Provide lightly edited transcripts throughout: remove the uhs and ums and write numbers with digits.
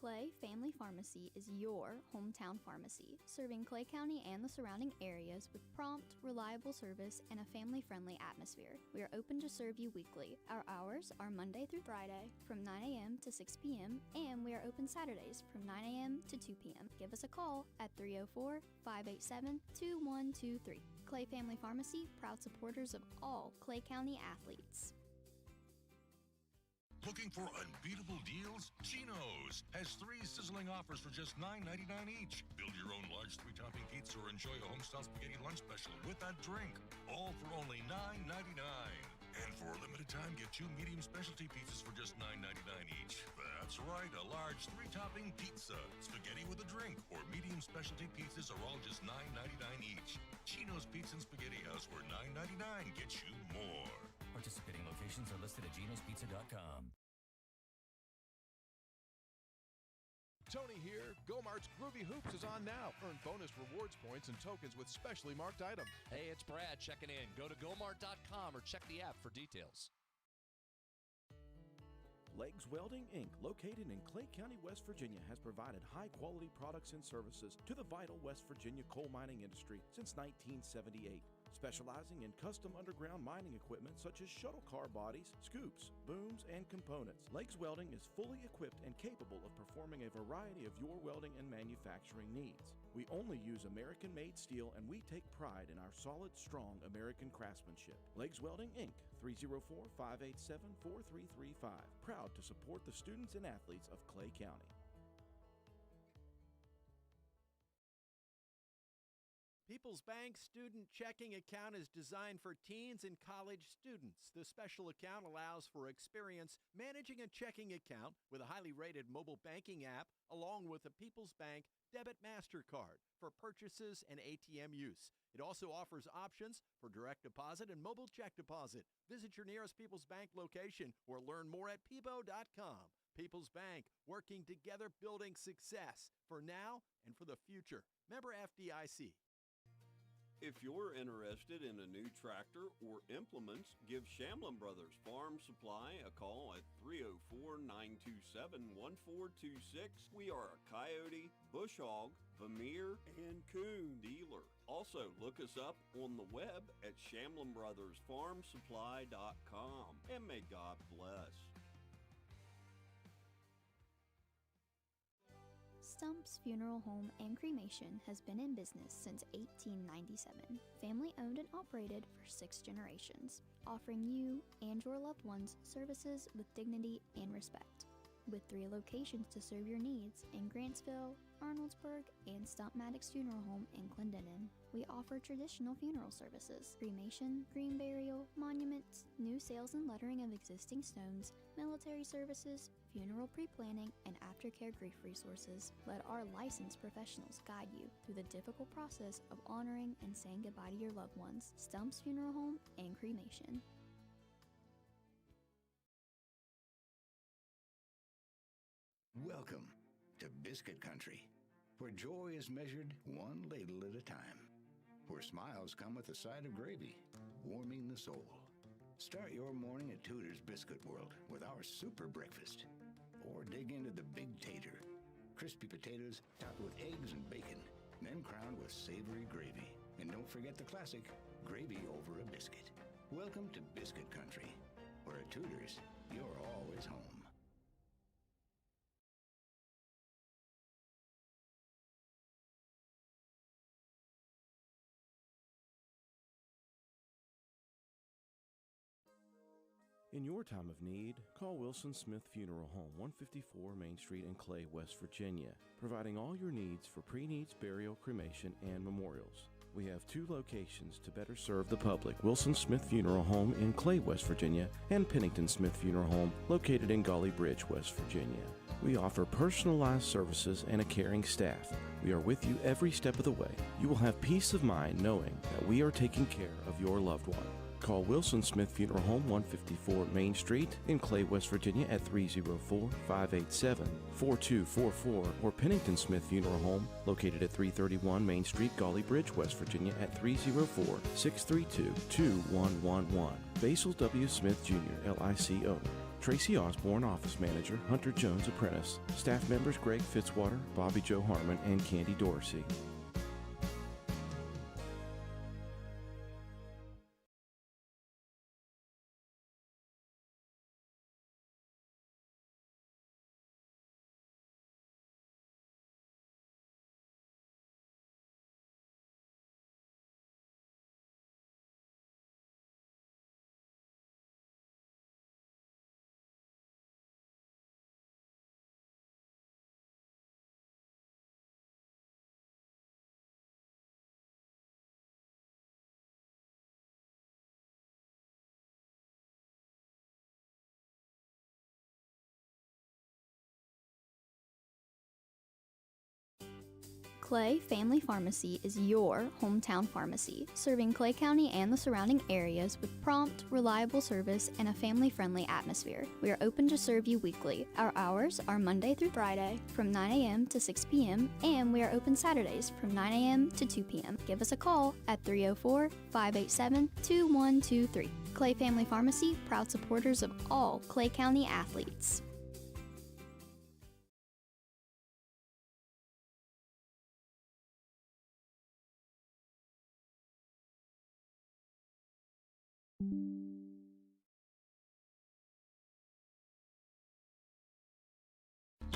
Clay Family Pharmacy is your hometown pharmacy, serving Clay County and the surrounding areas with prompt, reliable service and a family-friendly atmosphere. We are open to serve you weekly. Our hours are Monday through Friday from 9 a.m. to 6 p.m. and we are open Saturdays from 9 a.m. to 2 p.m. Give us a call at 304-587-2123. Clay Family Pharmacy, proud supporters of all Clay County athletes. Looking for unbeatable deals? Chino's has 3 sizzling offers for just $9.99 each. Build your own large 3-topping pizza or enjoy a homestyle spaghetti lunch special with a drink, all for only $9.99. And for a limited time, get 2 medium specialty pizzas for just $9.99 each. That's right, a large 3-topping pizza, spaghetti with a drink, or medium specialty pizzas are all just $9.99 each. Chino's Pizza and Spaghetti House, where $9.99 gets you more. Participating locations are listed at genospizza.com. Tony here. Go-Mart's Groovy Hoops is on now. Earn bonus rewards points and tokens with specially marked items. Hey, it's Brad checking in. Go to gomart.com or check the app for details. Legs Welding, Inc., located in Clay County, West Virginia, has provided high-quality products and services to the vital West Virginia coal mining industry since 1978. Specializing in custom underground mining equipment such as shuttle car bodies, scoops, booms, and components. Legs Welding is fully equipped and capable of performing a variety of your welding and manufacturing needs. We only use American-made steel, and we take pride in our solid, strong American craftsmanship. Legs Welding, Inc., 304-587-4335. Proud to support the students and athletes of Clay County. People's Bank Student Checking Account is designed for teens and college students. The special account allows for experience managing a checking account with a highly rated mobile banking app, along with a People's Bank Debit MasterCard for purchases and ATM use. It also offers options for direct deposit and mobile check deposit. Visit your nearest People's Bank location or learn more at peebo.com. People's Bank, working together, building success for now and for the future. Member FDIC. If you're interested in a new tractor or implements, give Shamlin Brothers Farm Supply a call at 304-927-1426. We are a Coyote, Bush Hog, Vermeer, and Coon dealer. Also, look us up on the web at ShamlinBrothersFarmSupply.com. And may God bless. Stump's Funeral Home and Cremation has been in business since 1897. Family owned and operated for 6 generations, offering you and your loved ones services with dignity and respect. With 3 locations to serve your needs in Grantsville, Arnoldsburg, and Stump Maddox Funeral Home in Clendenin. We offer traditional funeral services, cremation, green burial, monuments, new sales and lettering of existing stones, military services, funeral pre-planning, and aftercare grief resources. Let our licensed professionals guide you through the difficult process of honoring and saying goodbye to your loved ones. Stump's Funeral Home and Cremation. Welcome to Biscuit Country, where joy is measured one ladle at a time, where smiles come with a side of gravy, warming the soul. Start your morning at Tudor's Biscuit World with our super breakfast, or dig into the Big Tater, crispy potatoes topped with eggs and bacon, then crowned with savory gravy. And don't forget the classic, gravy over a biscuit. Welcome to Biscuit Country, where at Tudor's, you're always home. In your time of need, call Wilson Smith Funeral Home, 154 Main Street in Clay, West Virginia, providing all your needs for pre-needs, burial, cremation, and memorials. We have 2 locations to better serve the public: Wilson Smith Funeral Home in Clay, West Virginia, and Pennington Smith Funeral Home located in Golly Bridge, West Virginia. We offer personalized services and a caring staff. We are with you every step of the way. You will have peace of mind knowing that we are taking care of your loved one. Call Wilson Smith Funeral Home, 154 Main Street in Clay, West Virginia at 304-587-4244, or Pennington Smith Funeral Home located at 331 Main Street, Golly Bridge, West Virginia at 304-632-2111. Basil W. Smith Jr., LIC owner. Tracy Osborne, Office Manager, Hunter Jones, Apprentice. Staff members Greg Fitzwater, Bobby Joe Harmon, and Candy Dorsey. Clay Family Pharmacy is your hometown pharmacy, serving Clay County and the surrounding areas with prompt, reliable service and a family-friendly atmosphere. We are open to serve you weekly. Our hours are Monday through Friday from 9 a.m. to 6 p.m. and we are open Saturdays from 9 a.m. to 2 p.m. Give us a call at 304-587-2123. Clay Family Pharmacy, proud supporters of all Clay County athletes.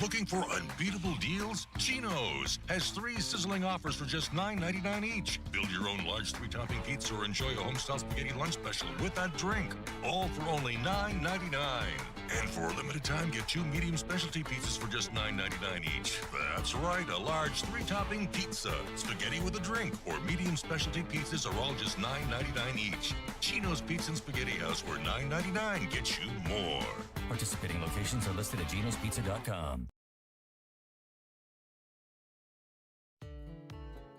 Looking for unbeatable deals? Chino's has 3 sizzling offers for just $9.99 each. Build your own large 3-topping pizza or enjoy a homestyle spaghetti lunch special with that drink. All for only $9.99. And for a limited time, get 2 medium specialty pizzas for just $9.99 each. That's right, a large 3-topping pizza, spaghetti with a drink, or medium specialty pizzas are all just $9.99 each. Chino's Pizza and Spaghetti House, where $9.99 gets you more. Participating locations are listed at genospizza.com.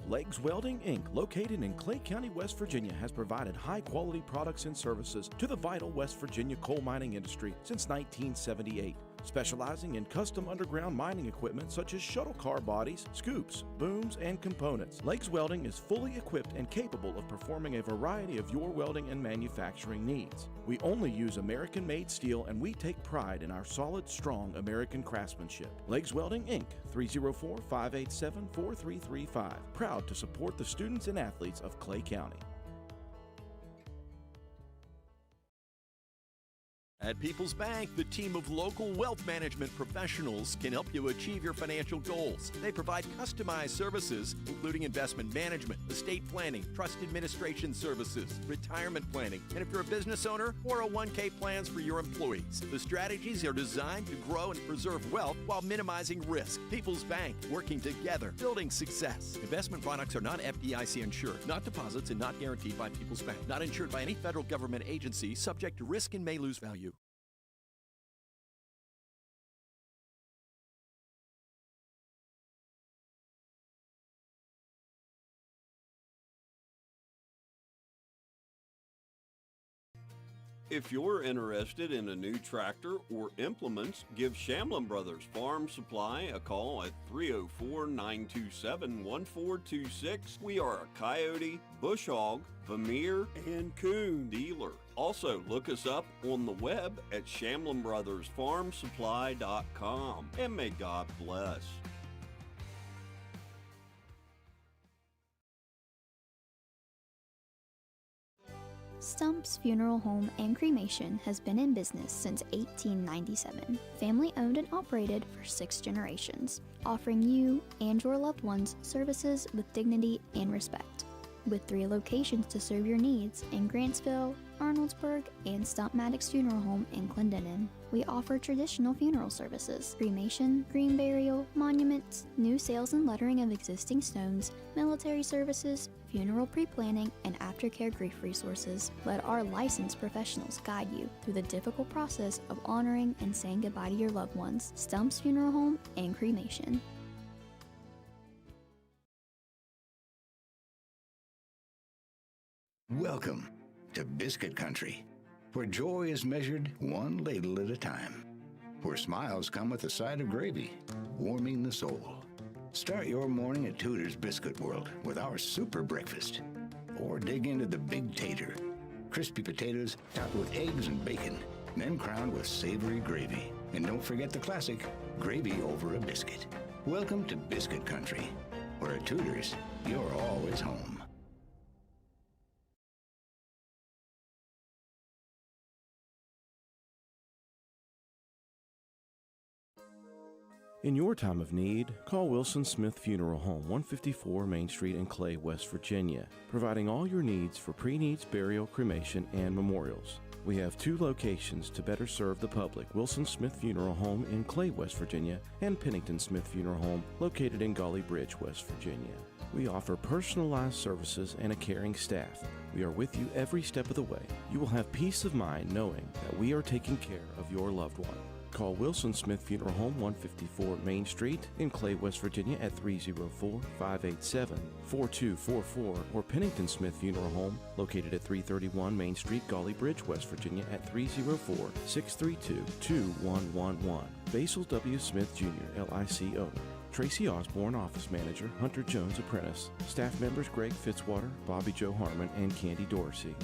Legs Welding, Inc., located in Clay County, West Virginia, has provided high-quality products and services to the vital West Virginia coal mining industry since 1978. Specializing in custom underground mining equipment such as shuttle car bodies, scoops, booms, and components. Legs Welding is fully equipped and capable of performing a variety of your welding and manufacturing needs. We only use American-made steel, and we take pride in our solid, strong American craftsmanship. Legs Welding, Inc., 304-587-4335. Proud to support the students and athletes of Clay County. At People's Bank, the team of local wealth management professionals can help you achieve your financial goals. They provide customized services, including investment management, estate planning, trust administration services, retirement planning, and if you're a business owner, 401k plans for your employees. The strategies are designed to grow and preserve wealth while minimizing risk. People's Bank, working together, building success. Investment products are not FDIC insured, not deposits, and not guaranteed by People's Bank. Not insured by any federal government agency, subject to risk and may lose value. If you're interested in a new tractor or implements, give Shamlin Brothers Farm Supply a call at 304-927-1426. We are a coyote, bush hog, Vermeer, and coon dealer. Also, look us up on the web at ShamlinBrothersFarmSupply.com. And may God bless. Stump's Funeral Home and Cremation has been in business since 1897. Family owned and operated for 6 generations, offering you and your loved ones services with dignity and respect. With 3 locations to serve your needs in Grantsville, Arnoldsburg, and Stump Maddox Funeral Home in Clendenin. We offer traditional funeral services, cremation, green burial, monuments, new sales and lettering of existing stones, military services, funeral pre-planning, and aftercare grief resources. Let our licensed professionals guide you through the difficult process of honoring and saying goodbye to your loved ones. Stump's Funeral Home and Cremation. Welcome to Biscuit Country, where joy is measured one ladle at a time, where smiles come with a side of gravy, warming the soul. Start your morning at Tudor's Biscuit World with our super breakfast, or dig into the Big Tater, crispy potatoes topped with eggs and bacon, then crowned with savory gravy. And don't forget the classic, gravy over a biscuit. Welcome to Biscuit Country, where at Tudor's, you're always home. In your time of need, call Wilson Smith Funeral Home, 154 Main Street in Clay, West Virginia, providing all your needs for pre-needs, burial, cremation, and memorials. We have 2 locations to better serve the public: Wilson Smith Funeral Home in Clay, West Virginia, and Pennington Smith Funeral Home located in Gully Bridge, West Virginia. We offer personalized services and a caring staff. We are with you every step of the way. You will have peace of mind knowing that we are taking care of your loved one. Call Wilson Smith Funeral Home, 154 Main Street in Clay, West Virginia at 304-587-4244, or Pennington Smith Funeral Home located at 331 Main Street, Gully Bridge, West Virginia at 304-632-2111. Basil W. Smith Jr., LIC owner. Tracy Osborne, office manager. Hunter Jones, apprentice. Staff members Greg Fitzwater, Bobby Joe Harmon, and Candy Dorsey.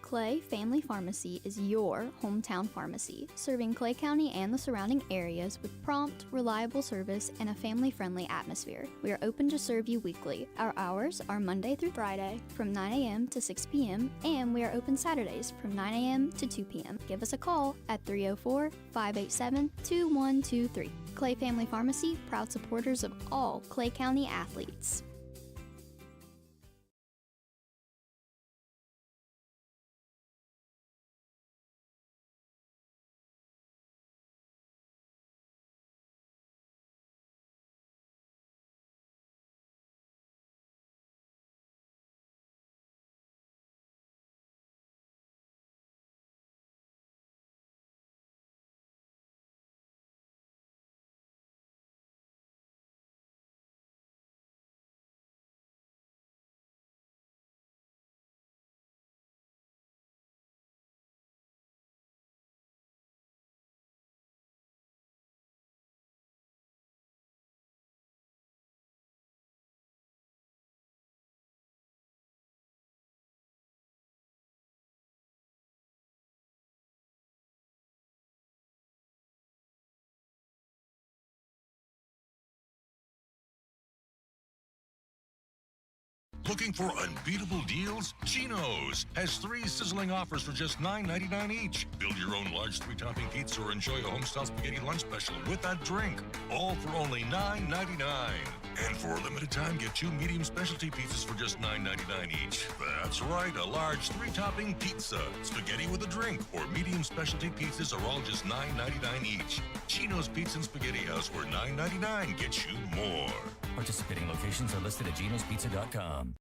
Clay Family Pharmacy is your hometown pharmacy, serving Clay County and the surrounding areas with prompt, reliable service and a family-friendly atmosphere. We are open to serve you weekly. Our hours are Monday through Friday from 9 a.m. to 6 p.m. and we are open Saturdays from 9 a.m. to 2 p.m. Give us a call at 304-587-2123. Clay Family Pharmacy, proud supporters of all Clay County athletes. Looking for unbeatable deals? Geno's has 3 sizzling offers for just $9.99 each. Build your own large 3-topping pizza or enjoy a homestyle spaghetti lunch special with that drink. All for only $9.99. And for a limited time, get 2 medium specialty pizzas for just $9.99 each. That's right, a large 3-topping pizza, spaghetti with a drink, or medium specialty pizzas are all just $9.99 each. Geno's Pizza and Spaghetti House, where $9.99 gets you more. Participating locations are listed at genospizza.com.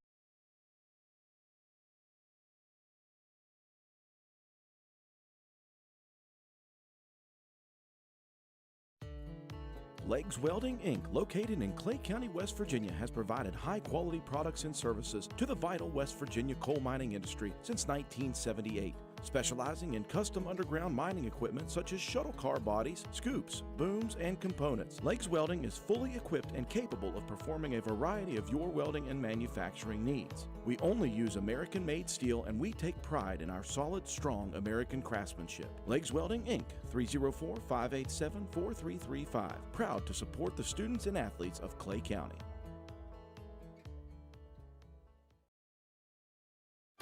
Legs Welding, Inc., located in Clay County, West Virginia, has provided high-quality products and services to the vital West Virginia coal mining industry since 1978. Specializing in custom underground mining equipment such as shuttle car bodies, scoops, booms, and components. Legs Welding is fully equipped and capable of performing a variety of your welding and manufacturing needs. We only use American-made steel, and we take pride in our solid, strong American craftsmanship. Legs Welding, Inc., 304-587-4335. Proud to support the students and athletes of Clay County.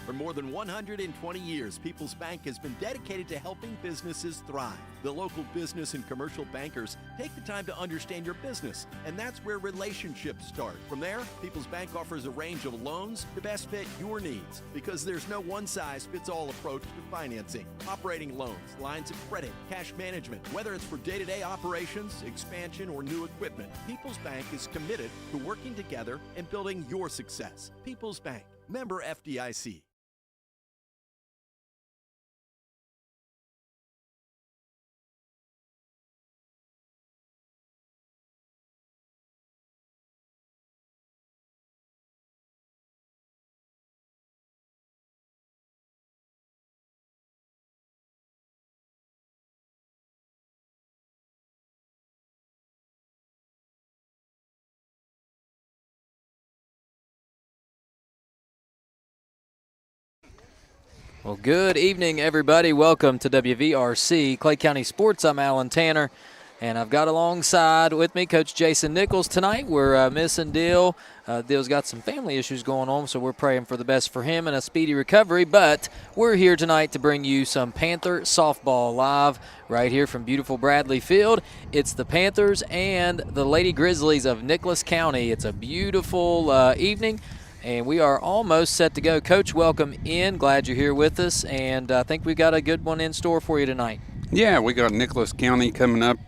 For more than 120 years, People's Bank has been dedicated to helping businesses thrive. The local business and commercial bankers take the time to understand your business, and that's where relationships start. From there, People's Bank offers a range of loans to best fit your needs, because there's no one-size-fits-all approach to financing. Operating loans, lines of credit, cash management, whether it's for day-to-day operations, expansion, or new equipment, People's Bank is committed to working together and building your success. People's Bank, member FDIC. Well, good evening, everybody. Welcome to WVRC Clay County Sports. I'm Alan Tanner, and I've got alongside with me Coach Jason Nichols. Tonight we're missing Dill. Dill's got some family issues going on, so we're praying for the best for him and a speedy recovery. But we're here tonight to bring you some Panther softball live right here from beautiful Bradley Field. It's the Panthers and the Lady Grizzlies of Nicholas County. It's a beautiful evening, and we are almost set to go. Coach, welcome in. Glad you're here with us, and I think we got a good one in store for you tonight. Yeah, we got Nicholas County coming up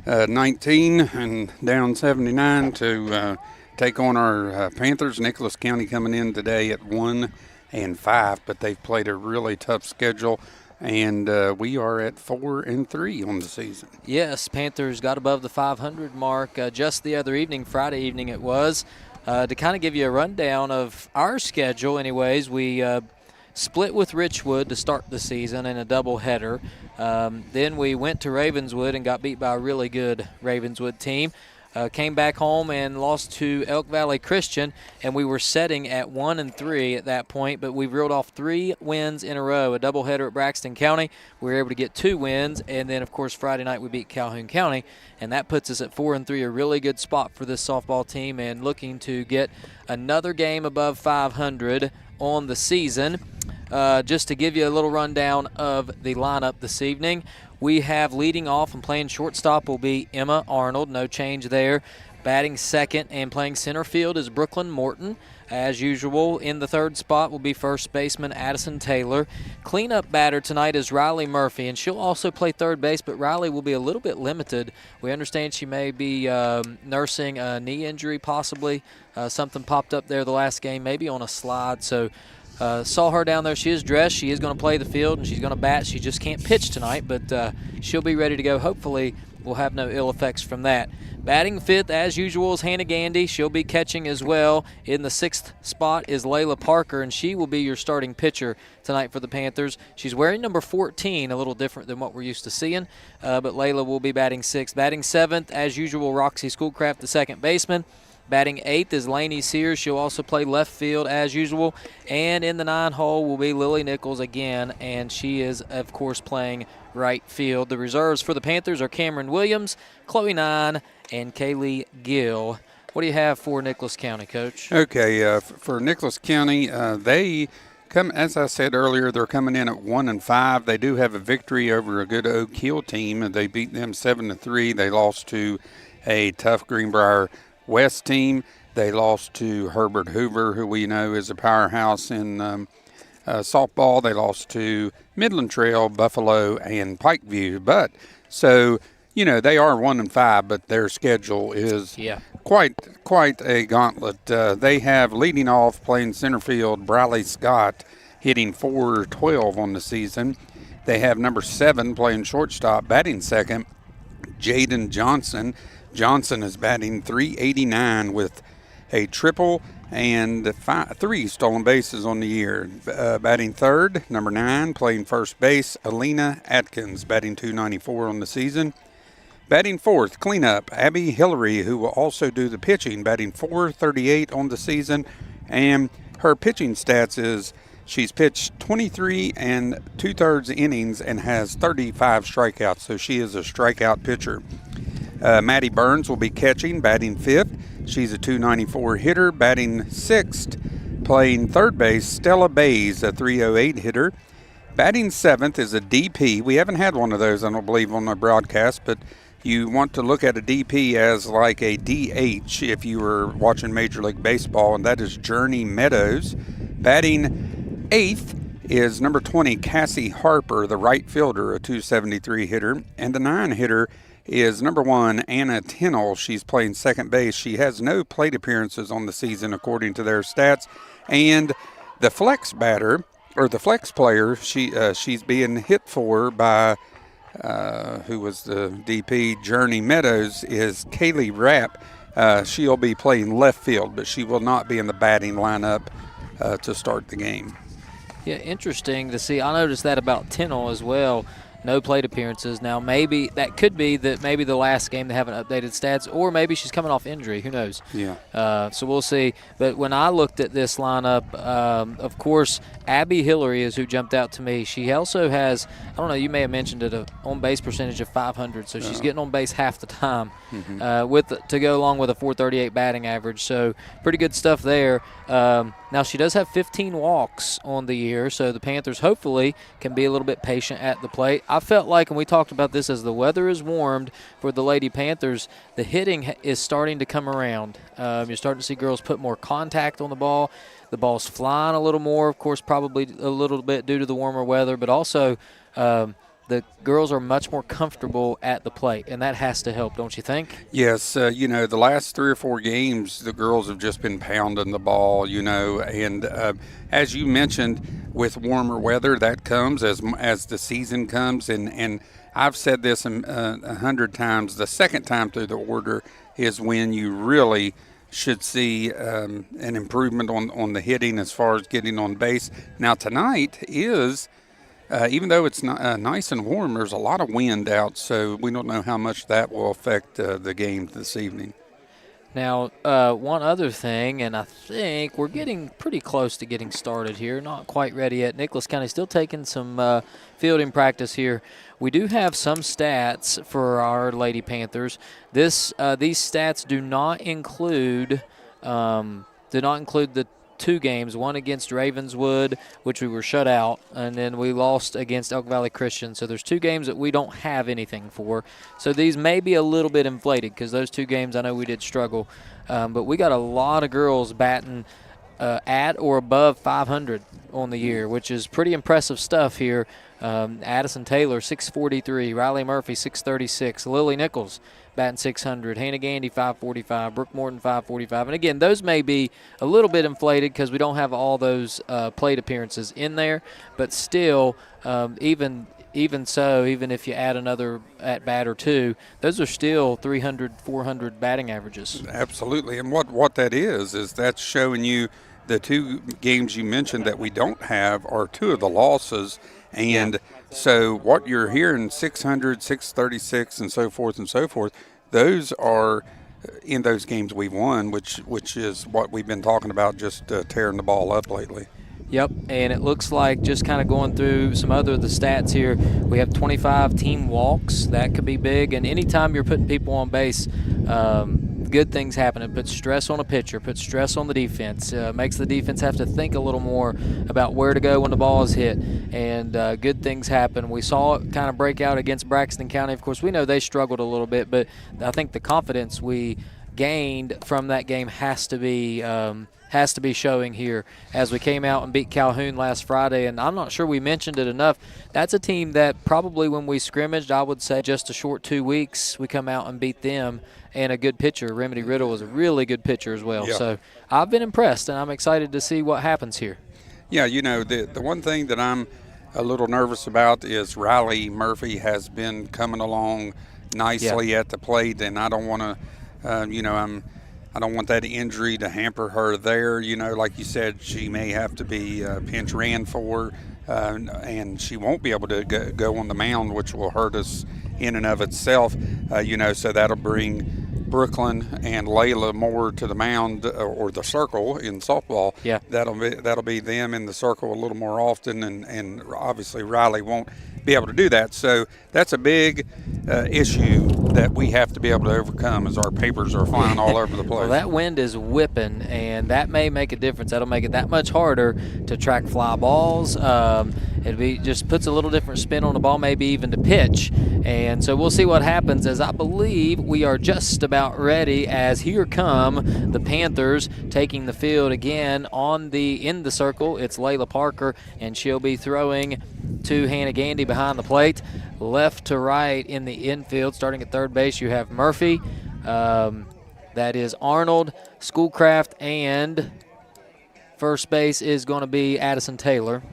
19 and down 79 to take on our Panthers. Nicholas County coming in today at 1-5, but they've played a really tough schedule, and we are at 4-3 on the season. Yes, Panthers got above the 500 mark just the other evening, Friday evening it was. To kind of give you a rundown of our schedule, anyways, we split with Richwood to start the season in a doubleheader. Then we went to Ravenswood and got beat by a really good Ravenswood team. Came back home and lost to Elk Valley Christian, and we were setting at 1-3 at that point, but we reeled off 3 wins in a row, a doubleheader at Braxton County. We were able to get 2 wins, and then, of course, Friday night we beat Calhoun County, and that puts us at 4-3, a really good spot for this softball team, and looking to get another game above 500 on the season. Just to give you a little rundown of the lineup this evening, we have leading off and playing shortstop will be Emma Arnold, no change there. Batting second and playing center field is Brooklyn Morton. As usual, in the third spot will be first baseman Addison Taylor. Cleanup batter tonight is Riley Murphy, and she'll also play third base, but Riley will be a little bit limited. We understand she may be nursing a knee injury possibly. Something popped up there the last game, maybe on a slide, so saw her down there. She is dressed. She is going to play the field, and she's going to bat. She just can't pitch tonight, but she'll be ready to go. Hopefully, we'll have no ill effects from that. Batting fifth, as usual, is Hannah Gandy. She'll be catching as well. In the sixth spot is Layla Parker, and she will be your starting pitcher tonight for the Panthers. She's wearing number 14, a little different than what we're used to seeing, but Layla will be batting sixth. Batting seventh, as usual, Roxy Schoolcraft, the second baseman. Batting eighth is Lainey Sears. She'll also play left field as usual. And in the 9 hole will be Lily Nichols again, and she is, of course, playing right field. The reserves for the Panthers are Cameron Williams, Chloe Nine, and Kaylee Gill. What do you have for Nicholas County, Coach? Okay, for Nicholas County, they come, as I said earlier, they're coming in at 1-5. They do have a victory over a good Oak Hill team. They beat them 7-3. They lost to a tough Greenbrier West team. They lost to Herbert Hoover, who we know is a powerhouse in softball. They lost to Midland Trail, Buffalo, and Pikeview. But so, you know, they are 1-5, but their schedule is quite a gauntlet. They have leading off playing center field Briley Scott, hitting .412 on the season. They have number 7 playing shortstop, batting second, Jaden Johnson. Johnson is batting .389 with a triple and 3 stolen bases on the year. Batting third, number 9, playing first base, Alina Atkins, batting .294 on the season. Batting fourth, cleanup, Abby Hillary, who will also do the pitching, batting .438 on the season. And her pitching stats is she's pitched 23 2/3 innings and has 35 strikeouts, so she is a strikeout pitcher. Maddie Burns will be catching, batting fifth. She's a .294 hitter. Batting sixth, playing third base, Stella Bays, a .308 hitter. Batting seventh is a DP. We haven't had one of those, I don't believe, on the broadcast, but you want to look at a DP as like a DH if you were watching Major League Baseball, and that is Journey Meadows. Batting eighth is number 20, Cassie Harper, the right fielder, a .273 hitter. And the 9 hitter is number 1, Anna Tinnell. She's playing second base. She has no plate appearances on the season according to their stats. And the flex batter, or the flex player, she's being hit for by, who was the DP, Journey Meadows, is Kaylee Rapp. She'll be playing left field, but she will not be in the batting lineup to start the game. Yeah, interesting to see. I noticed that about Tinnell as well. no plate appearances. Now, maybe that could be that maybe the last game they haven't updated stats, or maybe she's coming off injury. Who knows? Yeah. So we'll see. But when I looked at this lineup, of course, Abby Hillary is who jumped out to me. She also has, I don't know, you may have mentioned it, an on-base percentage of 500, so she's getting on base half the time to go along with a 438 batting average. So pretty good stuff there. Now, she does have 15 walks on the year, so the Panthers hopefully can be a little bit patient at the plate. I felt like, and we talked about this, as the weather is warmed for the Lady Panthers, the hitting is starting to come around. You're starting to see girls put more contact on the ball. The ball's flying a little more, of course, probably a little bit due to the warmer weather, but also the girls are much more comfortable at the plate, and that has to help, don't you think? Yes, the last 3 or 4 games, the girls have just been pounding the ball, and as you mentioned, with warmer weather, that comes as the season comes, and I've said this 100 times, the second time through the order is when you really should see an improvement on the hitting as far as getting on base. Now, tonight is... even though it's not, nice and warm, there's a lot of wind out, so we don't know how much that will affect the game this evening. Now, one other thing, and I think we're getting pretty close to getting started here. Not quite ready yet. Nicholas County still taking some fielding practice here. We do have some stats for our Lady Panthers. These stats do not include the 2 games, one against Ravenswood, which we were shut out, and then we lost against Elk Valley Christian. So there's 2 games that we don't have anything for. So these may be a little bit inflated because those 2 games I know we did struggle. But we got a lot of girls batting at or above 500 on the year, which is pretty impressive stuff here. Addison Taylor, 643. Riley Murphy, 636. Lily Nichols, batting 600. Hannah Gandy, 545. Brooke Morton, 545. And, again, those may be a little bit inflated because we don't have all those plate appearances in there. But still, even so, even if you add another at-bat or 2, those are still 300, 400 batting averages. Absolutely. And what that is that's showing you the 2 games you mentioned that we don't have are 2 of the losses. And so what you're hearing, 600, 636, and so forth, those are in those games we've won, which is what we've been talking about, just tearing the ball up lately. Yep, and it looks like, just kind of going through some other of the stats here, we have 25 team walks. That could be big. And anytime you're putting people on base, good things happen. It puts stress on a pitcher, puts stress on the defense, makes the defense have to think a little more about where to go when the ball is hit, and good things happen. We saw it kind of break out against Braxton County. Of course, we know they struggled a little bit, but I think the confidence we gained from that game has to be showing here as we came out and beat Calhoun last Friday. And I'm not sure we mentioned it enough. That's a team that probably when we scrimmaged, I would say just a short 2 weeks, we come out and beat them. And a good pitcher. Remedy Riddle was a really good pitcher as well. Yeah. So I've been impressed, and I'm excited to see what happens here. Yeah, the one thing that I'm a little nervous about is Riley Murphy has been coming along nicely at the plate, and I don't want to, I don't want that injury to hamper her there. Like you said, she may have to be pinch ran for, and she won't be able to go on the mound, which will hurt us in and of itself. So that'll bring Brooklyn and Layla more to the mound or the circle in softball. Yeah, that'll be them in the circle a little more often, and obviously Riley won't be able to do that. So that's a big issue that we have to be able to overcome as our papers are flying all over the place. Well, that wind is whipping, and that may make a difference. That'll make it that much harder to track fly balls. It just puts a little different spin on the ball, maybe even to pitch. And so we'll see what happens, as I believe we are just about ready, as here come the Panthers taking the field again in the circle. It's Layla Parker, and she'll be throwing to Hannah Gandy behind the plate. Left to right in the infield, starting at third base, you have Murphy. That is Arnold, Schoolcraft, and first base is going to be Addison Taylor.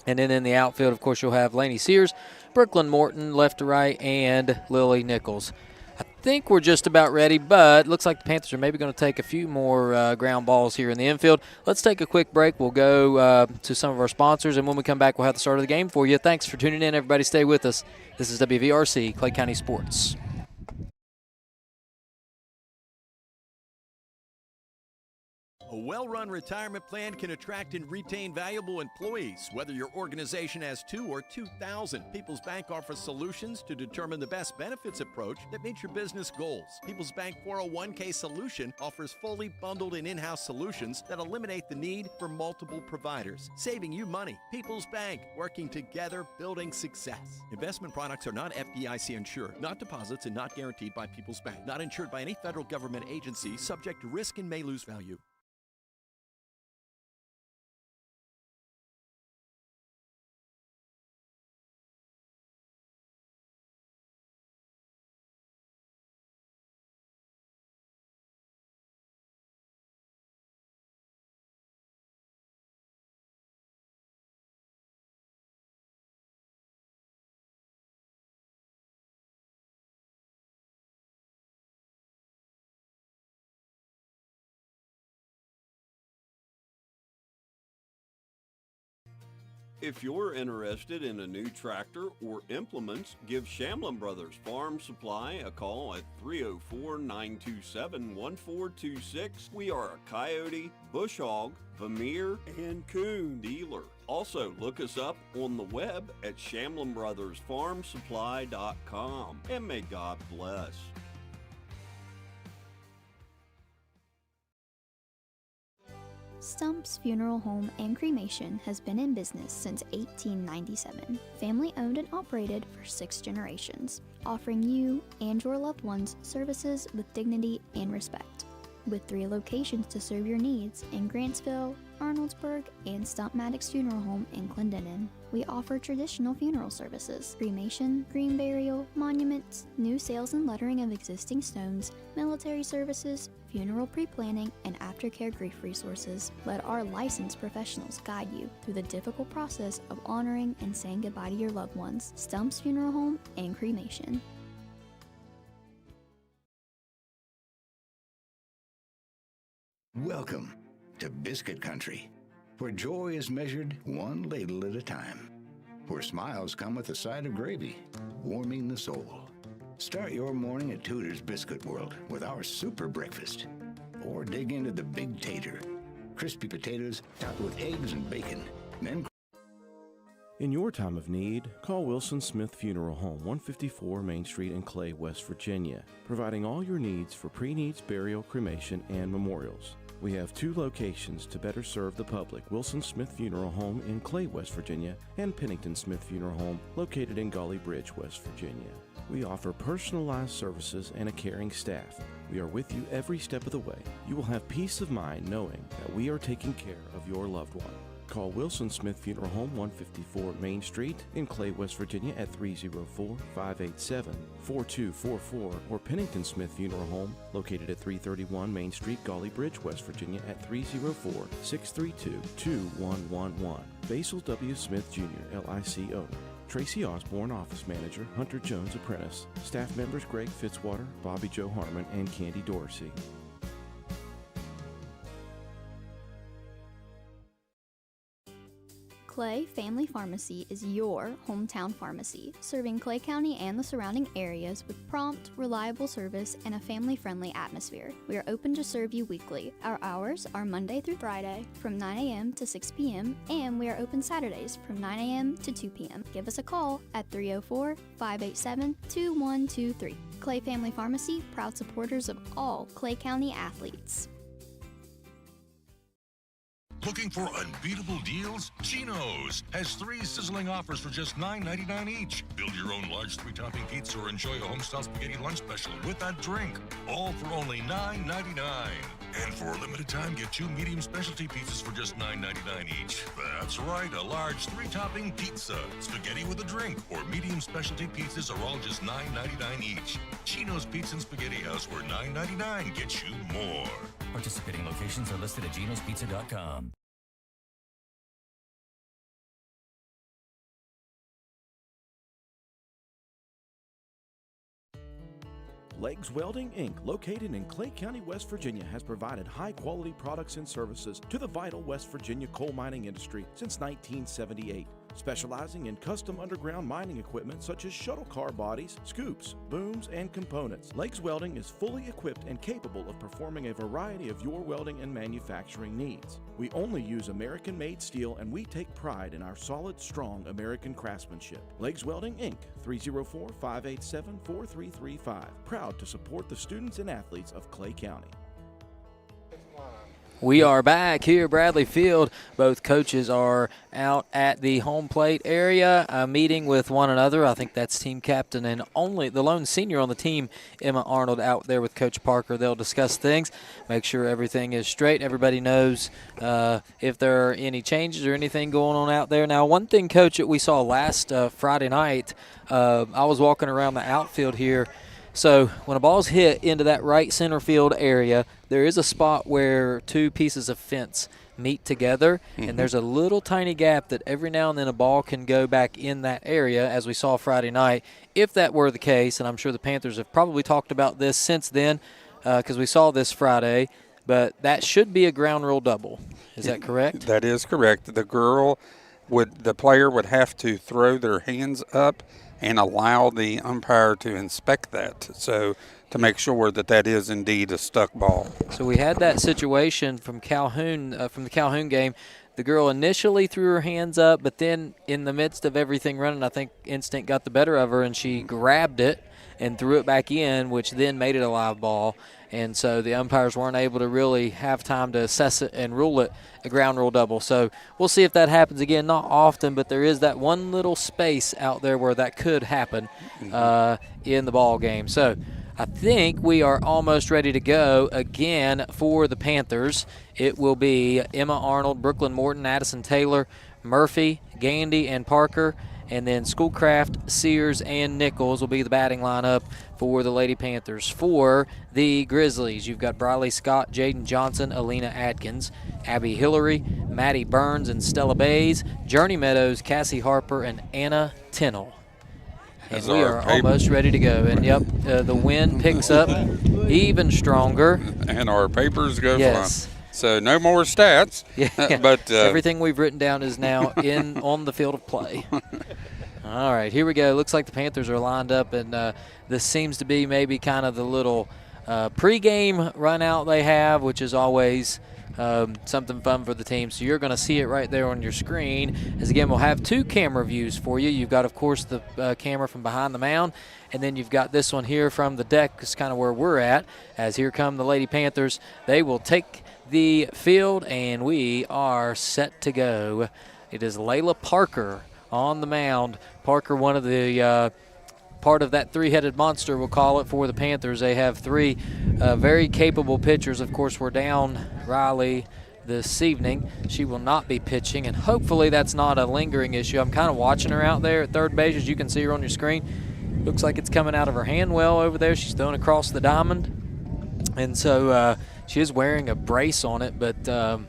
And then in the outfield, of course, you'll have Lainey Sears, Brooklyn Morton, left to right, and Lily Nichols. I think we're just about ready, but looks like the Panthers are maybe going to take a few more ground balls here in the infield. Let's take a quick break. We'll go to some of our sponsors, and when we come back, we'll have the start of the game for you. Thanks for tuning in, everybody. Stay with us. This is WVRC, Clay County Sports. A well-run retirement plan can attract and retain valuable employees, whether your organization has 2 or 2,000. People's Bank offers solutions to determine the best benefits approach that meets your business goals. People's Bank 401k solution offers fully bundled and in-house solutions that eliminate the need for multiple providers, saving you money. People's Bank, working together, building success. Investment products are not FDIC insured, not deposits, and not guaranteed by People's Bank. Not insured by any federal government agency, subject to risk and may lose value. If you're interested in a new tractor or implements, give Shamlin Brothers Farm Supply a call at 304-927-1426. We are a coyote, bush hog, Vermeer, and coon dealer. Also, look us up on the web at ShamlinBrothersFarmSupply.com. And may God bless. Stump's Funeral Home and Cremation has been in business since 1897. Family owned and operated for 6 generations, offering you and your loved ones services with dignity and respect. With 3 locations to serve your needs in Grantsville, Arnoldsburg, and Stump Maddox Funeral Home in Clendenin. We offer traditional funeral services, cremation, green burial, monuments, new sales and lettering of existing stones, military services, funeral pre-planning, and aftercare grief resources. Let our licensed professionals guide you through the difficult process of honoring and saying goodbye to your loved ones. Stump's Funeral Home and Cremation. Welcome to Biscuit Country, where joy is measured one ladle at a time, where smiles come with a side of gravy, warming the soul. Start your morning at Tudor's Biscuit World with our super breakfast, or dig into the Big Tater, crispy potatoes topped with eggs and bacon, then In your time of need, call Wilson Smith Funeral Home, 154 Main Street in Clay, West Virginia, providing all your needs for pre-needs, burial, cremation, and memorials. We have 2 locations to better serve the public: Wilson Smith Funeral Home in Clay, West Virginia, and Pennington Smith Funeral Home located in Golly Bridge, West Virginia. We offer personalized services and a caring staff. We are with you every step of the way. You will have peace of mind knowing that we are taking care of your loved one. Call Wilson Smith Funeral Home, 154 Main Street in Clay, West Virginia at 304-587-4244, or Pennington Smith Funeral Home located at 331 Main Street, Golly Bridge, West Virginia at 304-632-2111. Basil W. Smith Jr., LIC owner. Tracy Osborne, office manager. Hunter Jones, apprentice. Staff members Greg Fitzwater, Bobby Joe Harmon, and Candy Dorsey. Clay Family Pharmacy is your hometown pharmacy, serving Clay County and the surrounding areas with prompt, reliable service and a family-friendly atmosphere. We are open to serve you weekly. Our hours are Monday through Friday from 9 a.m. to 6 p.m. and we are open Saturdays from 9 a.m. to 2 p.m. Give us a call at 304-587-2123. Clay Family Pharmacy, proud supporters of all Clay County athletes. Looking for unbeatable deals? Chino's has 3 sizzling offers for just $9.99 each. Build your own large 3-topping pizza or enjoy a homestyle spaghetti lunch special with that drink. All for only $9.99. And for a limited time, get 2 medium specialty pizzas for just $9.99 each. That's right, a large 3-topping pizza, spaghetti with a drink, or medium specialty pizzas are all just $9.99 each. Chino's Pizza and Spaghetti House, where $9.99 gets you more. Participating locations are listed at genospizza.com. Legs Welding, Inc., located in Clay County, West Virginia, has provided high-quality products and services to the vital West Virginia coal mining industry since 1978. Specializing in custom underground mining equipment such as shuttle car bodies, scoops, booms, and components. Legs Welding is fully equipped and capable of performing a variety of your welding and manufacturing needs. We only use American-made steel, and we take pride in our solid, strong American craftsmanship. Legs Welding, Inc., 304-587-4335. Proud to support the students and athletes of Clay County. We are back here at Bradley Field. Both coaches are out at the home plate area meeting with one another. I think that's team captain and only the lone senior on the team, Emma Arnold, out there with Coach Parker. They'll discuss things, make sure everything is straight. Everybody knows if there are any changes or anything going on out there. Now, one thing, Coach, that we saw last Friday night, I was walking around the outfield here. So when a ball's hit into that right center field area, there is a spot where two pieces of fence meet together, and there's a little tiny gap that every now and then a ball can go back in that area, as we saw Friday night. If that were the case, and I'm sure the Panthers have probably talked about this since then because we saw this Friday, but that should be a ground rule double. Is that correct? That is correct. The player would have to throw their hands up and allow the umpire to inspect that, so to make sure that that is indeed a stuck ball. So we had that situation from Calhoun, from the Calhoun game. The girl initially threw her hands up, but then in the midst of everything running, I think instinct got the better of her, and she grabbed it and threw it back in, which then made it a live ball. And so the umpires weren't able to really have time to assess it and rule it a ground rule double. So we'll see if that happens again. Not often, but there is that one little space out there where that could happen in the ball game. So I think we are almost ready to go again for the Panthers. It will be Emma Arnold, Brooklyn Morton, Addison Taylor, Murphy, Gandy, and Parker. And then Schoolcraft, Sears, and Nichols will be the batting lineup for the Lady Panthers. For the Grizzlies, you've got Briley Scott, Jaden Johnson, Alina Adkins, Abby Hillary, Maddie Burns, and Stella Bays, Journey Meadows, Cassie Harper, and Anna Tinnell. And we are almost ready to go. And, yep, the wind picks up even stronger. And our papers go flying. So no more stats. Yeah, but everything we've written down is now on the field of play. All right, here we go. Looks like the Panthers are lined up, and this seems to be maybe kind of the little pregame run out they have, which is always something fun for the team. So you're going to see it right there on your screen. As again, we'll have two camera views for you. You've got, of course, the camera from behind the mound, and then you've got this one here from the deck. It's kind of where we're at. As here come the Lady Panthers. They will take the field, and we are set to go. It is Layla Parker on the mound. Parker, one of the part of that three-headed monster, we'll call it, for the Panthers. They have three very capable pitchers. Of course, we're down Riley this evening. She will not be pitching, and hopefully that's not a lingering issue. I'm kind of watching her out there at third base, as you can see her on your screen. Looks like it's coming out of her hand well over there. She's throwing across the diamond, and so she is wearing a brace on it, but I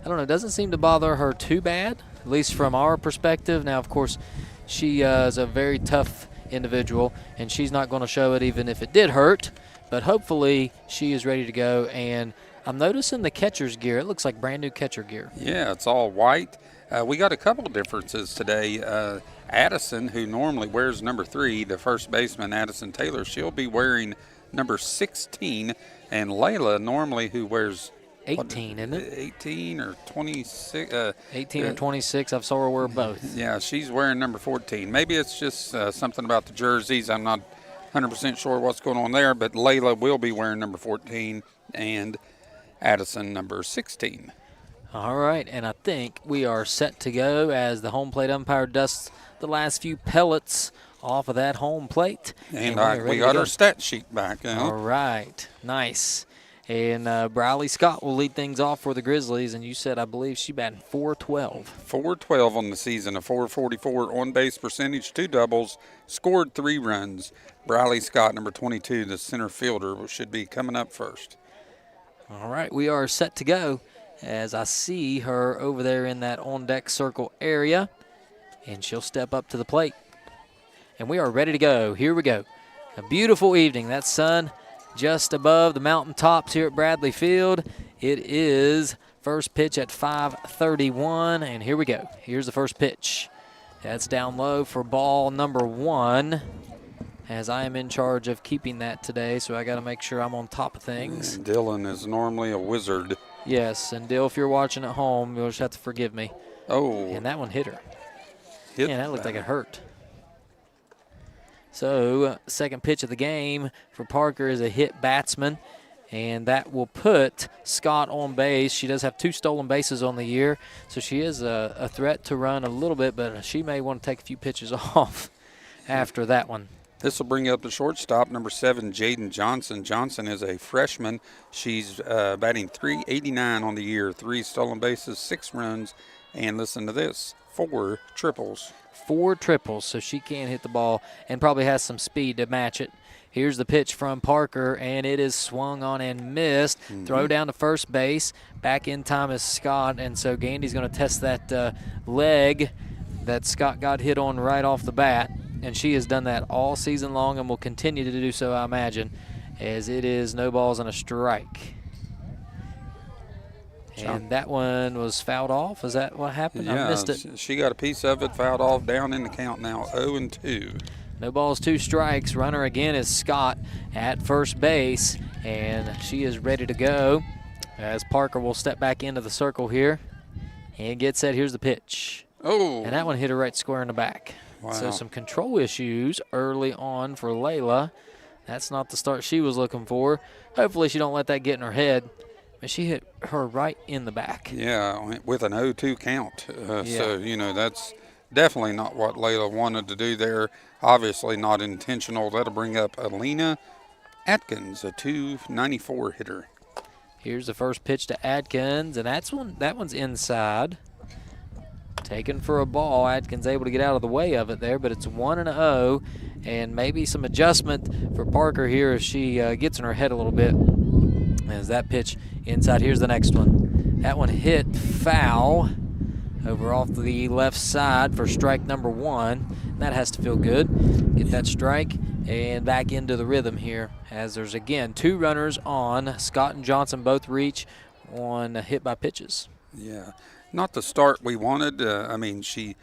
don't know, it doesn't seem to bother her too bad, at least from our perspective. Now, of course, she is a very tough individual, and she's not going to show it even if it did hurt, but hopefully she is ready to go. And I'm noticing the catcher's gear. It looks like brand new catcher gear. Yeah, it's all white. We got a couple of differences today. Addison, who normally wears number 3, the first baseman, Addison Taylor, she'll be wearing number 16. And Layla, normally, who wears 18, isn't it? 18 or 26. 18 or 26. I saw her wear both. Yeah, she's wearing number 14. Maybe it's just something about the jerseys. I'm not 100% sure what's going on there, but Layla will be wearing number 14 and Addison number 16. All right, and I think we are set to go as the home plate umpire dusts the last few pellets off of that home plate. And we got our stat sheet back. All right, nice. And Briley Scott will lead things off for the Grizzlies, and you said, I believe, she batted .412. .412 on the season, a .444 on-base percentage, 2 doubles, scored 3 runs. Briley Scott, number 22, the center fielder, should be coming up first. All right, we are set to go as I see her over there in that on-deck circle area, and she'll step up to the plate. And we are ready to go. Here we go. A beautiful evening. That sun just above the mountaintops here at Bradley Field. It is first pitch at 5:31, and here we go. Here's the first pitch. That's down low for ball number 1, as I am in charge of keeping that today, so I got to make sure I'm on top of things. And Dylan is normally a wizard. Yes, and Dill, if you're watching at home, you'll just have to forgive me. Oh. And that one hit her. Man, that looked like it hurt. So, second pitch of the game for Parker is a hit batsman, and that will put Scott on base. She does have 2 stolen bases on the year, so she is a threat to run a little bit, but she may want to take a few pitches off after that one. This will bring up the shortstop, number 7, Jaden Johnson. Johnson is a freshman. She's batting .389 on the year, 3 stolen bases, 6 runs, and listen to this, 4 triples. 4 triples, so she can hit the ball and probably has some speed to match it. Here's the pitch from Parker, and it is swung on and missed. Throw down to first base. Back in time is Scott, and so Gandy's going to test that leg that Scott got hit on right off the bat, and she has done that all season long and will continue to do so, I imagine, as it is no balls and a strike. And that one was fouled off. Is that what happened? Yeah, I missed it. She got a piece of it, fouled off, down in the count now, 0-2. No balls, 2 strikes. Runner again is Scott at first base, and she is ready to go as Parker will step back into the circle here and get set. Here's the pitch. Oh. And that one hit her right square in the back. Wow. So some control issues early on for Layla. That's not the start she was looking for. Hopefully she don't let that get in her head. But she hit her right in the back. Yeah, with an 0-2 count. So, that's definitely not what Layla wanted to do there. Obviously not intentional. That'll bring up Alina Atkins, a .294 hitter. Here's the first pitch to Atkins, and that one's inside. Taken for a ball. Atkins able to get out of the way of it there, but it's 1-0, and maybe some adjustment for Parker here as she gets in her head a little bit. As that pitch inside. Here's the next one. That one hit foul over off the left side for strike number 1. That has to feel good. Get that strike and back into the rhythm here as there's again 2 runners on. Scott and Johnson both reach on hit by pitches. Yeah, not the start we wanted. She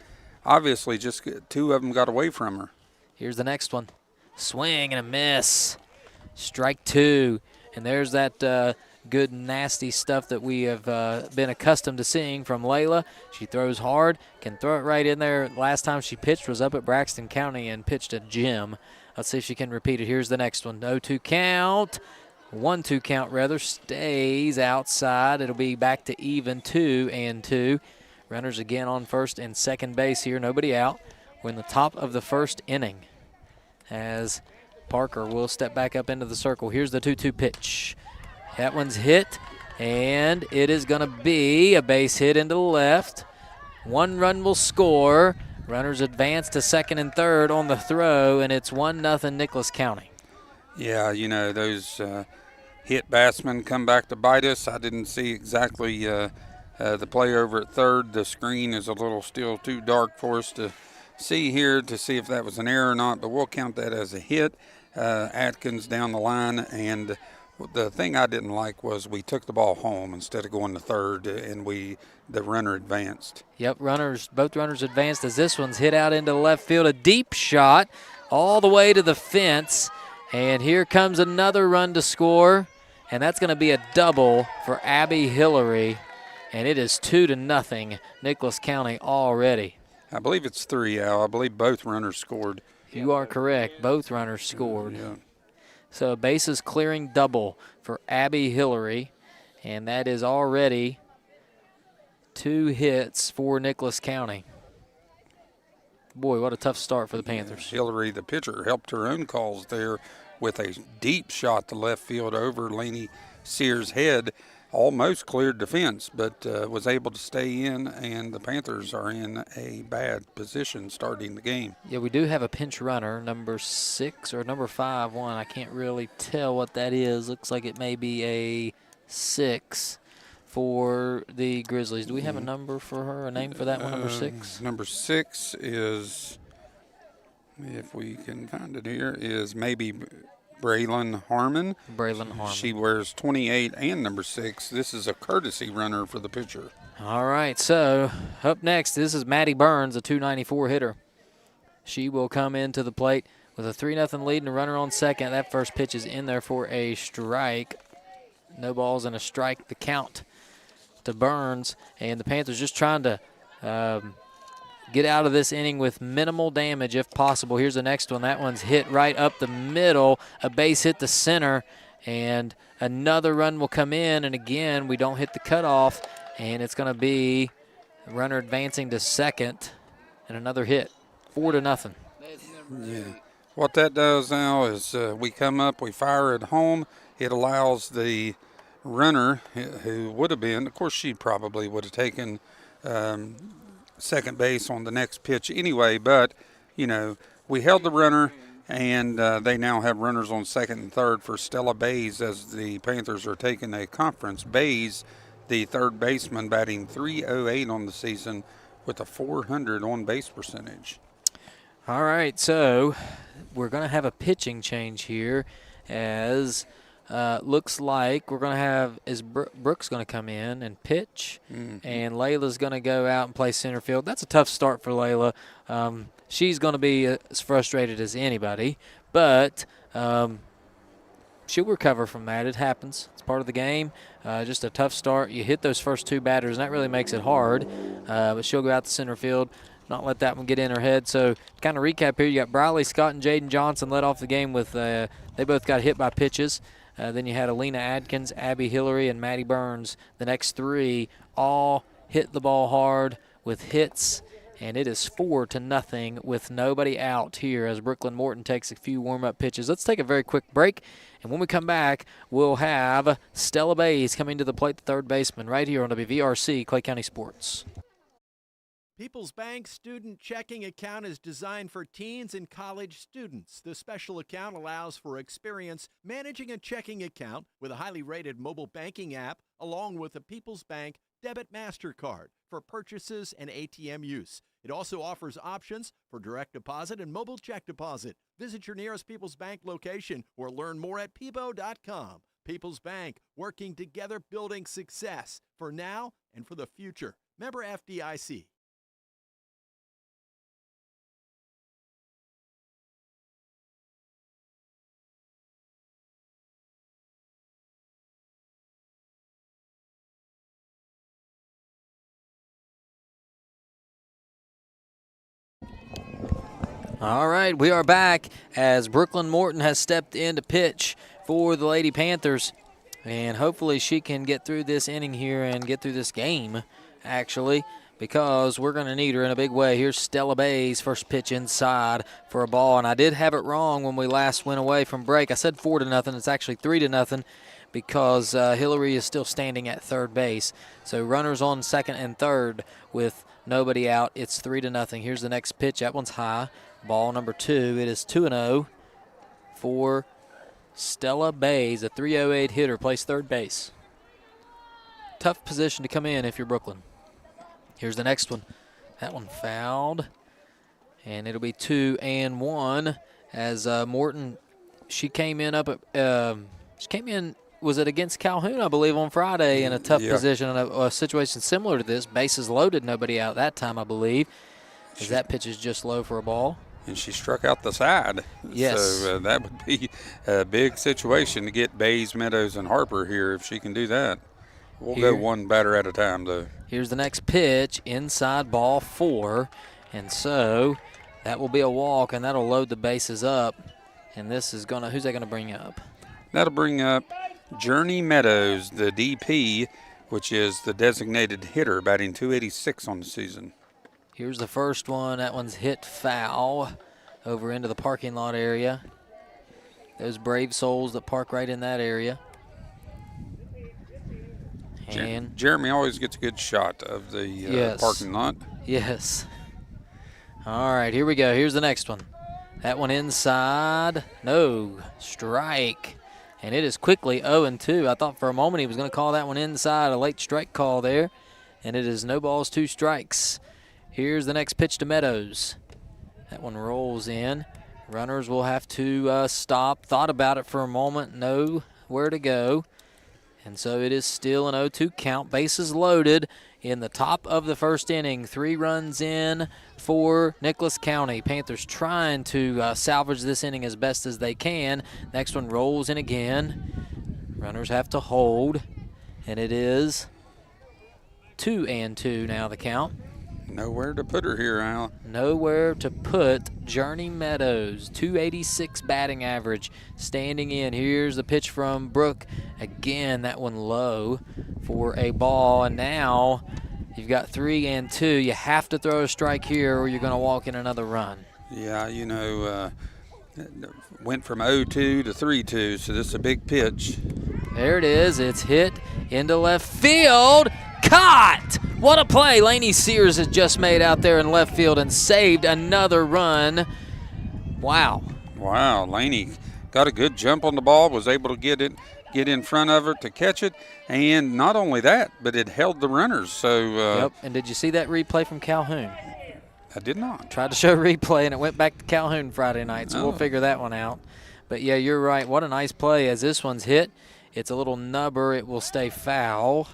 obviously just 2 of them got away from her. Here's the next one. Swing and a miss. Strike 2. And there's that good, nasty stuff that we have been accustomed to seeing from Layla. She throws hard, can throw it right in there. Last time she pitched was up at Braxton County and pitched a gym. Let's see if she can repeat it. Here's the next one. 0-2 count. 1-2 count, rather. Stays outside. It'll be back to even 2-2. Runners again on first and second base here. Nobody out. We're in the top of the first inning as Parker will step back up into the circle. Here's the 2-2 pitch. That one's hit, and it is going to be a base hit into the left. 1 run will score. Runners advance to second and third on the throw, and it's 1-0 Nicholas County. Yeah, those hit batsmen come back to bite us. I didn't see exactly the play over at third. The screen is a little still too dark for us to see here to see if that was an error or not, but we'll count that as a hit. Atkins down the line, and the thing I didn't like was we took the ball home instead of going to third, and the runner advanced. Yep, both runners advanced as this one's hit out into left field. A deep shot all the way to the fence, and here comes another run to score, and that's going to be a double for Abby Hillary, and it is 2-0 Nicholas County already. I believe it's 3, Al. I believe both runners scored. You are correct. Both runners scored. Yeah. So a bases clearing double for Abby Hillary, and that is already 2 hits for Nicholas County. Boy, what a tough start for the Panthers. Hillary, the pitcher, helped her own calls there with a deep shot to left field over Laney Sears' head. Almost cleared the fence, but was able to stay in, and the Panthers are in a bad position starting the game. Yeah, we do have a pinch runner, number 6 or number 5, I can't really tell what that is. Looks like it may be a 6 for the Grizzlies. Do we have a number for her, a name for that one, number 6? Number 6 is if we can find it here, is maybe Braylon Harmon. Braylon Harmon. She wears 28 and number 6. This is a courtesy runner for the pitcher. All right, so up next, this is Maddie Burns, a 294 hitter. She will come into the plate with a 3-0 lead and a runner on second. That first pitch is in there for a strike. No balls and a strike, the count to Burns. And the Panthers just trying to get out of this inning with minimal damage if possible. Here's the next one. That one's hit right up the middle. A base hit the center, and another run will come in. And again, we don't hit the cutoff, and it's going to be a runner advancing to second and another hit. 4-0. Yeah. What that does now is we come up, we fire at home. It allows the runner who would have been, of course, she probably would have taken second base on the next pitch anyway, but, you know, we held the runner, and they now have runners on second and third for Stella Bays as the Panthers are taking a conference. Bays, the third baseman, batting .308 on the season with a .400 on-base percentage. All right, so we're going to have a pitching change here as looks like we're going to have Brooks going to come in and pitch, and Layla's going to go out and play center field. That's a tough start for Layla. She's going to be as frustrated as anybody, but she'll recover from that. It happens. It's part of the game. Just a tough start. You hit those first two batters, and that really makes it hard, but she'll go out to center field, not let that one get in her head. So kind of recap here, you got Briley Scott and Jaden Johnson led off the game with they both got hit by pitches. Then you had Alina Adkins, Abby Hillary, and Maddie Burns. The next three all hit the ball hard with hits, and it is 4-0 with nobody out here as Brooklyn Morton takes a few warm-up pitches. Let's take a very quick break, and when we come back, we'll have Stella Bays coming to the plate, the third baseman, right here on WVRC, Clay County Sports. People's Bank Student Checking Account is designed for teens and college students. The special account allows for experience managing a checking account with a highly rated mobile banking app, along with a People's Bank Debit MasterCard for purchases and ATM use. It also offers options for direct deposit and mobile check deposit. Visit your nearest People's Bank location or learn more at peebo.com. People's Bank, working together, building success for now and for the future. Member FDIC. All right, we are back as Brooklyn Morton has stepped in to pitch for the Lady Panthers. And hopefully she can get through this inning here and get through this game, actually, because we're going to need her in a big way. Here's Stella Bays, first pitch inside for a ball. And I did have it wrong when we last went away from break. I said 4-0. It's actually 3-0 because Hillary is still standing at third base. So runners on second and third with nobody out. It's 3-0. Here's the next pitch. That one's high. Ball number 2. It is 2-0 for Stella Bays, a .308 hitter, plays third base. Tough position to come in if you're Brooklyn. Here's the next one. That one fouled, and it'll be 2-1 as Morton. She came in was it against Calhoun, I believe, on Friday in a tough position in a situation similar to this. Bases loaded, nobody out that time, I believe, as that pitch is just low for a ball. And she struck out the side. Yes. So that would be a big situation to get Bays, Meadows, and Harper here if she can do that. We'll go one batter at a time, though. Here's the next pitch, inside ball 4. And so that will be a walk, and that'll load the bases up. And this is going to – who's that going to bring up? That'll bring up Journey Meadows, the DP, which is the designated hitter, batting .286 on the season. Here's the first one. That one's hit foul over into the parking lot area. Those brave souls that park right in that area. And Jeremy always gets a good shot of the parking lot. Yes. All right, here we go. Here's the next one. That one inside. No. Strike. And it is quickly 0-2. I thought for a moment he was going to call that one inside, a late strike call there. And it is no balls, 2 strikes. Here's the next pitch to Meadows. That one rolls in. Runners will have to stop. Thought about it for a moment, know where to go. And so it is still an 0-2 count. Bases loaded in the top of the first inning. 3 runs in for Nicholas County. Panthers trying to salvage this inning as best as they can. Next one rolls in again. Runners have to hold. And it is 2-2 now the count. Nowhere to put her here, Al. Nowhere to put Journey Meadows. 286 batting average standing in. Here's the pitch from Brooke. Again, that one low for a ball. And now you've got 3-2. You have to throw a strike here or you're going to walk in another run. Yeah, went from 0-2 to 3-2, so this is a big pitch. There it is. It's hit into left field. Caught! What a play Lainey Sears has just made out there in left field and saved another run. Wow. Wow, Lainey got a good jump on the ball, was able to get in front of her to catch it, and not only that, but it held the runners. So. Yep, and did you see that replay from Calhoun? I did not. Tried to show replay, and it went back to Calhoun Friday night, so we'll figure that one out. But, yeah, you're right. What a nice play as this one's hit. It's a little nubber. It will stay foul.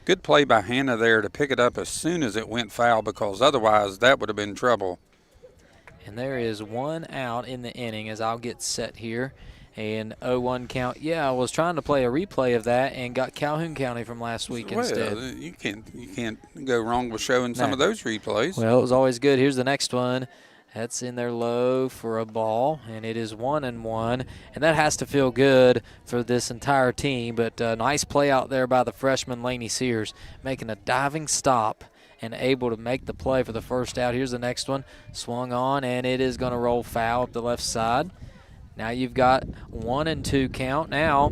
Good play by Hannah there to pick it up as soon as it went foul, because otherwise that would have been trouble. And there is one out in the inning as I'll get set here. And 0-1 count. Yeah, I was trying to play a replay of that and got Calhoun County from last week instead. You can't go wrong with showing some of those replays. Well, it was always good. Here's the next one. That's in there low for a ball, and it is 1-1. And that has to feel good for this entire team. But nice play out there by the freshman Lainey Sears, making a diving stop and able to make the play for the first out. Here's the next one. Swung on, and it is going to roll foul up the left side. Now you've got 1-2 count. Now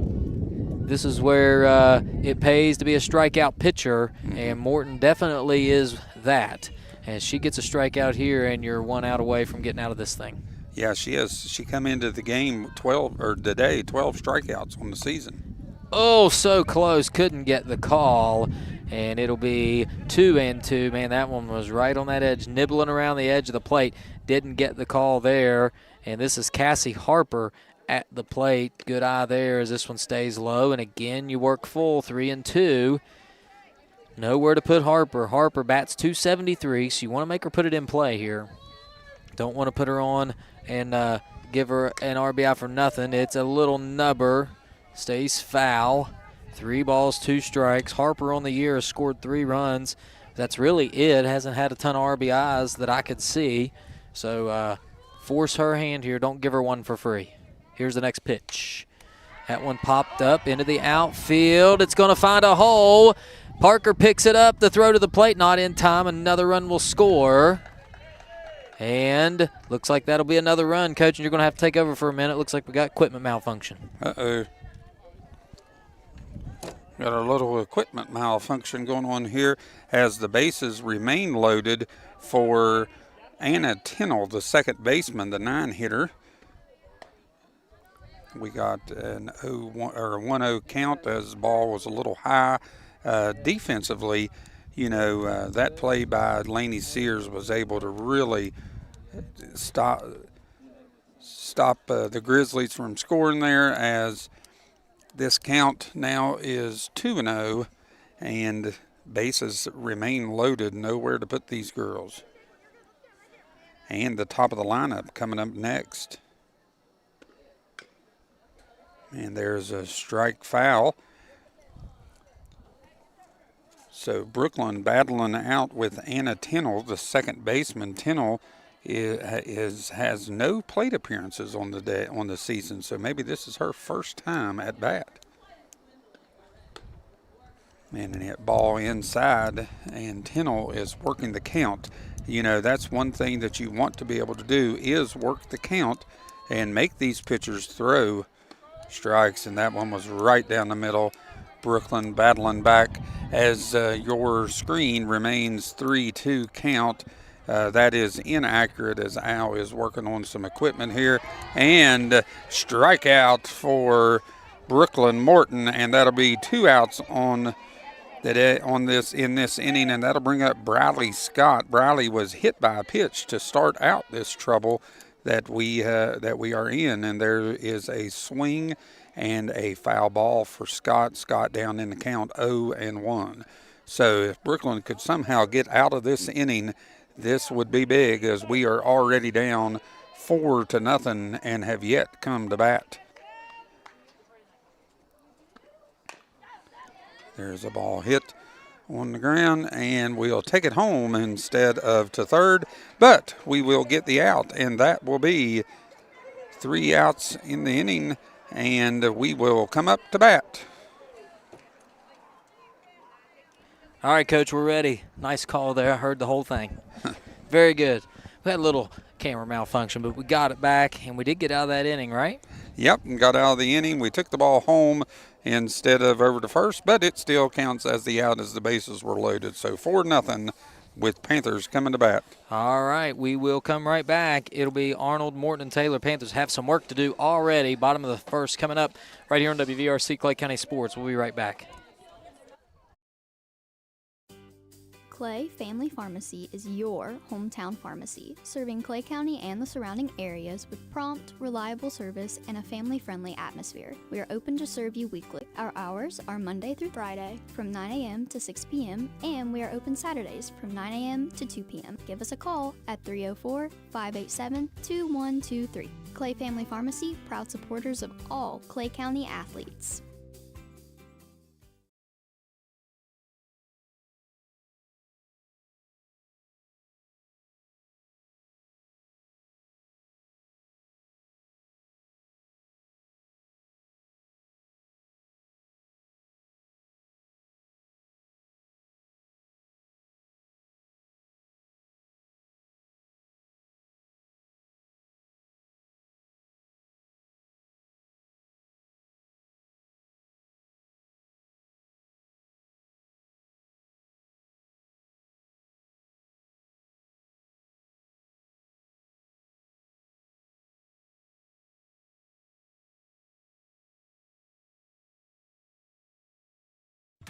this is where it pays to be a strikeout pitcher, and Morton definitely is that. As she gets a strikeout here, and you're 1 out away from getting out of this thing. Yeah, she has. She come into the game 12 strikeouts on the season. Oh, so close. Couldn't get the call, and it'll be 2-2. Man, that one was right on that edge, nibbling around the edge of the plate. Didn't get the call there, and this is Cassie Harper at the plate. Good eye there as this one stays low, and again you work full, 3-2. Nowhere to put Harper. Harper bats .273, so you want to make her put it in play here. Don't want to put her on and give her an RBI for nothing. It's a little nubber. Stays foul. 3 balls, 2 strikes. Harper on the year has scored 3 runs. That's really it. Hasn't had a ton of RBIs that I could see. So force her hand here. Don't give her one for free. Here's the next pitch. That one popped up into the outfield. It's going to find a hole. Parker picks it up. The throw to the plate, not in time. Another run will score. And looks like that'll be another run. Coach, and you're going to have to take over for a minute. Looks like we got equipment malfunction. Uh-oh. Got a little equipment malfunction going on here as the bases remain loaded for Anna Tennell, the second baseman, the 9-hitter. We got an 1-0 count as the ball was a little high. Defensively, that play by Lainey Sears was able to really stop the Grizzlies from scoring there, as this count now is 2-0 and bases remain loaded. Nowhere to put these girls. And the top of the lineup coming up next. And there's a strike foul. So Brooklyn battling out with Anna Tennell, the second baseman. Tennell has no plate appearances on the season, so maybe this is her first time at bat. And that ball inside, and Tennell is working the count. That's one thing that you want to be able to do, is work the count and make these pitchers throw strikes, and that one was right down the middle. Brooklyn battling back as your screen remains 3-2 count. That is inaccurate as Al is working on some equipment here. And strikeout for Brooklyn Morton, and that'll be 2 outs on in this inning, and that'll bring up Bradley Scott. Bradley was hit by a pitch to start out this trouble that we are in, and there is a swing and a foul ball for Scott. Scott down in the count 0-1. So if Brooklyn could somehow get out of this inning, this would be big, as we are already down 4-0 and have yet come to bat. There's a ball hit on the ground, and we'll take it home instead of to third, but we will get the out, and that will be 3 outs in the inning, and we will come up to bat. All right, Coach, we're ready. Nice call there. I heard the whole thing. Very good. We had a little camera malfunction, but we got it back, and we did get out of that inning, right? Yep, and got out of the inning. We took the ball home instead of over to first, but it still counts as the out as the bases were loaded. So 4-0 with Panthers coming to bat. All right, we will come right back. It'll be Arnold, Morton, and Taylor. Panthers have some work to do already. Bottom of the first coming up right here on WVRC Clay County Sports. We'll be right back. Clay Family Pharmacy is your hometown pharmacy, serving Clay County and the surrounding areas with prompt, reliable service and a family-friendly atmosphere. We are open to serve you weekly. Our hours are Monday through Friday from 9 a.m. to 6 p.m. and we are open Saturdays from 9 a.m. to 2 p.m. Give us a call at 304-587-2123. Clay Family Pharmacy, proud supporters of all Clay County athletes.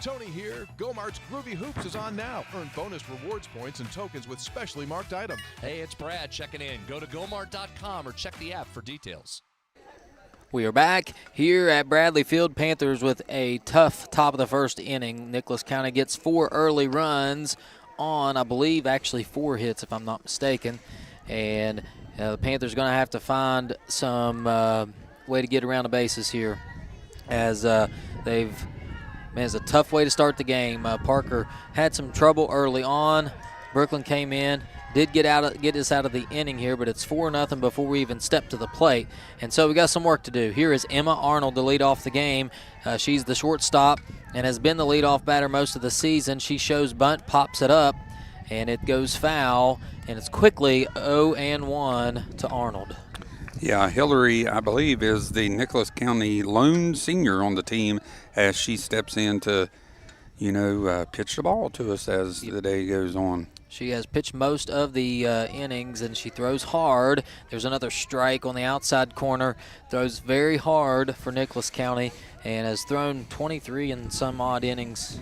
Tony here. Go-Mart's Groovy Hoops is on now. Earn bonus rewards points and tokens with specially marked items. Hey, it's Brad checking in. Go to gomart.com or check the app for details. We are back here at Bradley Field. Panthers with a tough top of the first inning. Nicholas County gets 4 early runs on, I believe, actually 4 hits if I'm not mistaken. And the Panthers going to have to find some way to get around the bases here, as it's a tough way to start the game. Parker had some trouble early on. Brooklyn came in, did get us out of the inning here, but it's 4-0 before we even step to the plate. And so we got some work to do. Here is Emma Arnold to lead off the game. She's the shortstop and has been the leadoff batter most of the season. She shows bunt, pops it up, and it goes foul, and it's quickly 0-1 to Arnold. Yeah, Hillary, I believe, is the Nicholas County lone senior on the team as she steps in to, pitch the ball to us as the day goes on. She has pitched most of the innings, and she throws hard. There's another strike on the outside corner. Throws very hard for Nicholas County and has thrown 23 and some odd innings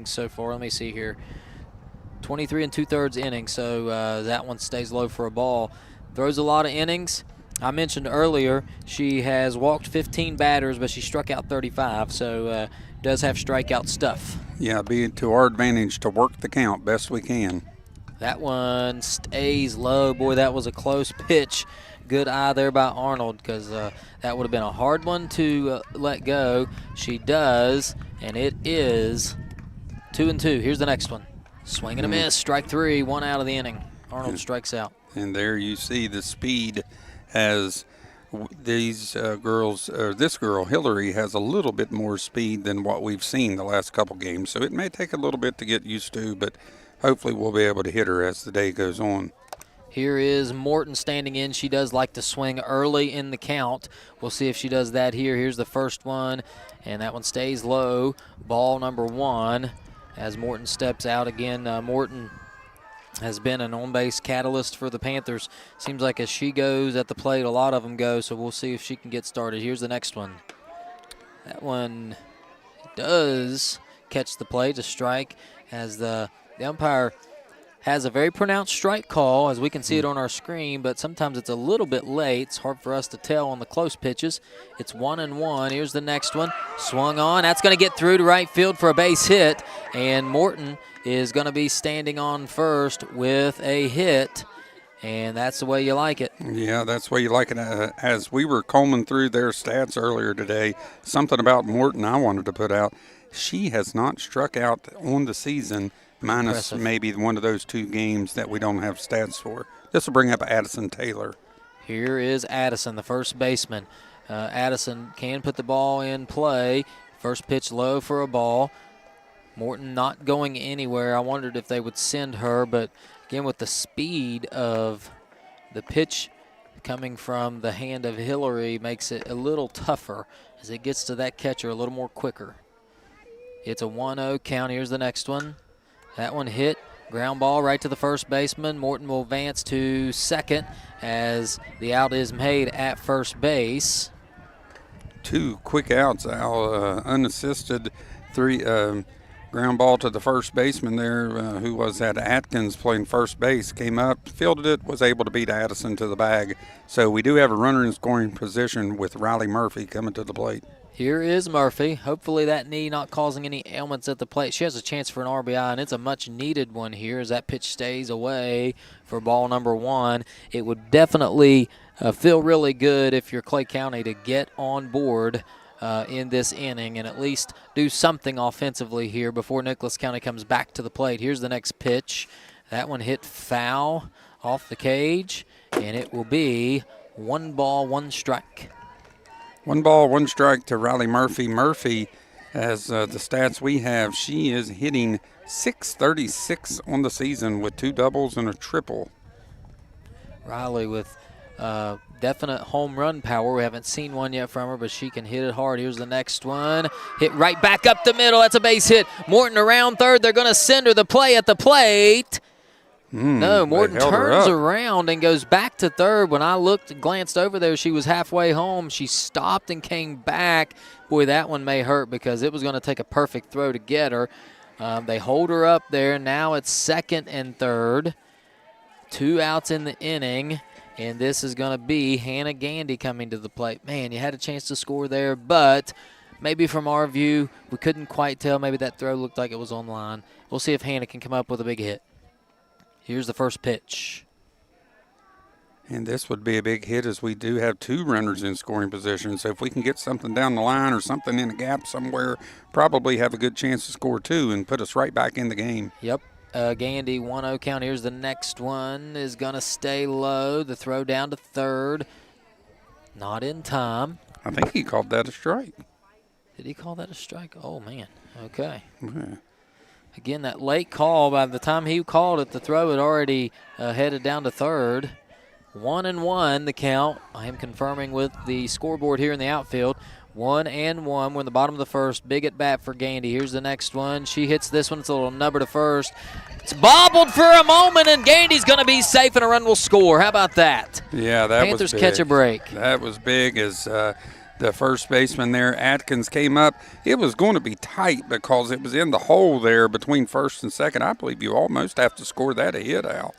so far. Let me see here. 23 2/3 innings, so that one stays low for a ball. Throws a lot of innings. I mentioned earlier she has walked 15 batters, but she struck out 35, so does have strikeout stuff. Yeah, be to our advantage to work the count best we can. That one stays low. Boy, that was a close pitch. Good eye there by Arnold, because that would have been a hard one to let go. She does, and it is 2-2. Here's the next one. Swing and a miss. Strike 3, 1 out of the inning. Arnold strikes out. And there you see the speed as this girl, Hillary, has a little bit more speed than what we've seen the last couple games. So it may take a little bit to get used to, but hopefully we'll be able to hit her as the day goes on. Here is Morton standing in. She does like to swing early in the count. We'll see if she does that here. Here's the first one, and that one stays low. Ball number 1 as Morton steps out again. Morton has been an on-base catalyst for the Panthers. Seems like as she goes at the plate, a lot of them go, so we'll see if she can get started. Here's the next one. That one does catch the play to strike, as the umpire has a very pronounced strike call, as we can see it on our screen, but sometimes it's a little bit late. It's hard for us to tell on the close pitches. It's 1-1. Here's the next one. Swung on. That's going to get through to right field for a base hit, and Morton is going to be standing on first with a hit, and that's the way you like it. Yeah, that's the way you like it. As we were combing through their stats earlier today, something about Morton I wanted to put out. She has not struck out on the season, minus maybe one of those 2 games that we don't have stats for. This will bring up Addison Taylor. Here is Addison, the first baseman. Addison can put the ball in play. First pitch low for a ball. Morton not going anywhere. I wondered if they would send her, but again, with the speed of the pitch coming from the hand of Hillary, makes it a little tougher as it gets to that catcher a little more quicker. It's a 1-0 count. Here's the next one. That one hit. Ground ball right to the first baseman. Morton will advance to second as the out is made at first base. 2 quick outs, Al. Unassisted. 3 ground ball to the first baseman there, who was at Atkins playing first base. Came up, fielded it, was able to beat Addison to the bag. So we do have a runner in scoring position with Riley Murphy coming to the plate. Here is Murphy. Hopefully that knee not causing any ailments at the plate. She has a chance for an RBI, and it's a much-needed one here as that pitch stays away for ball number 1. It would definitely feel really good if you're Clay County to get on board in this inning and at least do something offensively here before Nicholas County comes back to the plate. Here's the next pitch. That one hit foul off the cage, and it will be 1 ball, 1 strike. 1 ball, 1 strike to Riley Murphy. Murphy, as the stats we have, she is hitting .636 on the season with 2 doubles and a triple. Riley with definite home run power. We haven't seen one yet from her, but she can hit it hard. Here's the next one. Hit right back up the middle. That's a base hit. Morton around third. They're going to send her the play at the plate. No, Morton turns around and goes back to third. When I glanced over there, she was halfway home. She stopped and came back. Boy, that one may hurt because it was going to take a perfect throw to get her. They hold her up there. Now it's second and third. 2 outs in the inning, and this is going to be Hannah Gandy coming to the plate. Man, you had a chance to score there, but maybe from our view, we couldn't quite tell. Maybe that throw looked like it was on line. We'll see if Hannah can come up with a big hit. Here's the first pitch. And this would be a big hit as we do have 2 runners in scoring position. So if we can get something down the line or something in a gap somewhere, probably have a good chance to score 2 and put us right back in the game. Yep. Gandy, 1-0 count. Here's the next one. Is going to stay low. The throw down to third. Not in time. I think he called that a strike. Did he call that a strike? Oh, man. Okay. Yeah. Again, that late call, by the time he called it, the throw had already headed down to third. 1-1 the count. I am confirming with the scoreboard here in the outfield. 1-1. We're in the bottom of the first. Big at bat for Gandy. Here's the next one. She hits this one. It's a little nubber to first. It's bobbled for a moment, and Gandy's going to be safe, and a run will score. How about that? Yeah, that Panthers was big. catch a break. That was big as the first baseman there, Atkins, came up. It was going to be tight because it was in the hole there between first and second. I believe you almost have to score that a hit, Al.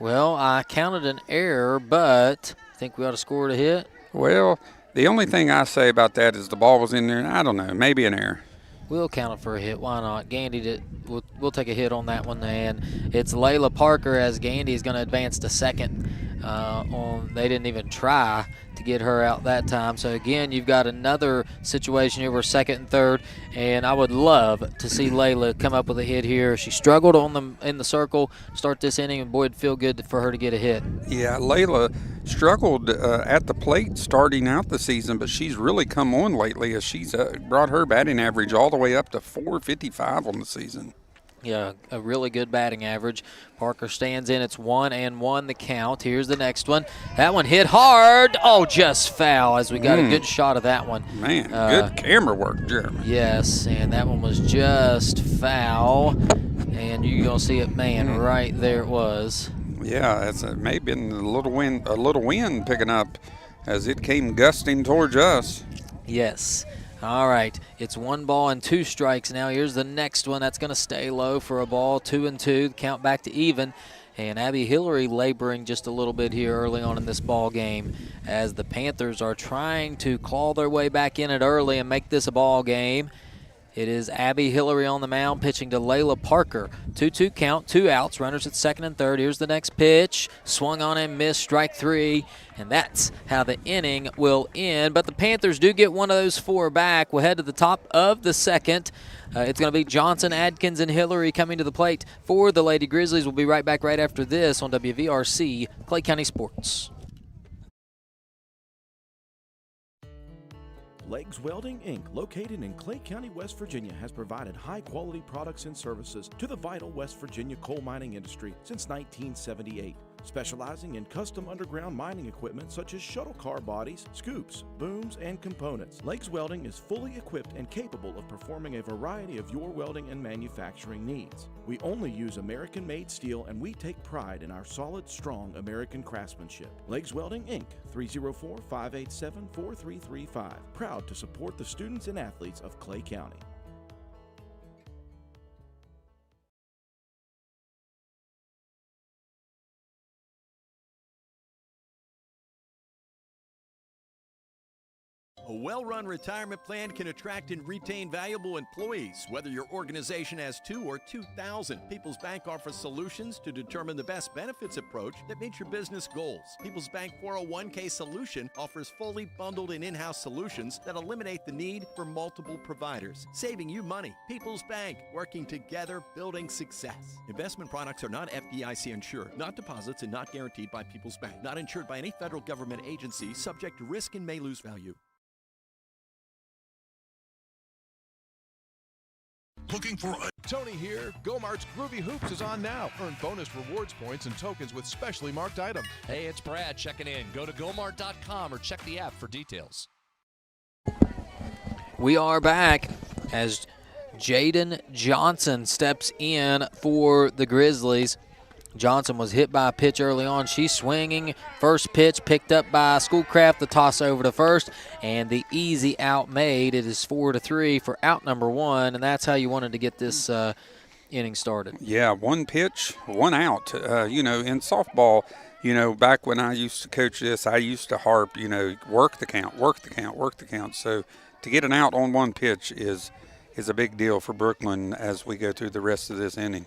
Well, I counted an error, but I think we ought to score it a hit. Well, the only thing I say about that is the ball was in there, and I don't know, maybe an error. We'll count it for a hit. Why not? Gandy, we'll take a hit on that one, and it's Layla Parker as Gandy is going to advance to second. They didn't even try to get her out that time. So, again, you've got another situation here where second and third, and I would love to see Layla come up with a hit here. She struggled in the circle, start this inning, and, boy, it'd feel good for her to get a hit. Yeah, Layla struggled at the plate starting out the season, but she's really come on lately as she's brought her batting average all the way up to .455 on the season. Yeah, a really good batting average. Parker stands in. It's 1-1 the count. Here's the next one. That one hit hard. Oh, just foul as we got a good shot of that one. Man, good camera work, Jeremy. Yes, and that one was just foul. And you're going to see it, man, right there it was. Yeah, it's maybe been a little wind picking up as it came gusting towards us. Yes. All right, it's 1 ball and 2 strikes now. Here's the next one. That's going to stay low for a ball, 2-2. Count back to even. And Abby Hillary laboring just a little bit here early on in this ball game as the Panthers are trying to claw their way back in it early and make this a ball game. It is Abby Hillary on the mound pitching to Layla Parker. 2-2 count, 2 outs, runners at second and third. Here's the next pitch. Swung on and missed, strike 3. And that's how the inning will end. But the Panthers do get one of those 4 back. We'll head to the top of the second. It's going to be Johnson, Adkins, and Hillary coming to the plate for the Lady Grizzlies. We'll be right back right after this on WVRC Clay County Sports. Legs Welding, Inc., located in Clay County, West Virginia, has provided high-quality products and services to the vital West Virginia coal mining industry since 1978. Specializing in custom underground mining equipment such as shuttle car bodies, scoops, booms, and components. Legs Welding is fully equipped and capable of performing a variety of your welding and manufacturing needs. We only use American-made steel, and we take pride in our solid, strong American craftsmanship. Legs Welding, Inc., 304-587-4335. Proud to support the students and athletes of Clay County. A well-run retirement plan can attract and retain valuable employees, whether your organization has 2 or 2,000. People's Bank offers solutions to determine the best benefits approach that meets your business goals. People's Bank 401k Solution offers fully bundled and in-house solutions that eliminate the need for multiple providers, saving you money. People's Bank, working together, building success. Investment products are not FDIC insured, not deposits, and not guaranteed by People's Bank. Not insured by any federal government agency, subject to risk and may lose value. Looking for a Tony here. Go-Mart's Groovy Hoops is on now. Earn bonus rewards points and tokens with specially marked items. Hey, it's Brad checking in. Go to gomart.com or check the app for details. We are back as Jaden Johnson steps in for the Grizzlies. Johnson was hit by a pitch early on. She's swinging. First pitch picked up by Schoolcraft. The toss over to first, and the easy out made. It is 4-3 for out number 1, and that's how you wanted to get this inning started. Yeah, 1 pitch, 1 out. In softball, back when I used to coach this, I used to harp, work the count, work the count, work the count. So to get an out on 1 pitch is a big deal for Brooklyn as we go through the rest of this inning.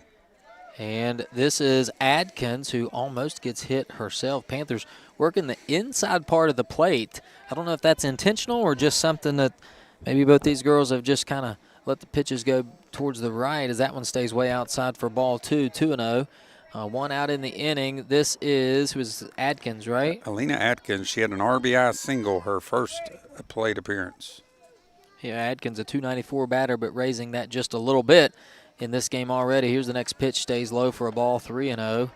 And this is Adkins, who almost gets hit herself. Panthers working the inside part of the plate. I don't know if that's intentional or just something that maybe both these girls have just kind of let the pitches go towards the right as that one stays way outside for ball 2, 2-0. 1 out in the inning. This is, who is Adkins, right? Alina Adkins. She had an RBI single her first plate appearance. Yeah, Adkins, a .294 batter, but raising that just a little bit in this game already. Here's the next pitch, stays low for a ball, 3-0.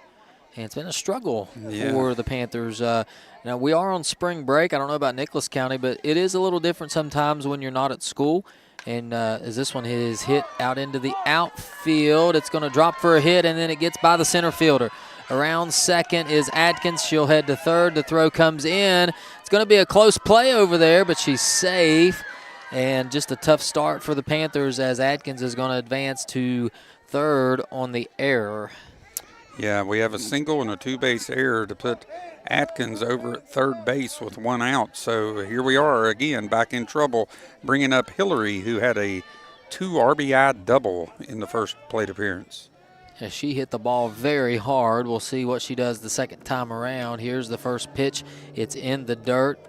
And it's been a struggle for the Panthers. Now, we are on spring break. I don't know about Nicholas County, but it is a little different sometimes when you're not at school. And as this one is hit out into the outfield, it's going to drop for a hit, and then it gets by the center fielder. Around second is Adkins. She'll head to third. The throw comes in. It's going to be a close play over there, but she's safe. And just a tough start for the Panthers as Adkins is going to advance to third on the error. Yeah, we have a single and a 2-base error to put Adkins over at third base with 1 out. So here we are again back in trouble, bringing up Hillary, who had a 2 RBI double in the first plate appearance. Yeah, she hit the ball very hard. We'll see what she does the second time around. Here's the first pitch. It's in the dirt,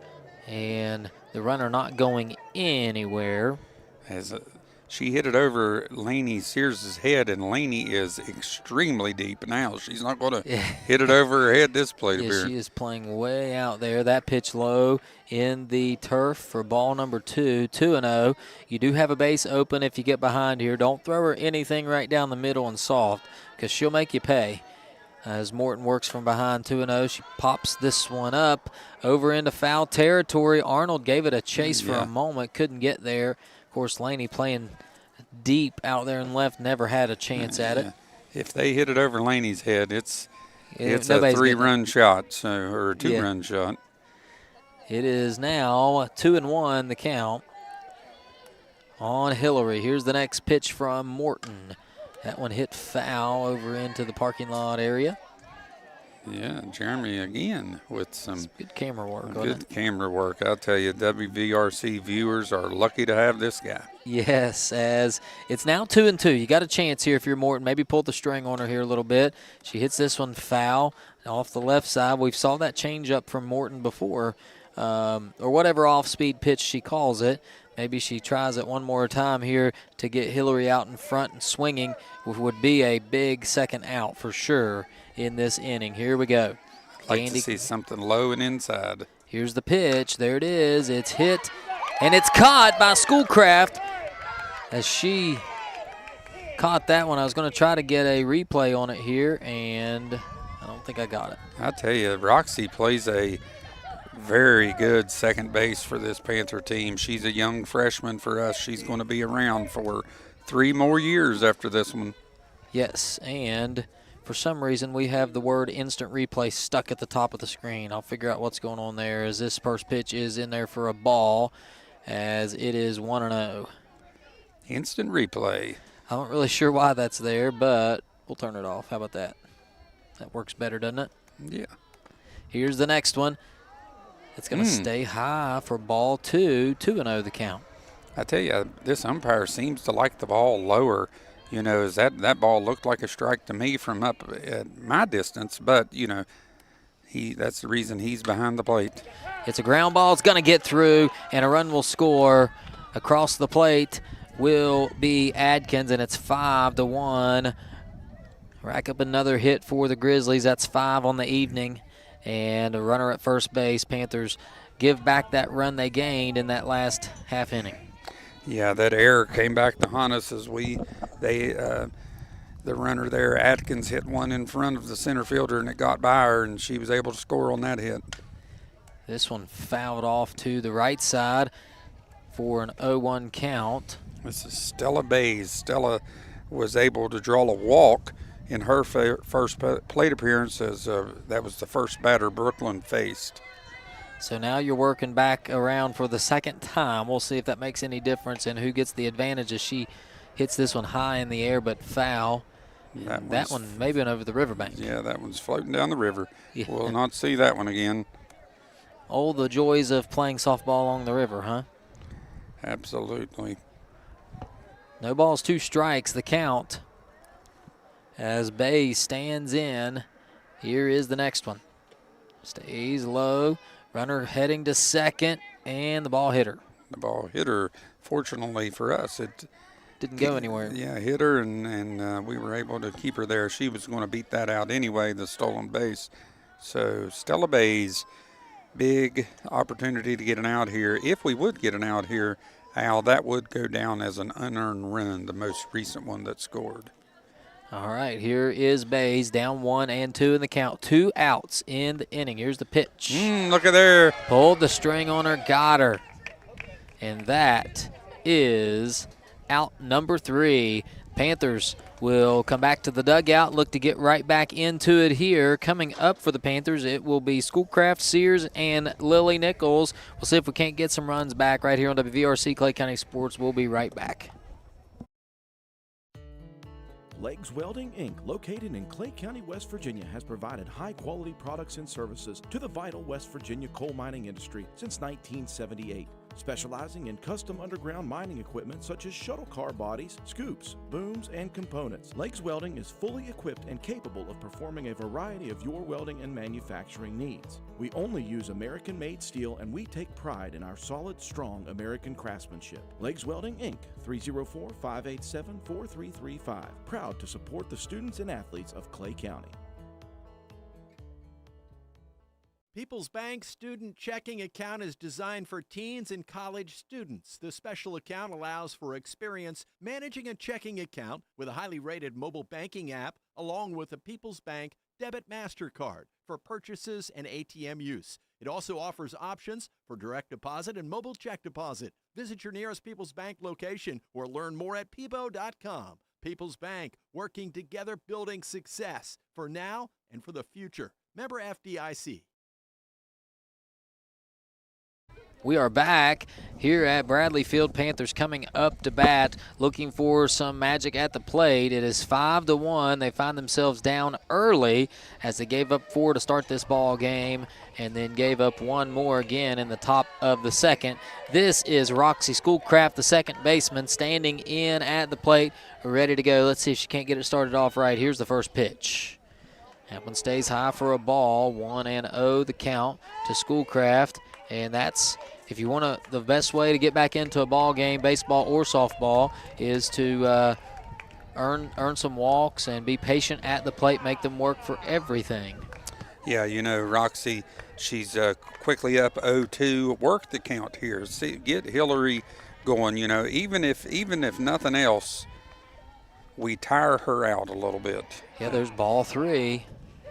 and the runner not going anywhere. She hit it over Laney Sears' head, and Laney is extremely deep now. She's not going to hit it over her head this plate appearance. She is playing way out there. That pitch low in the turf for ball number 2, 2-0. You do have a base open if you get behind here. Don't throw her anything right down the middle and soft because she'll make you pay. As Morton works from behind 2-0, she pops this one up over into foul territory. Arnold gave it a chase for a moment, couldn't get there. Of course, Laney playing deep out there in left, never had a chance at it. If they hit it over Laney's head, it's a 3-run shot, or a 2-run shot. It is now 2-1 the count. on Hillary. Here's the next pitch from Morton. That one hit foul over into the parking lot area. Yeah, Jeremy again with some good camera work. Good camera work. I'll tell you, WVRC viewers are lucky to have this guy. Yes, as it's now 2-2. You got a chance here if you're Morton. Maybe pull the string on her here a little bit. She hits this one foul off the left side. We've saw that change up from Morton before, or whatever off-speed pitch she calls it. Maybe she tries it one more time here to get Hillary out in front and swinging, which would be a big second out for sure in this inning. Here we go. Like to see something low and inside. Here's the pitch. There it is. It's hit, and it's caught by Schoolcraft as she caught that one. I was going to try to get a replay on it here, and I don't think I got it. I tell you, Roxy plays a very good second base for this Panther team. She's a young freshman for us. She's going to be around for 3 more years after this one. Yes, and for some reason we have the word instant replay stuck at the top of the screen. I'll figure out what's going on there as this first pitch is in there for a ball as it is 1-0. Instant replay. I'm not really sure why that's there, but we'll turn it off. How about that? That works better, doesn't it? Yeah. Here's the next one. It's going to stay high for ball 2, 2-0 the count. I tell you, this umpire seems to like the ball lower. You know, that ball looked like a strike to me from up at my distance, but, you know, that's the reason he's behind the plate. It's a ground ball. It's going to get through, and a run will score. Across the plate will be Adkins, and it's 5-1. Rack up another hit for the Grizzlies. That's 5 on the evening. And a runner at first base. Panthers give back that run they gained in that last half inning. Yeah, that error came back to haunt us as the runner there, Atkins, hit one in front of the center fielder, and it got by her, and she was able to score on that hit. This one fouled off to the right side for an 0-1 count. This is Stella Bays. Stella was able to draw a walk in her first plate appearance as that was the first batter Brooklyn faced. So now you're working back around for the second time. We'll see if that makes any difference in who gets the advantage as she hits this one high in the air but foul. That one maybe went over the riverbank. Yeah, that one's floating down the river. Yeah. We'll not see that one again. Oh, the joys of playing softball along the river, huh? Absolutely. No balls, 2 strikes, the count. As Bay stands in, here is the next one. Stays low, runner heading to second, and the ball hit her. The ball hit her. Fortunately for us, it didn't go anywhere. Yeah, hit her, and we were able to keep her there. She was going to beat that out anyway, the stolen base. So Stella Bays, big opportunity to get an out here. If we would get an out here, Al, that would go down as an unearned run, the most recent one that scored. All right, here is Bays, down 1 and 2 in the count. 2 outs in the inning. Here's the pitch. Look at there. Pulled the string on her, got her. And that is out number 3. Panthers will come back to the dugout, look to get right back into it here. Coming up for the Panthers, it will be Schoolcraft, Sears, and Lily Nichols. We'll see if we can't get some runs back right here on WVRC Clay County Sports. We'll be right back. Legs Welding, Inc., located in Clay County, West Virginia, has provided high-quality products and services to the vital West Virginia coal mining industry since 1978. Specializing in custom underground mining equipment such as shuttle car bodies, scoops, booms, and components. Legs Welding is fully equipped and capable of performing a variety of your welding and manufacturing needs. We only use American-made steel, and we take pride in our solid, strong American craftsmanship. Legs Welding, Inc., 304-587-4335. Proud to support the students and athletes of Clay County. People's Bank Student Checking Account is designed for teens and college students. The special account allows for experience managing a checking account with a highly rated mobile banking app, along with a People's Bank Debit MasterCard for purchases and ATM use. It also offers options for direct deposit and mobile check deposit. Visit your nearest People's Bank location or learn more at peebo.com. People's Bank, working together, building success for now and for the future. Member FDIC. We are back here at Bradley Field. Panthers coming up to bat, looking for some magic at the plate. It is 5-1. They find themselves down early as they gave up 4 to start this ball game and then gave up 1 more again in the top of the second. This is Roxy Schoolcraft, the second baseman, standing in at the plate, ready to go. Let's see if she can't get it started off right. Here's the first pitch. That one stays high for a ball. 1-0 the count to Schoolcraft, and that's, if you want to, the best way to get back into a ball game, baseball or softball, is to earn some walks and be patient at the plate, make them work for everything. Yeah, you know, Roxy, she's quickly up 0-2. Work the count here. See, get Hillary going. You know, even if nothing else, we tire her out a little bit. Yeah, there's ball 3,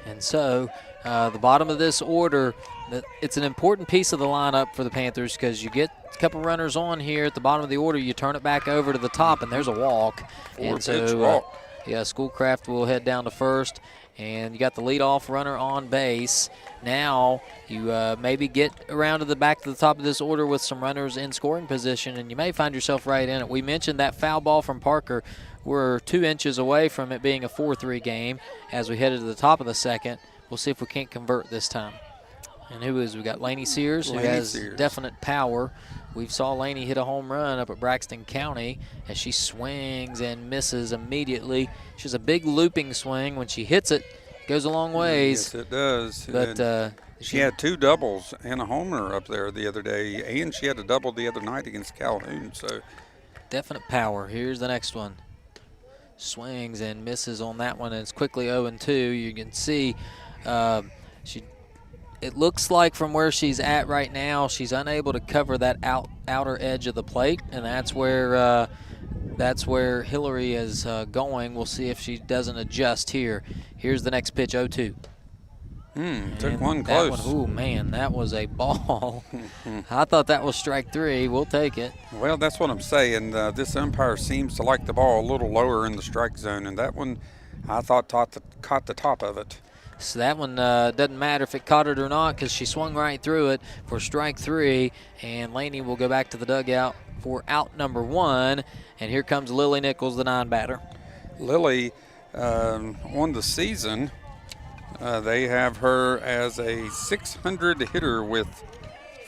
and so the bottom of this order, it's an important piece of the lineup for the Panthers because you get a couple runners on here at the bottom of the order, you turn it back over to the top, and there's a walk. And so, walk. Yeah, Schoolcraft will head down to first, and you got the leadoff runner on base. Now you maybe get around to the back to the top of this order with some runners in scoring position, and you may find yourself right in it. We mentioned that foul ball from Parker. We're 2 inches away from it being a 4-3 game as we headed to the top of the second. We'll see if we can't convert this time. And we got Laney Sears, who has definite power. We saw Laney hit a home run up at Braxton County as she swings and misses immediately. She has a big looping swing. When she hits it, it goes a long ways. Yes, it does. But she had 2 doubles and a homer up there the other day, and she had a double the other night against Calhoun. So definite power. Here's the next one. Swings and misses on that one, and it's quickly 0-2. You can see it looks like from where she's at right now, she's unable to cover that outer edge of the plate, and that's where Hillary is going. We'll see if she doesn't adjust here. Here's the next pitch, 0-2. Took one close. Oh, man, that was a ball. I thought that was strike 3. We'll take it. Well, that's what I'm saying. This umpire seems to like the ball a little lower in the strike zone, and that one I thought caught the top of it. So that one doesn't matter if it caught it or not because she swung right through it for strike 3, and Laney will go back to the dugout for out number 1, and here comes Lily Nichols, the 9 batter. Lily, on the season, they have her as a 600 hitter with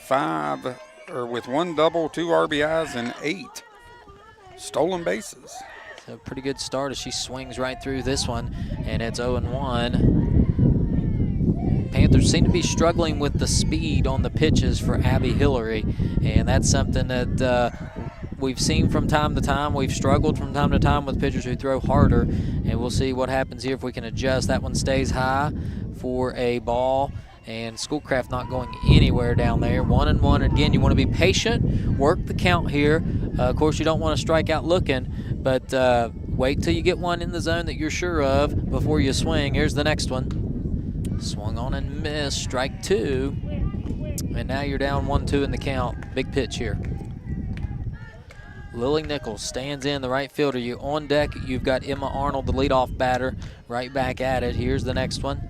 1 double, 2 RBIs, and 8 stolen bases. So a pretty good start as she swings right through this one, and it's 0-1. Panthers seem to be struggling with the speed on the pitches for Abby Hillary, and that's something that we've seen from time to time. We've struggled from time to time with pitchers who throw harder, and we'll see what happens here if we can adjust. That one stays high for a ball, and Schoolcraft not going anywhere down there. 1-1. Again, you want to be patient, work the count here. Of course, you don't want to strike out looking, but wait till you get one in the zone that you're sure of before you swing. Here's the next one. Swung on and missed, strike 2. And now you're down 1-2 in the count. Big pitch here. Lily Nichols stands in, the right fielder. You on deck, you've got Emma Arnold, the leadoff batter, right back at it. Here's the next one.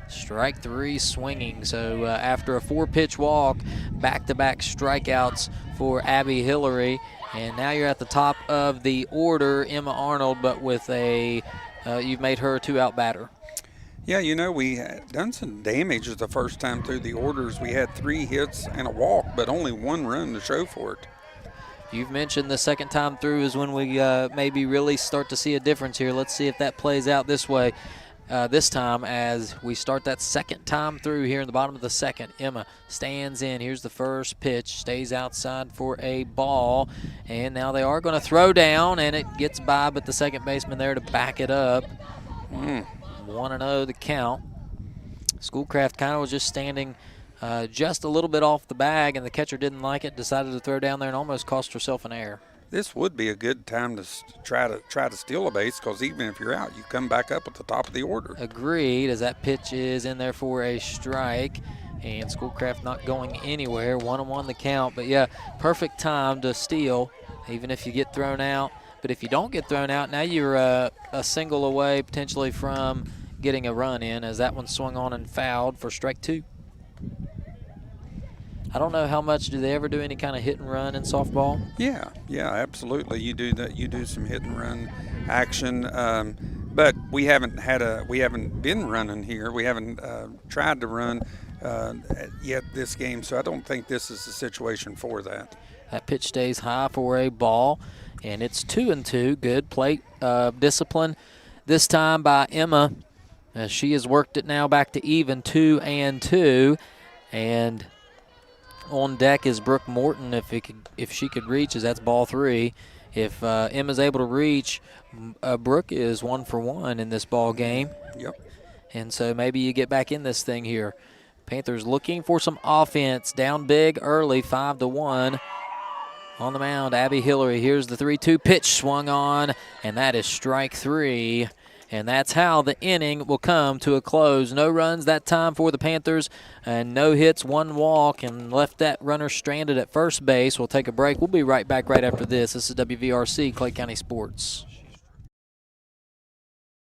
Strike 3 swinging. So after a 4-pitch walk, back-to-back strikeouts for Abby Hillary. And now you're at the top of the order, Emma Arnold, but with you've made her a 2-out batter. Yeah, you know, we had done some damage the first time through the orders. We had 3 hits and a walk, but only 1 run to show for it. You've mentioned the second time through is when we maybe really start to see a difference here. Let's see if that plays out this way this time as we start that second time through here in the bottom of the second. Emma stands in. Here's the first pitch. Stays outside for a ball. And now they are going to throw down, and it gets by, but the second baseman there to back it up. 1-0 the count. Schoolcraft kind of was just standing just a little bit off the bag, and the catcher didn't like it, decided to throw down there and almost cost herself an error. This would be a good time to try to steal a base, because even if you're out, you come back up at the top of the order. Agreed, as that pitch is in there for a strike, and Schoolcraft not going anywhere. 1-1 the count, but yeah, perfect time to steal, even if you get thrown out. But if you don't get thrown out, now you're a single away potentially from getting a run in, as that one swung on and fouled for strike 2. I don't know how much, do they ever do any kind of hit and run in softball? Yeah, absolutely. You do that. You do some hit and run action, but we haven't been running here. We haven't tried to run yet this game, so I don't think this is the situation for that. That pitch stays high for a ball, and it's 2-2. Good plate discipline this time by Emma. She has worked it now back to even 2-2, and on deck is Brooke Morton. If she could reach, as that's ball 3. If Emma's able to reach, Brooke is 1 for 1 in this ball game. Yep. And so maybe you get back in this thing here. Panthers looking for some offense. Down big early, 5-1. On the mound, Abby Hillary. Here's the 3-2 pitch swung on, and that is strike 3. And that's how the inning will come to a close. No runs that time for the Panthers, and no hits, 1 walk, and left that runner stranded at first base. We'll take a break. We'll be right back right after this. This is WVRC, Clay County Sports.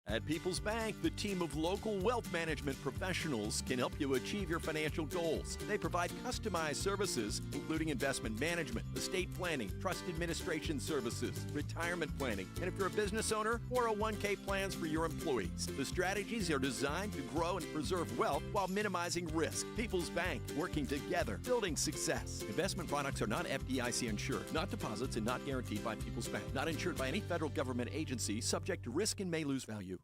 At People's Bank, the team of local wealth management professionals can help you achieve your financial goals. They provide customized services, including investment management, estate planning, trust administration services, retirement planning, and if you're a business owner, 401k plans for your employees. The strategies are designed to grow and preserve wealth while minimizing risk. People's Bank, working together, building success. Investment products are not FDIC insured, not deposits, and not guaranteed by People's Bank. Not insured by any federal government agency, subject to risk and may lose value.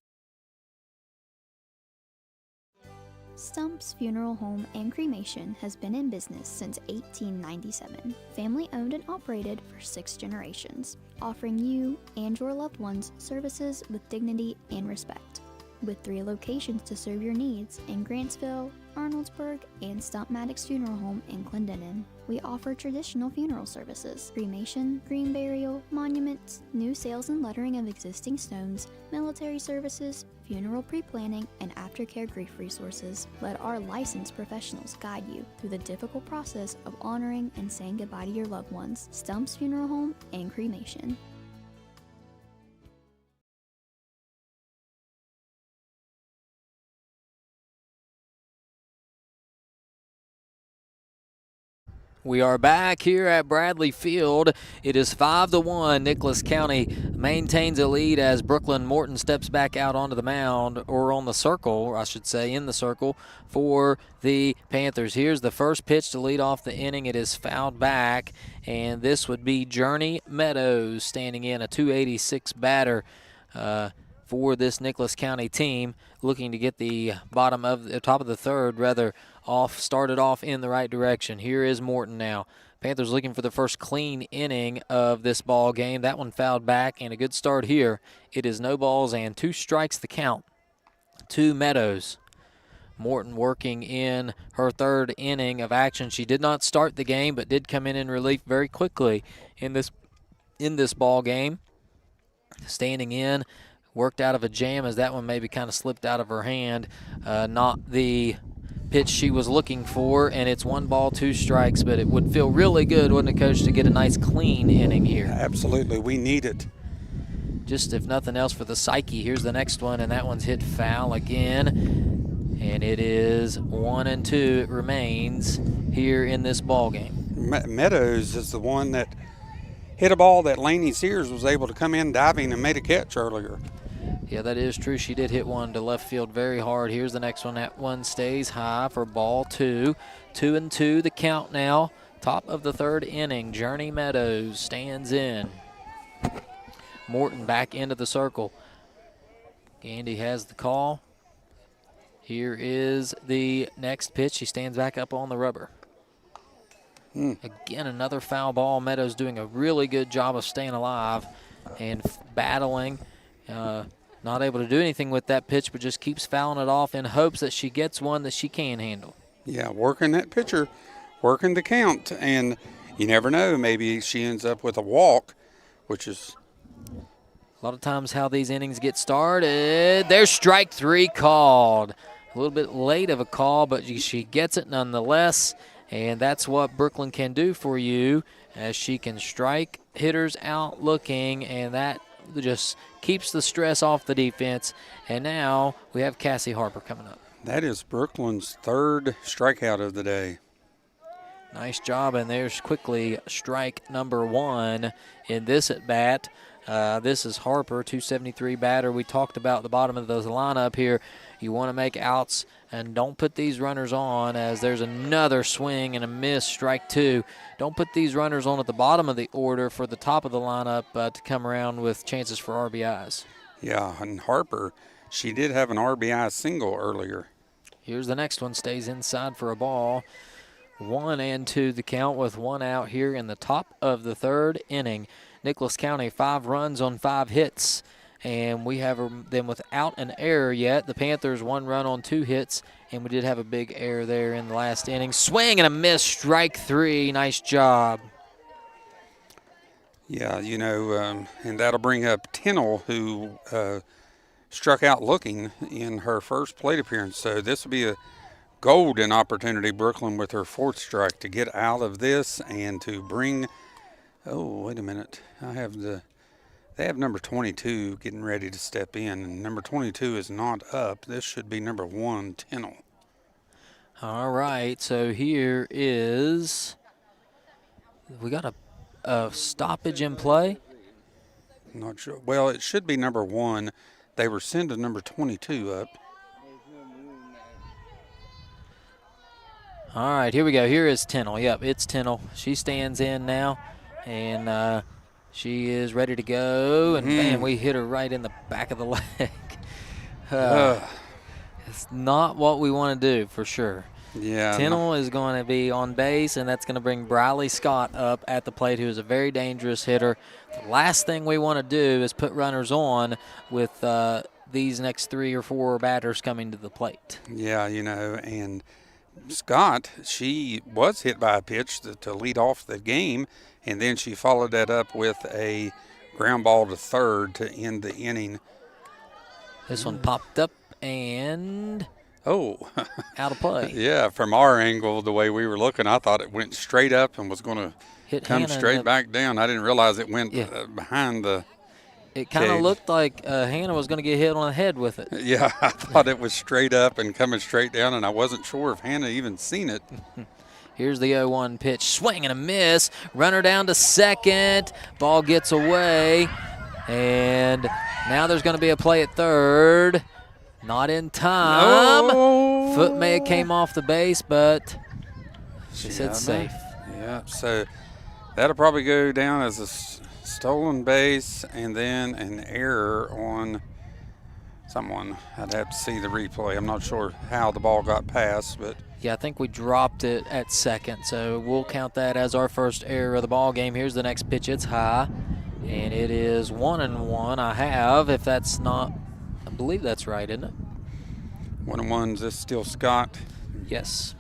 Stump's Funeral Home and Cremation has been in business since 1897. Family owned and operated for 6 generations, offering you and your loved ones services with dignity and respect. With 3 locations to serve your needs in Grantsville, Arnoldsburg, and Stump Maddox Funeral Home in Clendenin. We offer traditional funeral services, cremation, green burial, monuments, new sales and lettering of existing stones, military services, funeral pre-planning, and aftercare grief resources. Let our licensed professionals guide you through the difficult process of honoring and saying goodbye to your loved ones. Stump's Funeral Home and Cremation. We are back here at Bradley Field. It is 5-1. Nicholas County maintains a lead as Brooklyn Morton steps back out onto the mound, or on the circle, I should say, in the circle for the Panthers. Here's the first pitch to lead off the inning. It is fouled back, and this would be Journey Meadows standing in, a .286 batter for this Nicholas County team, looking to get the top of the third, started off in the right direction. Here is Morton now. Panthers looking for the first clean inning of this ball game. That one fouled back, and a good start here. It is no balls and 2 strikes the count to Meadows. Morton working in her 3rd inning of action. She did not start the game, but did come in relief very quickly in this ball game. Standing in, worked out of a jam as that one maybe kind of slipped out of her hand. Not the pitch she was looking for, and it's 1 ball, 2 strikes, but it would feel really good, wouldn't it, Coach, to get a nice clean inning here? Absolutely. We need it. Just if nothing else for the psyche. Here's the next one, and that one's hit foul again, and it is 1-2. It remains here in this ball game. Meadows is the one that hit a ball that Laney Sears was able to come in diving and made a catch earlier. Yeah, that is true. She did hit one to left field very hard. Here's the next one. That one stays high for ball 2. 2-2 the count now. Top of the 3rd inning. Journey Meadows stands in. Morton back into the circle. Andy has the call. Here is the next pitch. She stands back up on the rubber. Again, another foul ball. Meadows doing a really good job of staying alive and battling. Not able to do anything with that pitch, but just keeps fouling it off in hopes that she gets one that she can handle. Yeah, working that pitcher, working the count, and you never know. Maybe she ends up with a walk, which is a lot of times how these innings get started. There's strike 3 called. A little bit late of a call, but she gets it nonetheless, and that's what Brooklyn can do for you, as she can strike hitters out looking, and that just keeps the stress off the defense. And now we have Cassie Harper coming up. That is Brooklyn's 3rd strikeout of the day. Nice job, and there's quickly strike number 1 in this at bat. This is Harper, 273 batter. We talked about the bottom of the lineup here. You want to make outs and don't put these runners on, as there's another swing and a miss, strike 2. Don't put these runners on at the bottom of the order for the top of the lineup to come around with chances for RBIs. Yeah, and Harper, she did have an RBI single earlier. Here's the next one, stays inside for a ball. 1-2 the count with 1 out here in the top of the 3rd inning. Nicholas County 5 runs on 5 hits, and we have them without an error yet. The Panthers 1 run on 2 hits, and we did have a big error there in the last inning. Swing and a miss, strike 3. Nice job. Yeah, you know, and that'll bring up Tennell, who struck out looking in her first plate appearance. So this will be a golden opportunity, Brooklyn, with her 4th strike, to get out of this and to bring. Oh, wait a minute. They have number 22 getting ready to step in, and number 22 is not up. This should be number 1, Tennell. All right, so here is, we got a stoppage in play. Not sure. Well, it should be number 1. They were sending number 22 up. All right, here we go. Here is Tennell. Yep, it's Tennell. She stands in now, and she is ready to go. And, man, we hit her right in the back of the leg. It's not what we want to do, for sure. Yeah. Tennell is going to be on base, and that's going to bring Briley Scott up at the plate, who is a very dangerous hitter. The last thing we want to do is put runners on with these next 3 or 4 batters coming to the plate. Yeah, you know, and Scott, she was hit by a pitch to lead off the game, and then she followed that up with a ground ball to third to end the inning. This one popped up and out of play. Yeah, from our angle, the way we were looking, I thought it went straight up and was going to come Hannah straight back down. I didn't realize it went behind the It kind of looked like Hannah was going to get hit on the head with it. Yeah, I thought it was straight up and coming straight down, and I wasn't sure if Hannah even seen it. Here's the 0-1 pitch. Swing and a miss. Runner down to second. Ball gets away. And now there's going to be a play at third. Not in time. No. Foot may have came off the base, but she said safe. Yeah, so that'll probably go down as a stolen base and then an error on someone. I'd have to see the replay. I'm not sure how the ball got past, but yeah, I think we dropped it at second, so we'll count that as our first error of the ball game. Here's the next pitch. It's high, and it is 1-1. I have, if that's not, I believe that's right, isn't it? 1-1. Is this still Scott? Yes.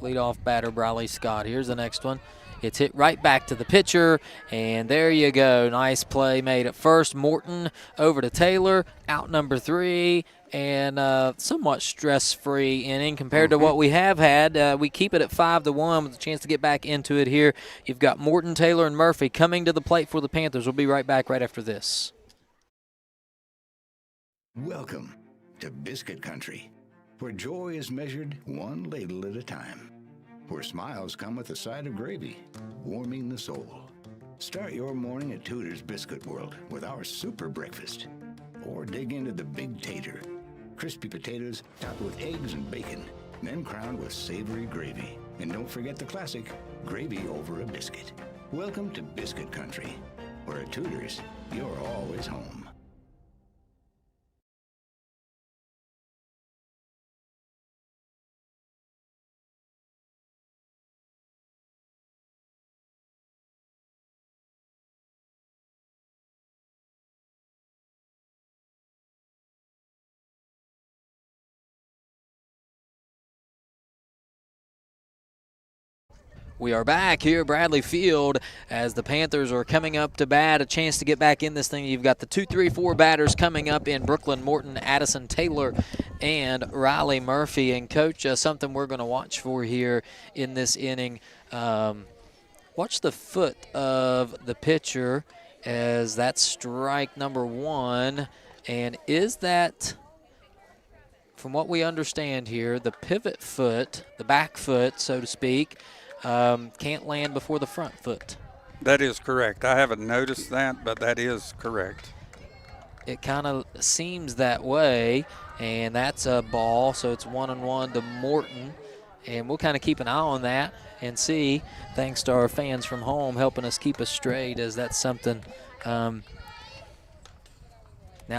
Leadoff batter, Briley Scott. Here's the next one. It's hit right back to the pitcher, and there you go. Nice play made at first. Morton over to Taylor, out number 3, and somewhat stress-free inning compared to what we have had. We keep it at 5-1 with a chance to get back into it here. You've got Morton, Taylor, and Murphy coming to the plate for the Panthers. We'll be right back right after this. Welcome to Biscuit Country, where joy is measured one ladle at a time, where smiles come with a side of gravy, warming the soul. Start your morning at Tudor's Biscuit World with our super breakfast. Or dig into the Big Tater, crispy potatoes topped with eggs and bacon, then crowned with savory gravy. And don't forget the classic, gravy over a biscuit. Welcome to Biscuit Country, where at Tudor's, you're always home. We are back here at Bradley Field as the Panthers are coming up to bat. A chance to get back in this thing. You've got the 2, 3, 4 batters coming up in Brooklyn Morton, Addison Taylor, and Riley Murphy. And, Coach, something we're going to watch for here in this inning. Watch the foot of the pitcher as that's strike number 1. And is that from what we understand here, the pivot foot, the back foot, so to speak, can't land before the front foot. That is correct. I haven't noticed that, but that is correct. It kind of seems that way, and that's a ball, so it's 1-1 to Morton. And we'll kind of keep an eye on that and see, thanks to our fans from home helping us keep us straight, as that's something, now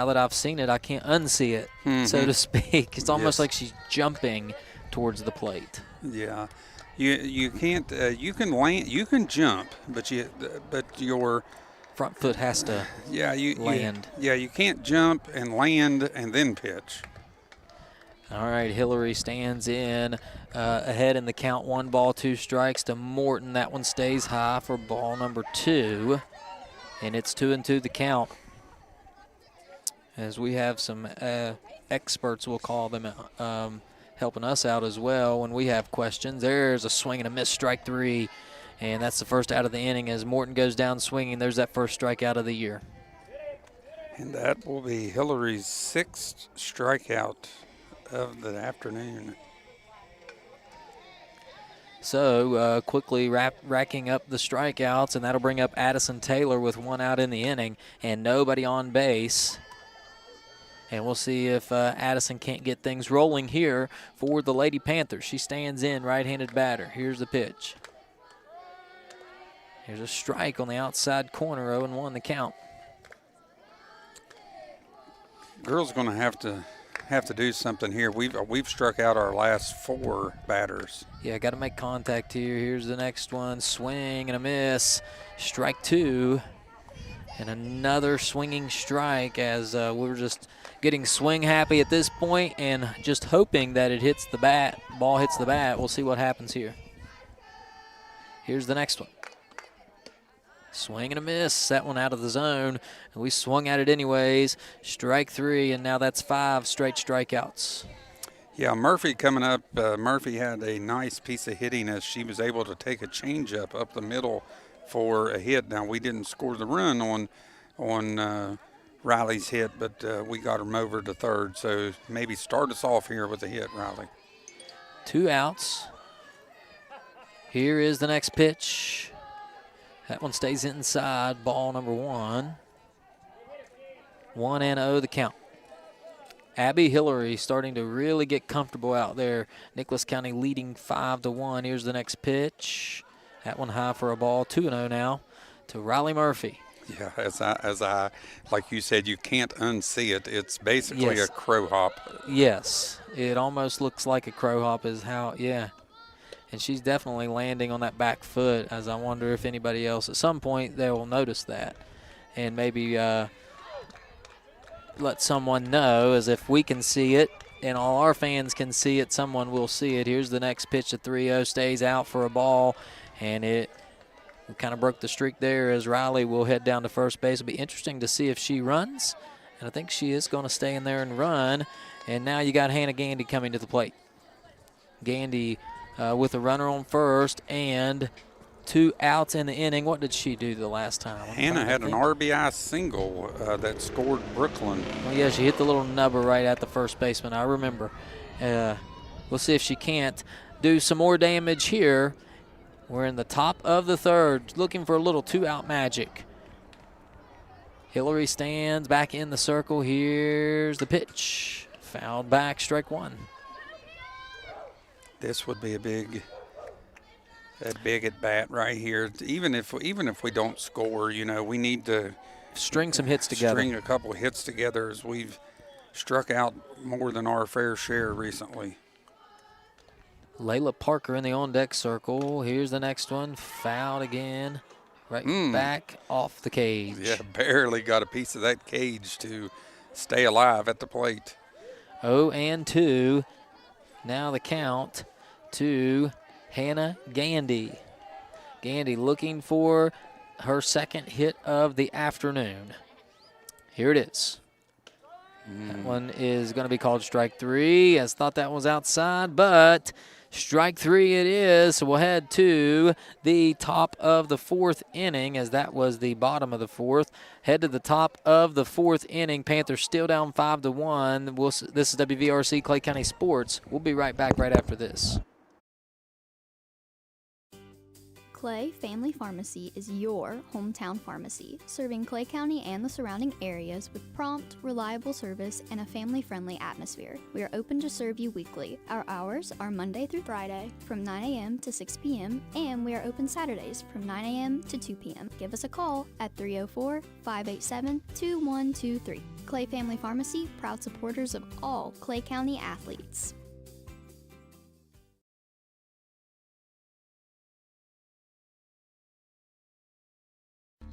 that I've seen it, I can't unsee it, so to speak. It's almost like she's jumping towards the plate. Yeah. You can't you can land, you can jump, but your front foot has to land. You can't jump and land and then pitch. All right, Hillary stands in ahead in the count, 1 ball, 2 strikes to Morton. That one stays high for ball number 2, and it's 2-2 the count. As we have some experts, we'll call them, helping us out as well when we have questions. There's a swing and a miss, strike 3, and that's the first out of the inning as Morton goes down swinging. There's that first strikeout of the year. And that will be Hillary's 6th strikeout of the afternoon. So quickly racking up the strikeouts, and that'll bring up Addison Taylor with 1 out in the inning and nobody on base. And we'll see if Addison can't get things rolling here for the Lady Panthers. She stands in, right-handed batter. Here's the pitch. Here's a strike on the outside corner, 0-1 the count. Girls going to have to do something here. We've struck out our last 4 batters. Yeah, got to make contact here. Here's the next one. Swing and a miss. Strike 2. And another swinging strike as we're just getting swing happy at this point and just hoping that it hits the bat. Ball hits the bat. We'll see what happens here. Here's the next one. Swing and a miss. That one out of the zone. And we swung at it anyways. Strike 3, and now that's 5 straight strikeouts. Yeah, Murphy coming up. Murphy had a nice piece of hitting as she was able to take a changeup up the middle for a hit. Now, we didn't score the run on Riley's hit, but we got him over to third. So maybe start us off here with a hit, Riley. 2 outs. Here is the next pitch. That one stays inside, ball number 1. 1-0 the count. Abby Hillary starting to really get comfortable out there. Nicholas County leading 5-1. Here's the next pitch. That one high for a ball, 2-0 now to Riley Murphy. Yeah, as I like you said, you can't unsee it. It's basically a crow hop. Yes, it almost looks like a crow hop is how, yeah. And she's definitely landing on that back foot, as I wonder if anybody else at some point they will notice that and maybe let someone know, as if we can see it and all our fans can see it, someone will see it. Here's the next pitch, a 3-0, stays out for a ball, and it kind of broke the streak there as Riley will head down to first base. It'll be interesting to see if she runs, and I think she is going to stay in there and run. And now you got Hannah Gandy coming to the plate. Gandy with a runner on first and 2 outs in the inning. What did she do the last time? Hannah had an RBI single that scored Brooklyn. Well, yeah, she hit the little nubber right at the first baseman. I remember. We'll see if she can't do some more damage here. We're in the top of the third, looking for a little 2-out magic. Hillary stands back in the circle. Here's the pitch. Fouled back, strike 1. This would be a big at bat right here. Even if we don't score, you know, we need to string some hits together. String a couple of hits together, as we've struck out more than our fair share recently. Layla Parker in the on-deck circle. Here's the next one. Fouled again. Right back off the cage. Yeah, barely got a piece of that cage to stay alive at the plate. 0-2. Now the count to Hannah Gandy. Gandy looking for her second hit of the afternoon. Here it is. That one is going to be called strike 3. As thought that was outside, but Strike three it is. So we'll head to the top of the fourth inning, as that was the bottom of the fourth. Head to the top of the fourth inning. Panthers still down 5-1. This is WVRC Clay County Sports. We'll be right back right after this. Clay Family Pharmacy is your hometown pharmacy, serving Clay County and the surrounding areas with prompt, reliable service and a family-friendly atmosphere. We are open to serve you weekly. Our hours are Monday through Friday from 9 a.m. to 6 p.m. and we are open Saturdays from 9 a.m. to 2 p.m. Give us a call at 304-587-2123. Clay Family Pharmacy, proud supporters of all Clay County athletes.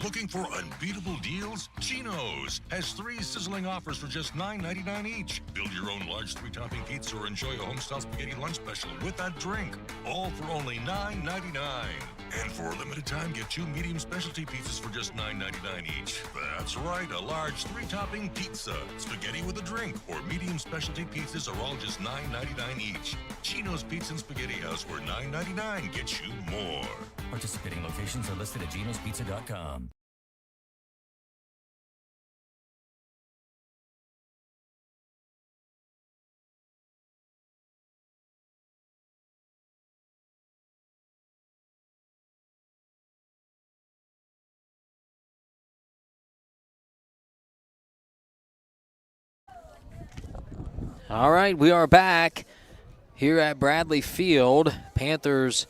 Looking for unbeatable deals? Chino's has 3 sizzling offers for just $9.99 each. Build your own large 3-topping pizza or enjoy a homestyle spaghetti lunch special with that drink. All for only $9.99. And for a limited time, get 2 medium specialty pizzas for just $9.99 each. That's right, a large 3-topping pizza, spaghetti with a drink, or medium specialty pizzas are all just $9.99 each. Chino's Pizza and Spaghetti House, where $9.99 gets you more. Participating locations are listed at genospizza.com. All right, we are back here at Bradley Field. Panthers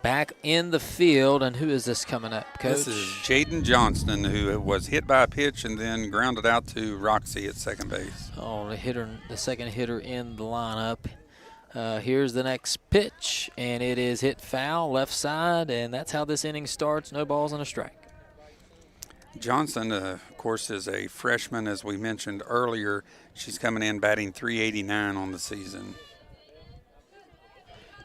back in the field, and who is this coming up, Coach? This is Jaden Johnston, who was hit by a pitch and then grounded out to Roxy at second base. Oh, the second hitter in the lineup. Here's the next pitch, and it is hit foul, left side, and that's how this inning starts. No balls and a strike. Johnson, of course, is a freshman, as we mentioned earlier. She's coming in batting .389 on the season.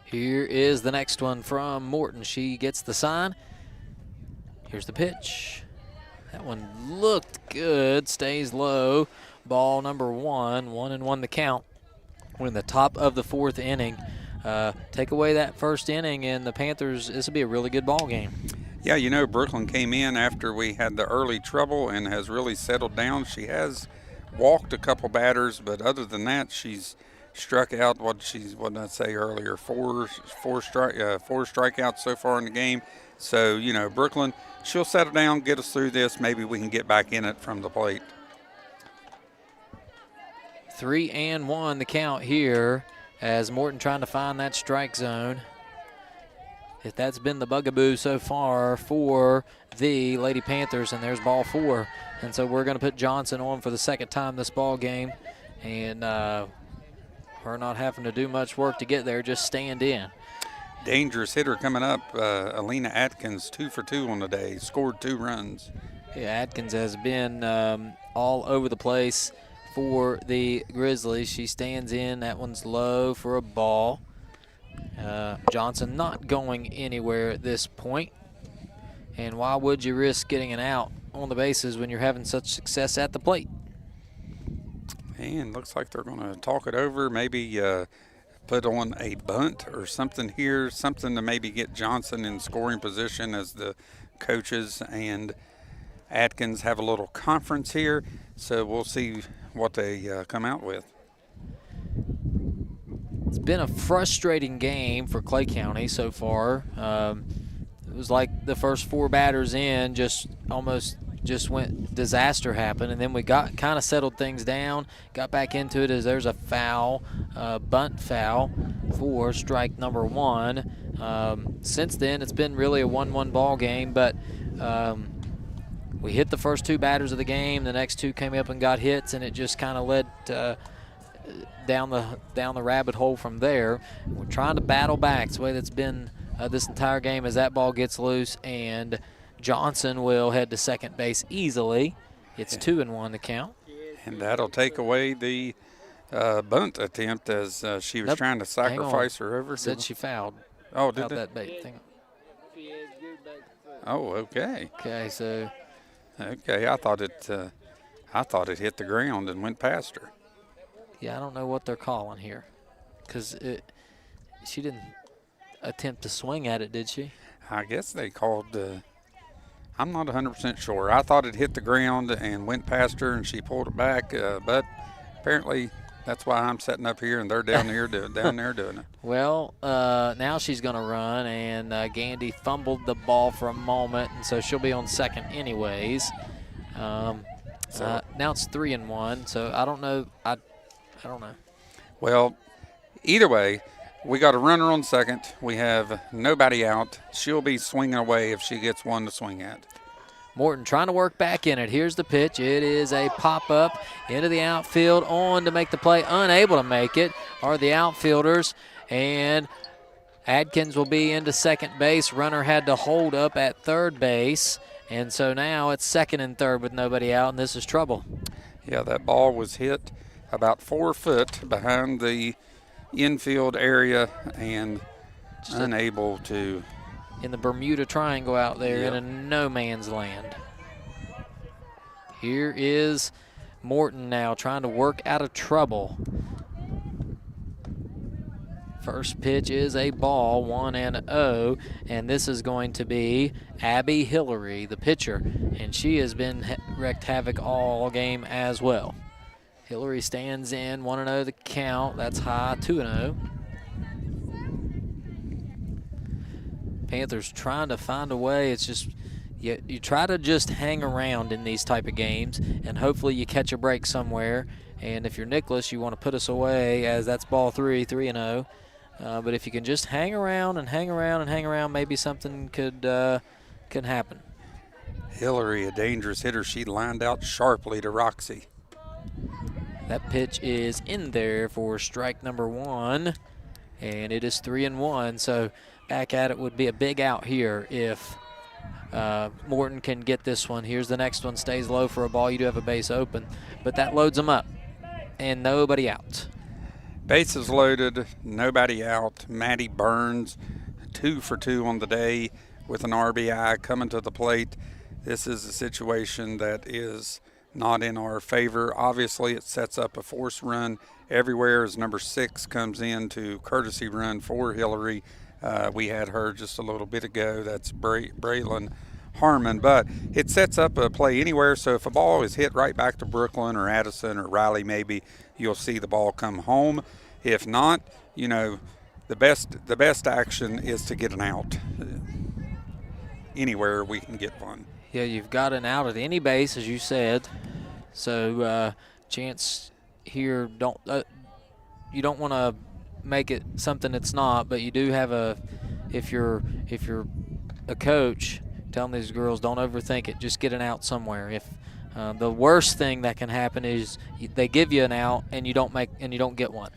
Here is the next one from Morton. She gets the sign. Here's the pitch. That one looked good, stays low. Ball number 1, 1-1 the count. We're in the top of the fourth inning. Take away that first inning, and the Panthers, this will be a really good ball game. Yeah, you know, Brooklyn came in after we had the early trouble and has really settled down. She has walked a couple batters, but other than that, she's struck out what did I say earlier? Four strikeouts so far in the game. So, you know, Brooklyn, she'll settle down, get us through this. Maybe we can get back in it from the plate. 3-1 the count here as Morton trying to find that strike zone. If that's been the bugaboo so far for the Lady Panthers, and there's ball 4. And so we're going to put Johnson on for the second time this ball game. And her not having to do much work to get there, just stand in. Dangerous hitter coming up, Alina Atkins, 2 for 2 on the day, scored 2 runs. Yeah, Atkins has been all over the place for the Grizzlies. She stands in. That one's low for a ball. Johnson not going anywhere at this point. And why would you risk getting an out on the bases when you're having such success at the plate? And looks like they're going to talk it over, maybe put on a bunt or something here, something to maybe get Johnson in scoring position as the coaches and Atkins have a little conference here. So we'll see what they come out with. It's been a frustrating game for Clay County so far. It was like the first 4 batters in just went disaster happened, and then we got kind of settled things down, got back into it as there's a foul, bunt foul for strike number 1. Since then, it's been really a 1-1 ball game, but we hit the first 2 batters of the game. The next 2 came up and got hits, and it just kind of led down the rabbit hole from there. We're trying to battle back. It's the way that's been this entire game as that ball gets loose, and Johnson will head to second base easily. It's 2-1 the count. And that'll take away the bunt attempt as she was trying to sacrifice her over. Said she fouled. Oh, did that bait thing. Oh, okay. Okay, so. Okay, I thought it hit the ground and went past her. Yeah, I don't know what they're calling here, because She didn't attempt to swing at it, did she? I guess they called. I'm not 100% sure. I thought it hit the ground and went past her, and she pulled it back. But apparently, that's why I'm sitting up here and they're down there doing it. Well, now she's going to run, and Gandy fumbled the ball for a moment, and so she'll be on second anyways. Now it's 3-1, so I don't know. I don't know. Well, either way, we got a runner on second. We have nobody out. She'll be swinging away if she gets one to swing at. Morton trying to work back in it. Here's the pitch. It is a pop-up into the outfield, on to make the play. Unable to make it are the outfielders, and Adkins will be into second base. Runner had to hold up at third base, and so now it's second and third with nobody out, and this is trouble. Yeah, that ball was hit about 4 foot behind the infield area and just unable to. In the Bermuda Triangle out there, yep. In a no man's land. Here is Morton now trying to work out of trouble. First pitch is a ball, 1-0, and this is going to be Abby Hillary, the pitcher, and she has been wreaked havoc all game as well. Hillary stands in, 1-0 the count. That's high, 2-0. Panthers trying to find a way. It's just you try to just hang around in these type of games, and hopefully you catch a break somewhere. And if you're Nicholas, you want to put us away, as that's ball 3-0. But if you can just hang around and hang around and hang around, maybe something could happen. Hillary, a dangerous hitter. She lined out sharply to Roxy. That pitch is in there for strike number 1, and it is 3-1. So back at it would be a big out here if Morton can get this one. Here's the next one, stays low for a ball. You do have a base open, but that loads them up, and nobody out. Bases loaded, nobody out. Maddie Burns, 2 for 2 on the day with an RBI coming to the plate. This is a situation that is not in our favor. Obviously, it sets up a force run everywhere as number 6 comes in to courtesy run for Hillary. We had her just a little bit ago. That's Braylon Harmon. But it sets up a play anywhere, so if a ball is hit right back to Brooklyn or Addison or Riley, maybe you'll see the ball come home. If not, the best action is to get an out. Anywhere we can get one. Yeah, you've got an out at any base, as you said. So chance here, you don't want to make it something it's not, but you do have if you're a coach, telling these girls, don't overthink it, just get an out somewhere. If the worst thing that can happen is they give you an out and you don't get one.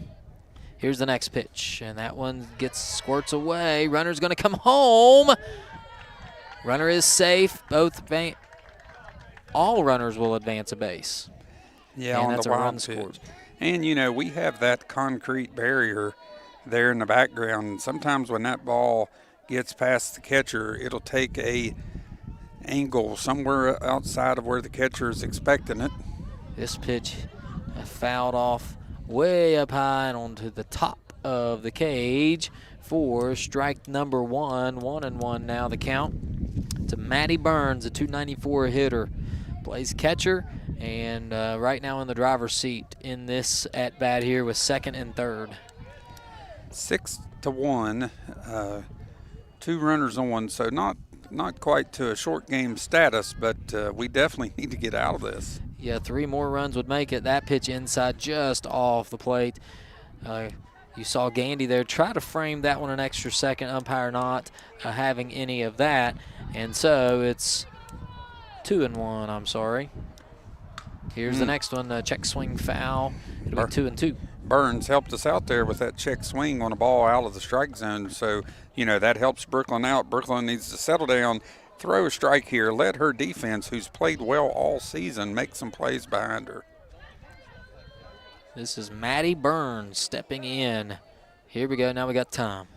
Here's the next pitch, and that one squirts away. Runner's going to come home. Runner is safe. All runners will advance a base. Yeah, and on that's the a run wild scored. pitch. And, we have that concrete barrier there in the background. And sometimes when that ball gets past the catcher, it'll take a angle somewhere outside of where the catcher is expecting it. This pitch fouled off way up high and onto the top of the cage for strike number 1. 1-1 now the count to Maddie Burns, a .294 hitter. Plays catcher and right now in the driver's seat in this at-bat here with second and third. 6-1, 2 runners on, so not quite to a short game status, but we definitely need to get out of this. Yeah, 3 more runs would make it. That pitch inside just off the plate. You saw Gandy there try to frame that one an extra second, umpire not having any of that. And so it's 2-1, I'm sorry. Here's the next one, check swing foul. It'll be 2-2. Burns helped us out there with that check swing on a ball out of the strike zone. So, that helps Brooklyn out. Brooklyn needs to settle down, throw a strike here, let her defense, who's played well all season, make some plays behind her. This is Maddie Burns stepping in. Here we go. Now we got time.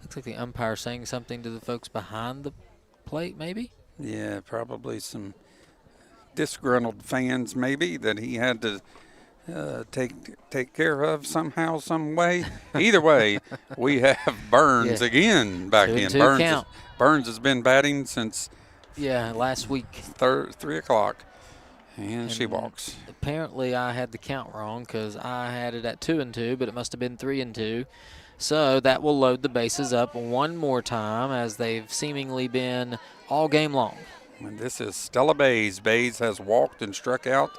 Looks like the umpire saying something to the folks behind the plate, maybe? Yeah, probably some disgruntled fans maybe that he had to take care of somehow, some way. Either way, we have Burns again back in. Burns has been batting since last week. 3 o'clock, and she walks. Apparently, I had the count wrong because I had it at 2-2, but it must have been 3-2. So that will load the bases up one more time, as they've seemingly been all game long. And this is Stella Bays. Bays has walked and struck out.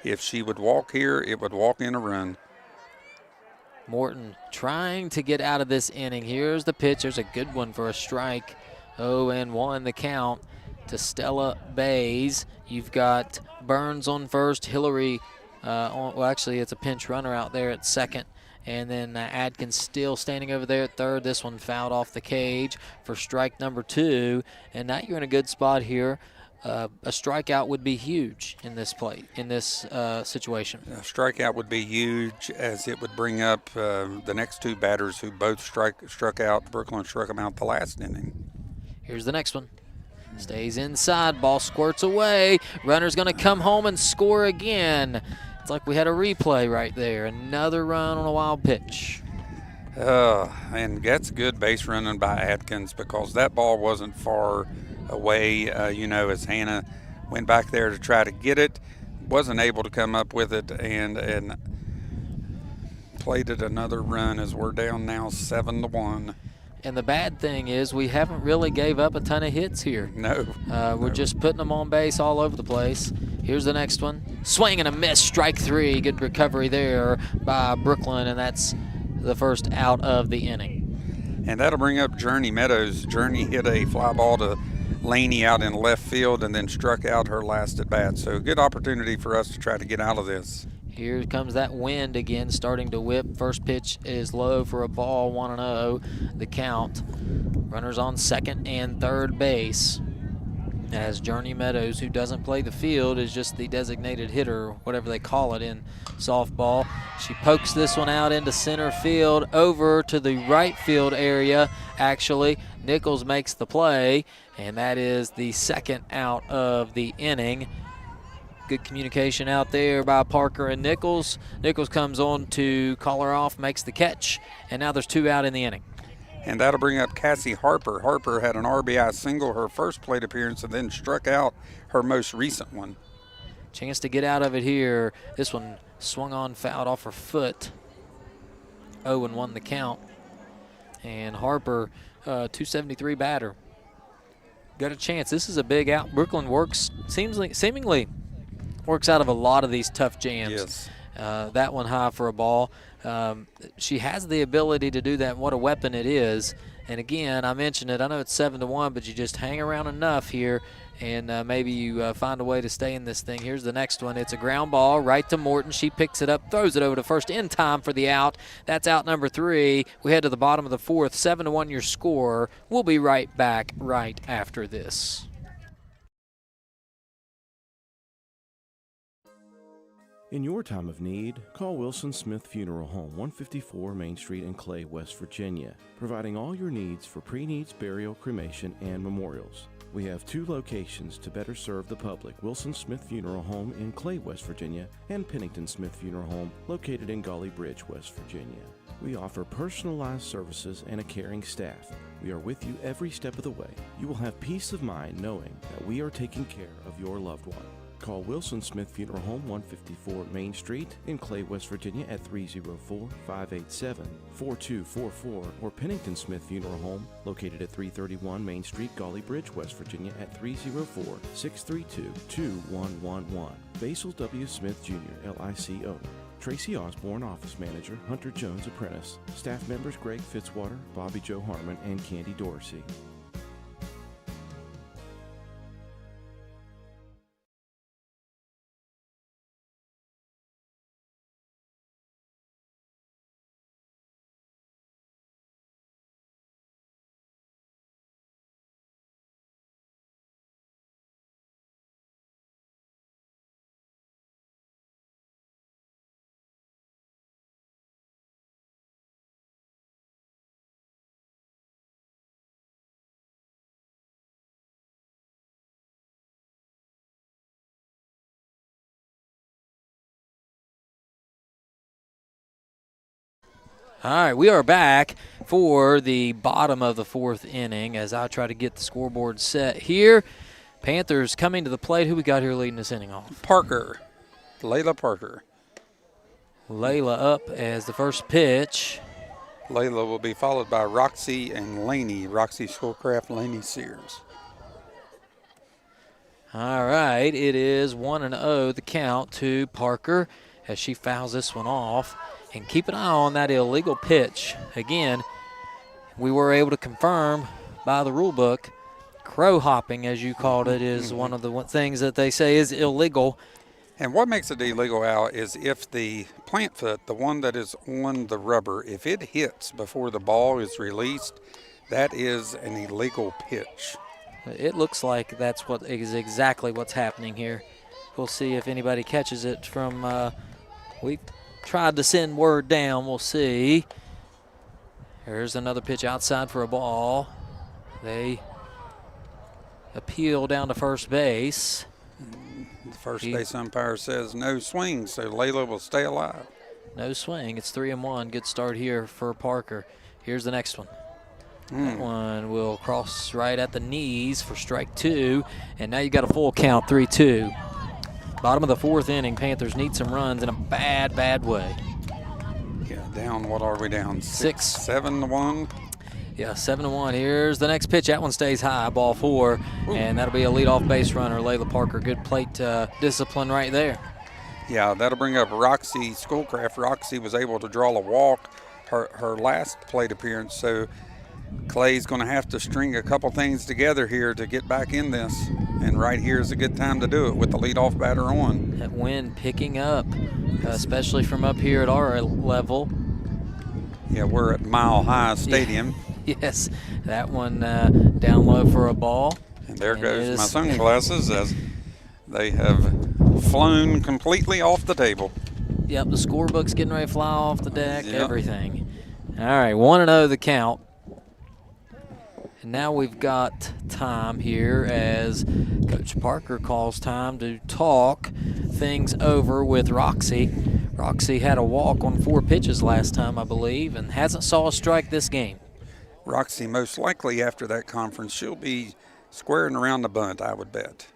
If she would walk here, it would walk in a run. Morton trying to get out of this inning. Here's the pitch. There's a good one for a strike. 0-1 the count to Stella Bays. You've got Burns on first, Hillary actually it's a pinch runner out there at second. And then Adkins still standing over there at third. This one fouled off the cage for strike number 2. And now you're in a good spot here. A strikeout would be huge in this situation. A strikeout would be huge, as it would bring up the next 2 batters who both struck out. Brooklyn struck them out the last inning. Here's the next one. Stays inside. Ball squirts away. Runner's going to come home and score again. It's like we had a replay right there. Another run on a wild pitch. And that's good base running by Adkins, because that ball wasn't far away. As Hannah went back there to try to get it, wasn't able to come up with it, and played it another run, as we're down now 7-1. And the bad thing is we haven't really gave up a ton of hits here. No. We're just putting them on base all over the place. Here's the next one. Swing and a miss, strike 3. Good recovery there by Brooklyn, and that's the first out of the inning. And that'll bring up Journey Meadows. Journey hit a fly ball to Laney out in left field and then struck out her last at bat. So good opportunity for us to try to get out of this. Here comes that wind again, starting to whip. First pitch is low for a ball, 1-0, the count. Runners on second and third base, as Journey Meadows, who doesn't play the field, is just the designated hitter, whatever they call it in softball. She pokes this one out into center field, over to the right field area, actually. Nichols makes the play, and that is the second out of the inning. Good communication out there by Parker and Nichols. Nichols comes on to call her off, makes the catch, and now there's 2 out in the inning. And that'll bring up Cassie Harper. Harper had an RBI single her first plate appearance and then struck out her most recent one. Chance to get out of it here. This one swung on, fouled off her foot. 0-1 the count. And Harper, 273 batter. Got a chance. This is a big out. Brooklyn seemingly works out of a lot of these tough jams. Yes. That one high for a ball. She has the ability to do that, and what a weapon it is. And again, I mentioned it, I know it's 7-1, but you just hang around enough here, and maybe you find a way to stay in this thing. Here's the next one. It's a ground ball right to Morton. She picks it up, throws it over to first in time for the out. That's out number 3. We head to the bottom of the 4th. 7-1 your score. We'll be right back right after this. In your time of need, call Wilson Smith Funeral Home, 154 Main Street in Clay, West Virginia, providing all your needs for pre-needs, burial, cremation, and memorials. We have 2 locations to better serve the public: Wilson Smith Funeral Home in Clay, West Virginia, and Pennington Smith Funeral Home located in Golly Bridge, West Virginia. We offer personalized services and a caring staff. We are with you every step of the way. You will have peace of mind knowing that we are taking care of your loved one. Call Wilson Smith Funeral Home, 154 Main Street in Clay, West Virginia at 304-587-4244, or Pennington Smith Funeral Home located at 331 Main Street, Golly Bridge, West Virginia at 304-632-2111. Basil W. Smith Jr., LIC owner. Tracy Osborne, office manager. Hunter Jones, apprentice. Staff members Greg Fitzwater, Bobby Joe Harmon, and Candy Dorsey. All right, we are back for the bottom of the 4th inning as I try to get the scoreboard set here. Panthers coming to the plate. Who we got here leading this inning off? Parker. Layla Parker. Layla up as the first pitch. Layla will be followed by Roxy and Laney. Roxy Schoolcraft, Laney Sears. All right, it is 1-0 the count to Parker as she fouls this one off. And keep an eye on that illegal pitch. Again, we were able to confirm by the rule book, crow hopping, as you called it, is one of the things that they say is illegal. And what makes it illegal, Al, is if the plant foot, the one that is on the rubber, if it hits before the ball is released, that is an illegal pitch. It looks like that's what is exactly what's happening here. We'll see if anybody catches it from we tried to send word down. We'll see. There's another pitch outside for a ball. They appeal down to first base. The first base umpire says no swing, so Layla will stay alive. No swing. It's 3-1. Good start here for Parker. Here's the next one. That one will cross right at the knees for strike 2. And now you got a full count, 3-2. Bottom of the 4th inning, Panthers need some runs in a bad way. Yeah, down, what are we down? 7-1? Yeah, 7-1. Here's the next pitch. That one stays high, ball 4. Ooh. And that'll be a leadoff base runner, Layla Parker. Good plate discipline right there. Yeah, that'll bring up Roxy Schoolcraft. Roxy was able to draw a walk her last plate appearance, so Clay's going to have to string a couple things together here to get back in this. And right here is a good time to do it with the leadoff batter on. That wind picking up, especially from up here at our level. Yeah, we're at Mile High Stadium. Yes, that one down low for a ball. And there goes my sunglasses as they have flown completely off the table. Yep, the scorebook's getting ready to fly off the deck, everything. All right, 1-0 the count. And now we've got time here as Coach Parker calls time to talk things over with Roxy. Roxy had a walk on 4 pitches last time, I believe, and hasn't saw a strike this game. Roxy, most likely after that conference, she'll be squaring around the bunt, I would bet.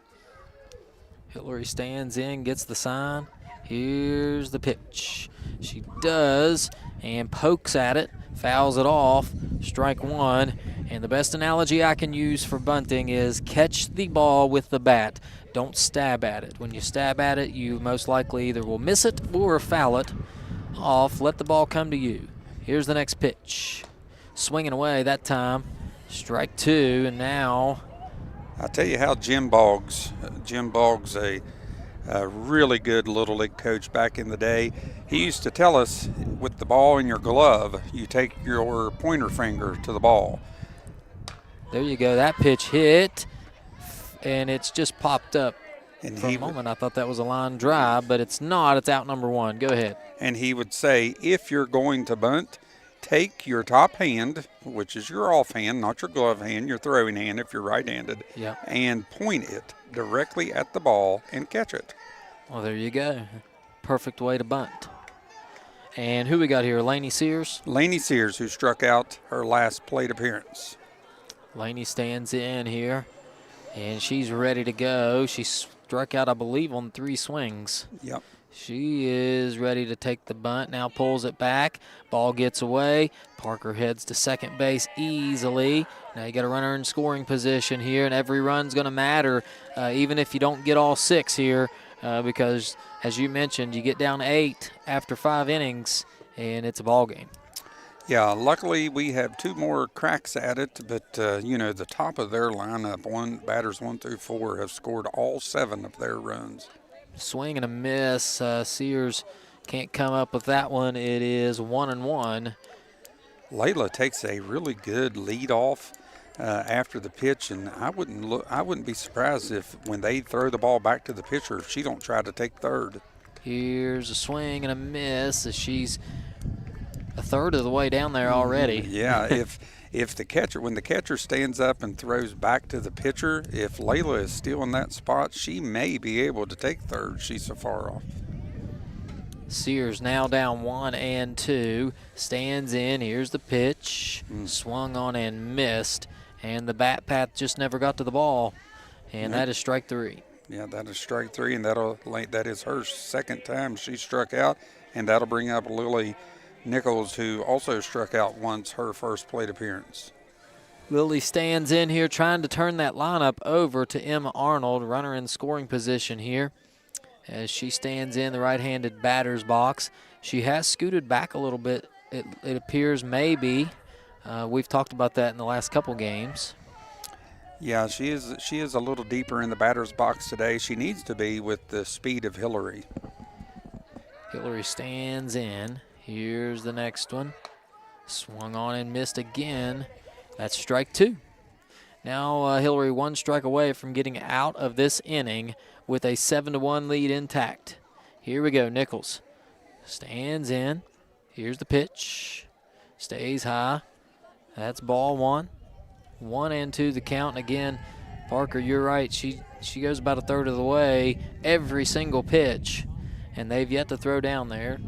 Hillary stands in, gets the sign. Here's the pitch. She does, and pokes at it, fouls it off, strike 1. And the best analogy I can use for bunting is catch the ball with the bat. Don't stab at it. When you stab at it, you most likely either will miss it or foul it off. Let the ball come to you. Here's the next pitch. Swinging away that time. Strike 2, and now I'll tell you how Jim Boggs, a really good Little League coach back in the day, he used to tell us with the ball in your glove, you take your pointer finger to the ball. There you go. That pitch hit, and it's just popped up. And for a moment, I thought that was a line drive, but it's not. It's out number 1. Go ahead. And he would say, if you're going to bunt, take your top hand, which is your off hand, not your glove hand, your throwing hand if you're right-handed, and point it directly at the ball and catch it. Well, there you go. Perfect way to bunt. And who we got here? Laney Sears? Laney Sears, who struck out her last plate appearance. Laney stands in here, and she's ready to go. She struck out, I believe, on 3 swings. Yep. She is ready to take the bunt, now pulls it back. Ball gets away. Parker heads to second base easily. Now you got a runner in scoring position here, and every run's going to matter, even if you don't get all 6 here, because, as you mentioned, you get down 8 after 5 innings, and it's a ball game. Yeah, luckily we have 2 more cracks at it, but, the top of their lineup, batters 1 through 4, have scored all 7 of their runs. Swing and a miss. Sears can't come up with that one. It is 1-1. Layla takes a really good lead off after the pitch, and I wouldn't be surprised if when they throw the ball back to the pitcher, if she don't try to take third. Here's a swing and a miss as she's a third of the way down there already. Yeah, if the catcher, when the catcher stands up and throws back to the pitcher, if Layla is still in that spot, she may be able to take third. She's so far off. Sears now down 1-2. Stands in. Here's the pitch. Swung on and missed. And the bat path just never got to the ball. And that is strike 3. Yeah, that is strike 3, and that is her second time she struck out. And that'll bring up Lily Nichols, who also struck out once her first plate appearance. Lily stands in here trying to turn that lineup over to Emma Arnold, runner in scoring position here. As she stands in the right-handed batter's box. She has scooted back a little bit, it appears, maybe. We've talked about that in the last couple games. Yeah, she is a little deeper in the batter's box today. She needs to be with the speed of Hillary. Hillary stands in. Here's the next one. Swung on and missed again. That's strike 2. Now Hillary 1 strike away from getting out of this inning with a 7-1 lead intact. Here we go, Nichols stands in. Here's the pitch. Stays high. That's ball 1. 1-2 the count. And again, Parker, you're right. She goes about a third of the way every single pitch, and they've yet to throw down there.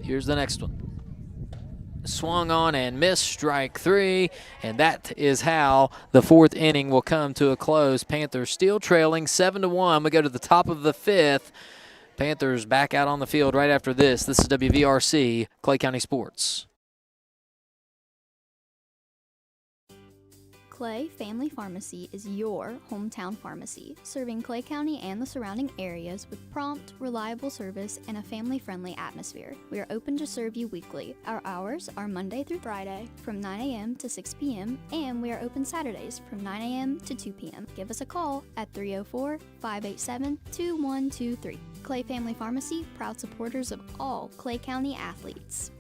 Here's the next one. Swung on and missed, strike 3, and that is how the 4th inning will come to a close. Panthers still trailing 7-1. We go to the top of the 5th. Panthers back out on the field right after this. This is WVRC, Clay County Sports. Clay Family Pharmacy is your hometown pharmacy, serving Clay County and the surrounding areas with prompt, reliable service and a family-friendly atmosphere. We are open to serve you weekly. Our hours are Monday through Friday from 9 a.m. to 6 p.m. and we are open Saturdays from 9 a.m. to 2 p.m. Give us a call at 304-587-2123. Clay Family Pharmacy, proud supporters of all Clay County athletes.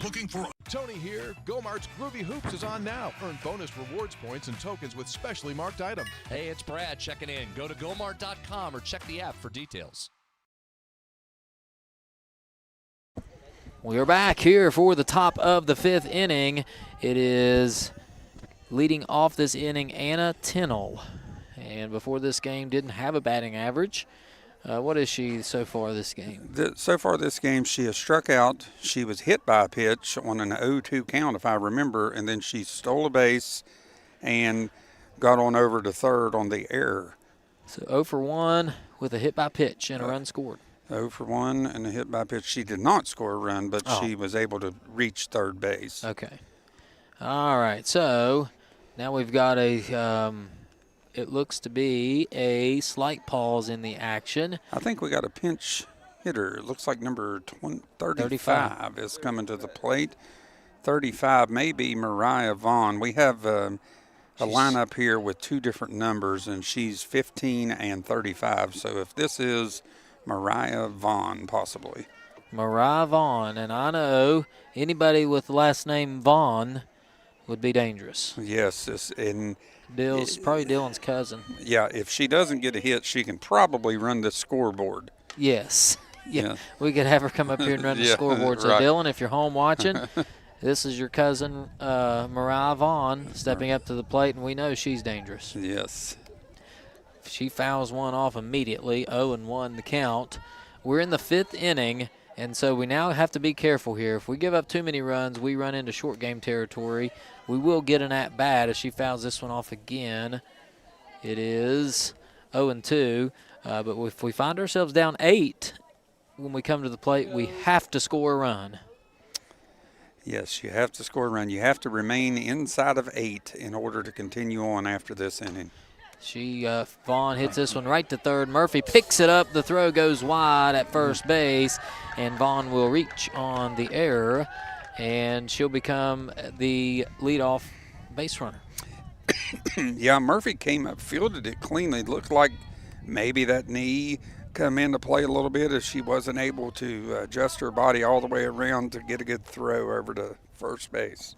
Looking for Tony here. Go-Mart's Groovy Hoops is on now. Earn bonus rewards points and tokens with specially marked items. Hey, it's Brad checking in. Go to gomart.com or check the app for details. We are back here for the top of the 5th inning. It is leading off this inning, Anna Tinnell. And before this game, didn't have a batting average. What is she so far this game? So far this game, she has struck out. She was hit by a pitch on an 0-2 count, if I remember, and then she stole a base and got on over to third on the error. So 0 for 1 with a hit by pitch and a run scored. 0 for 1 and a hit by pitch. She did not score a run, but she was able to reach third base. Okay. All right, so now we've got a it looks to be a slight pause in the action. I think we got a pinch hitter. It looks like number 35 is coming to the plate. 35 may be Mariah Vaughn. We have a lineup here with 2 different numbers, and she's 15 and 35. So if this is Mariah Vaughn, possibly. Mariah Vaughn, and I know anybody with the last name Vaughn would be dangerous. Yes, and probably Dylan's cousin. Yeah, if she doesn't get a hit, she can probably run the scoreboard. Yes. Yeah. We could have her come up here and run the scoreboard. So, right. Dylan, if you're home watching, this is your cousin, Mariah Vaughn, stepping up to the plate, and we know she's dangerous. Yes. She fouls one off immediately, 0-1 the count. We're in the 5th inning, and so we now have to be careful here. If we give up too many runs, we run into short game territory. We will get an at-bat as she fouls this one off again. It is 0-2, but if we find ourselves down 8 when we come to the plate, we have to score a run. Yes, you have to score a run. You have to remain inside of 8 in order to continue on after this inning. Vaughn hits this one right to third. Murphy picks it up. The throw goes wide at first base, and Vaughn will reach on the error. and she'll become the leadoff base runner. Yeah, Murphy came up, fielded it cleanly. Looked like maybe that knee come into play a little bit as she wasn't able to adjust her body all the way around to get a good throw over to first base.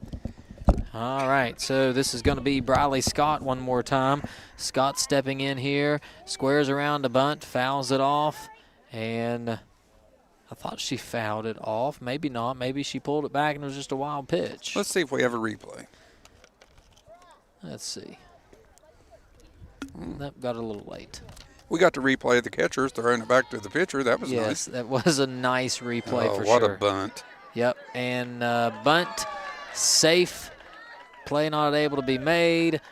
All right, so this is going to be Briley Scott one more time. Scott stepping in here, squares around a bunt, fouls it off, and I thought she fouled it off. Maybe not. Maybe she pulled it back and it was just a wild pitch. Let's see if we have a replay. Let's see. That got a little late. We got to replay the catchers throwing it back to the pitcher. That was nice. Yes, that was a nice replay for what sure. What a bunt. Yep, and bunt safe. Play not able to be made,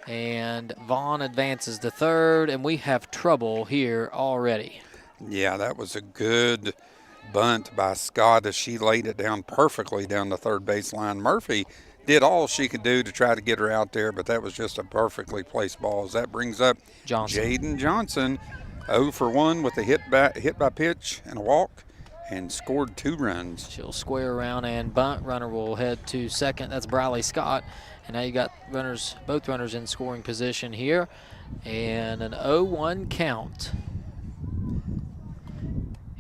and Vaughn advances to third, and we have trouble here already. Yeah, that was a good bunt by Scott as she laid it down perfectly down the third baseline. Murphy did all she could do to try to get her out there, but that was just a perfectly placed ball. As that brings up Jaden Johnson, 0 for 1 with a hit by pitch and a walk, and scored 2 runs. She'll square around and bunt. Runner will head to second. That's Briley Scott. And now you got both runners in scoring position here. And an 0-1 count.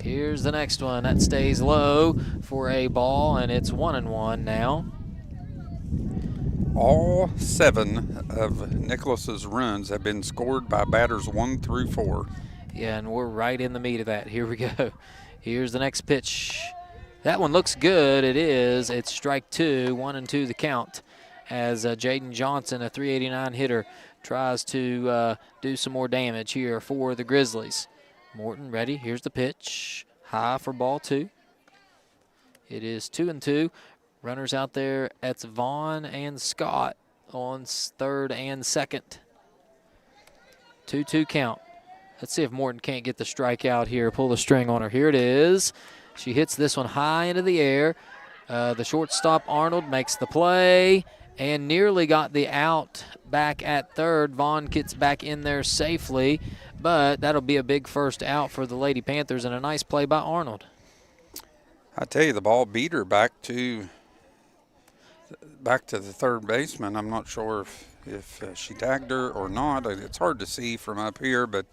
Here's the next one. That stays low for a ball, and it's 1-1 now. All 7 of Nicholas's runs have been scored by batters 1 through 4. Yeah, and we're right in the meat of that. Here we go. Here's the next pitch. That one looks good. It is. It's strike 2, 1-2 the count, as Jaden Johnson, a .389 hitter, tries to do some more damage here for the Grizzlies. Morton ready. Here's the pitch. High for ball 2. It is 2-2. Runners out there. That's Vaughn and Scott on third and second. 2-2 count. Let's see if Morton can't get the strikeout here, pull the string on her. Here it is. She hits this one high into the air. The shortstop, Arnold, makes the play and nearly got the out back at third. Vaughn gets back in there safely, but that'll be a big first out for the Lady Panthers and a nice play by Arnold. I tell you, the ball beat her back to the third baseman. I'm not sure if she tagged her or not. It's hard to see from up here, but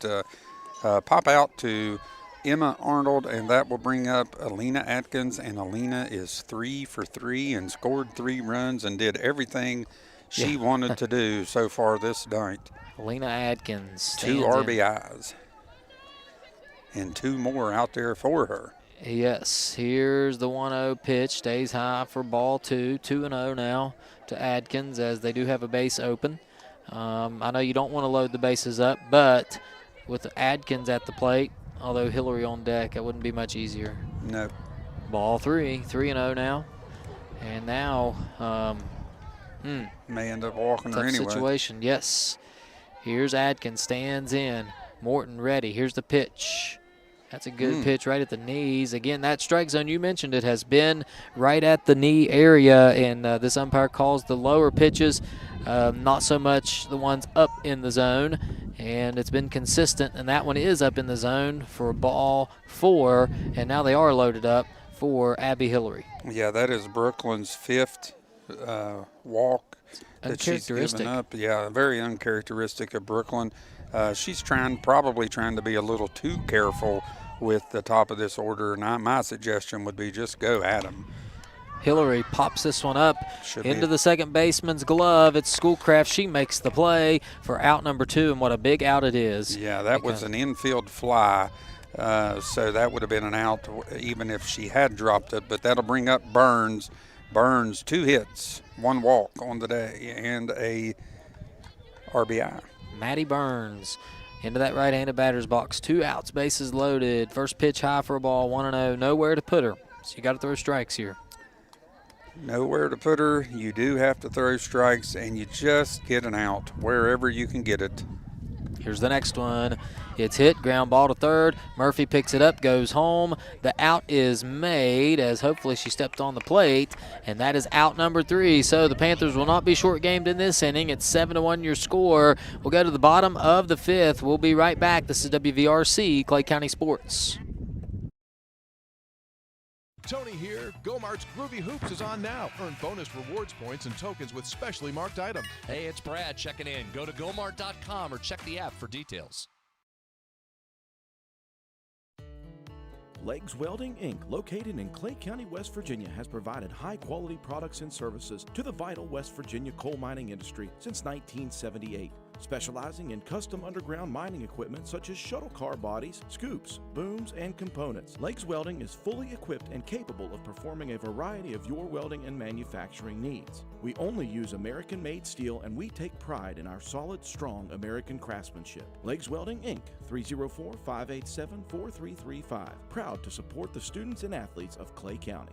pop out to Emma Arnold, and that will bring up Alina Atkins, and Alina is 3 for 3 and scored 3 runs and did everything she wanted to do so far this night. Alina Atkins. 2 RBIs and 2 more out there for her. Yes, here's the 1-0 pitch. Stays high for ball 2. 2-0 now to Adkins as they do have a base open. I know you don't want to load the bases up, but with Adkins at the plate, although Hillary on deck, it wouldn't be much easier. No. Ball 3. 3-0 now. And now may end up walking her anyway. Tough situation, yes. Here's Adkins, stands in. Morton ready. Here's the pitch. That's a good pitch right at the knees. Again, that strike zone, you mentioned it, has been right at the knee area, and this umpire calls the lower pitches, not so much the ones up in the zone, and it's been consistent, and that one is up in the zone for ball 4, and now they are loaded up for Abby Hillary. Yeah, that is Brooklyn's 5th walk that she's given up. Yeah, very uncharacteristic of Brooklyn. She's probably trying to be a little too careful with the top of this order, and my suggestion would be just go at them. Hillary pops this one up into the second baseman's glove. It's Schoolcraft. She makes the play for out number 2, and what a big out it is. Yeah, that was an infield fly, so that would have been an out even if she had dropped it, but that'll bring up Burns. Burns, 2 hits, 1 walk on the day, and a RBI. Maddie Burns into that right-handed batter's box. 2 outs, bases loaded. First pitch high for a ball, 1-0. Nowhere to put her, so you got to throw strikes here. Nowhere to put her. You do have to throw strikes, and you just get an out wherever you can get it. Here's the next one. It's hit, ground ball to third. Murphy picks it up, goes home. The out is made as hopefully she stepped on the plate, and that is out number 3. So the Panthers will not be short-gamed in this inning. It's 7-1 your score. We'll go to the bottom of the 5th. We'll be right back. This is WVRC, Clay County Sports. Tony here. Go-Mart's Groovy Hoops is on now. Earn bonus rewards points and tokens with specially marked items. Hey, it's Brad checking in. Go to gomart.com or check the app for details. Legs Welding, Inc., located in Clay County, West Virginia, has provided high-quality products and services to the vital West Virginia coal mining industry since 1978. Specializing in custom underground mining equipment such as shuttle car bodies, scoops, booms, and components. Legs Welding is fully equipped and capable of performing a variety of your welding and manufacturing needs. We only use American-made steel, and we take pride in our solid, strong American craftsmanship. Legs Welding, Inc., 304-587-4335. Proud to support the students and athletes of Clay County.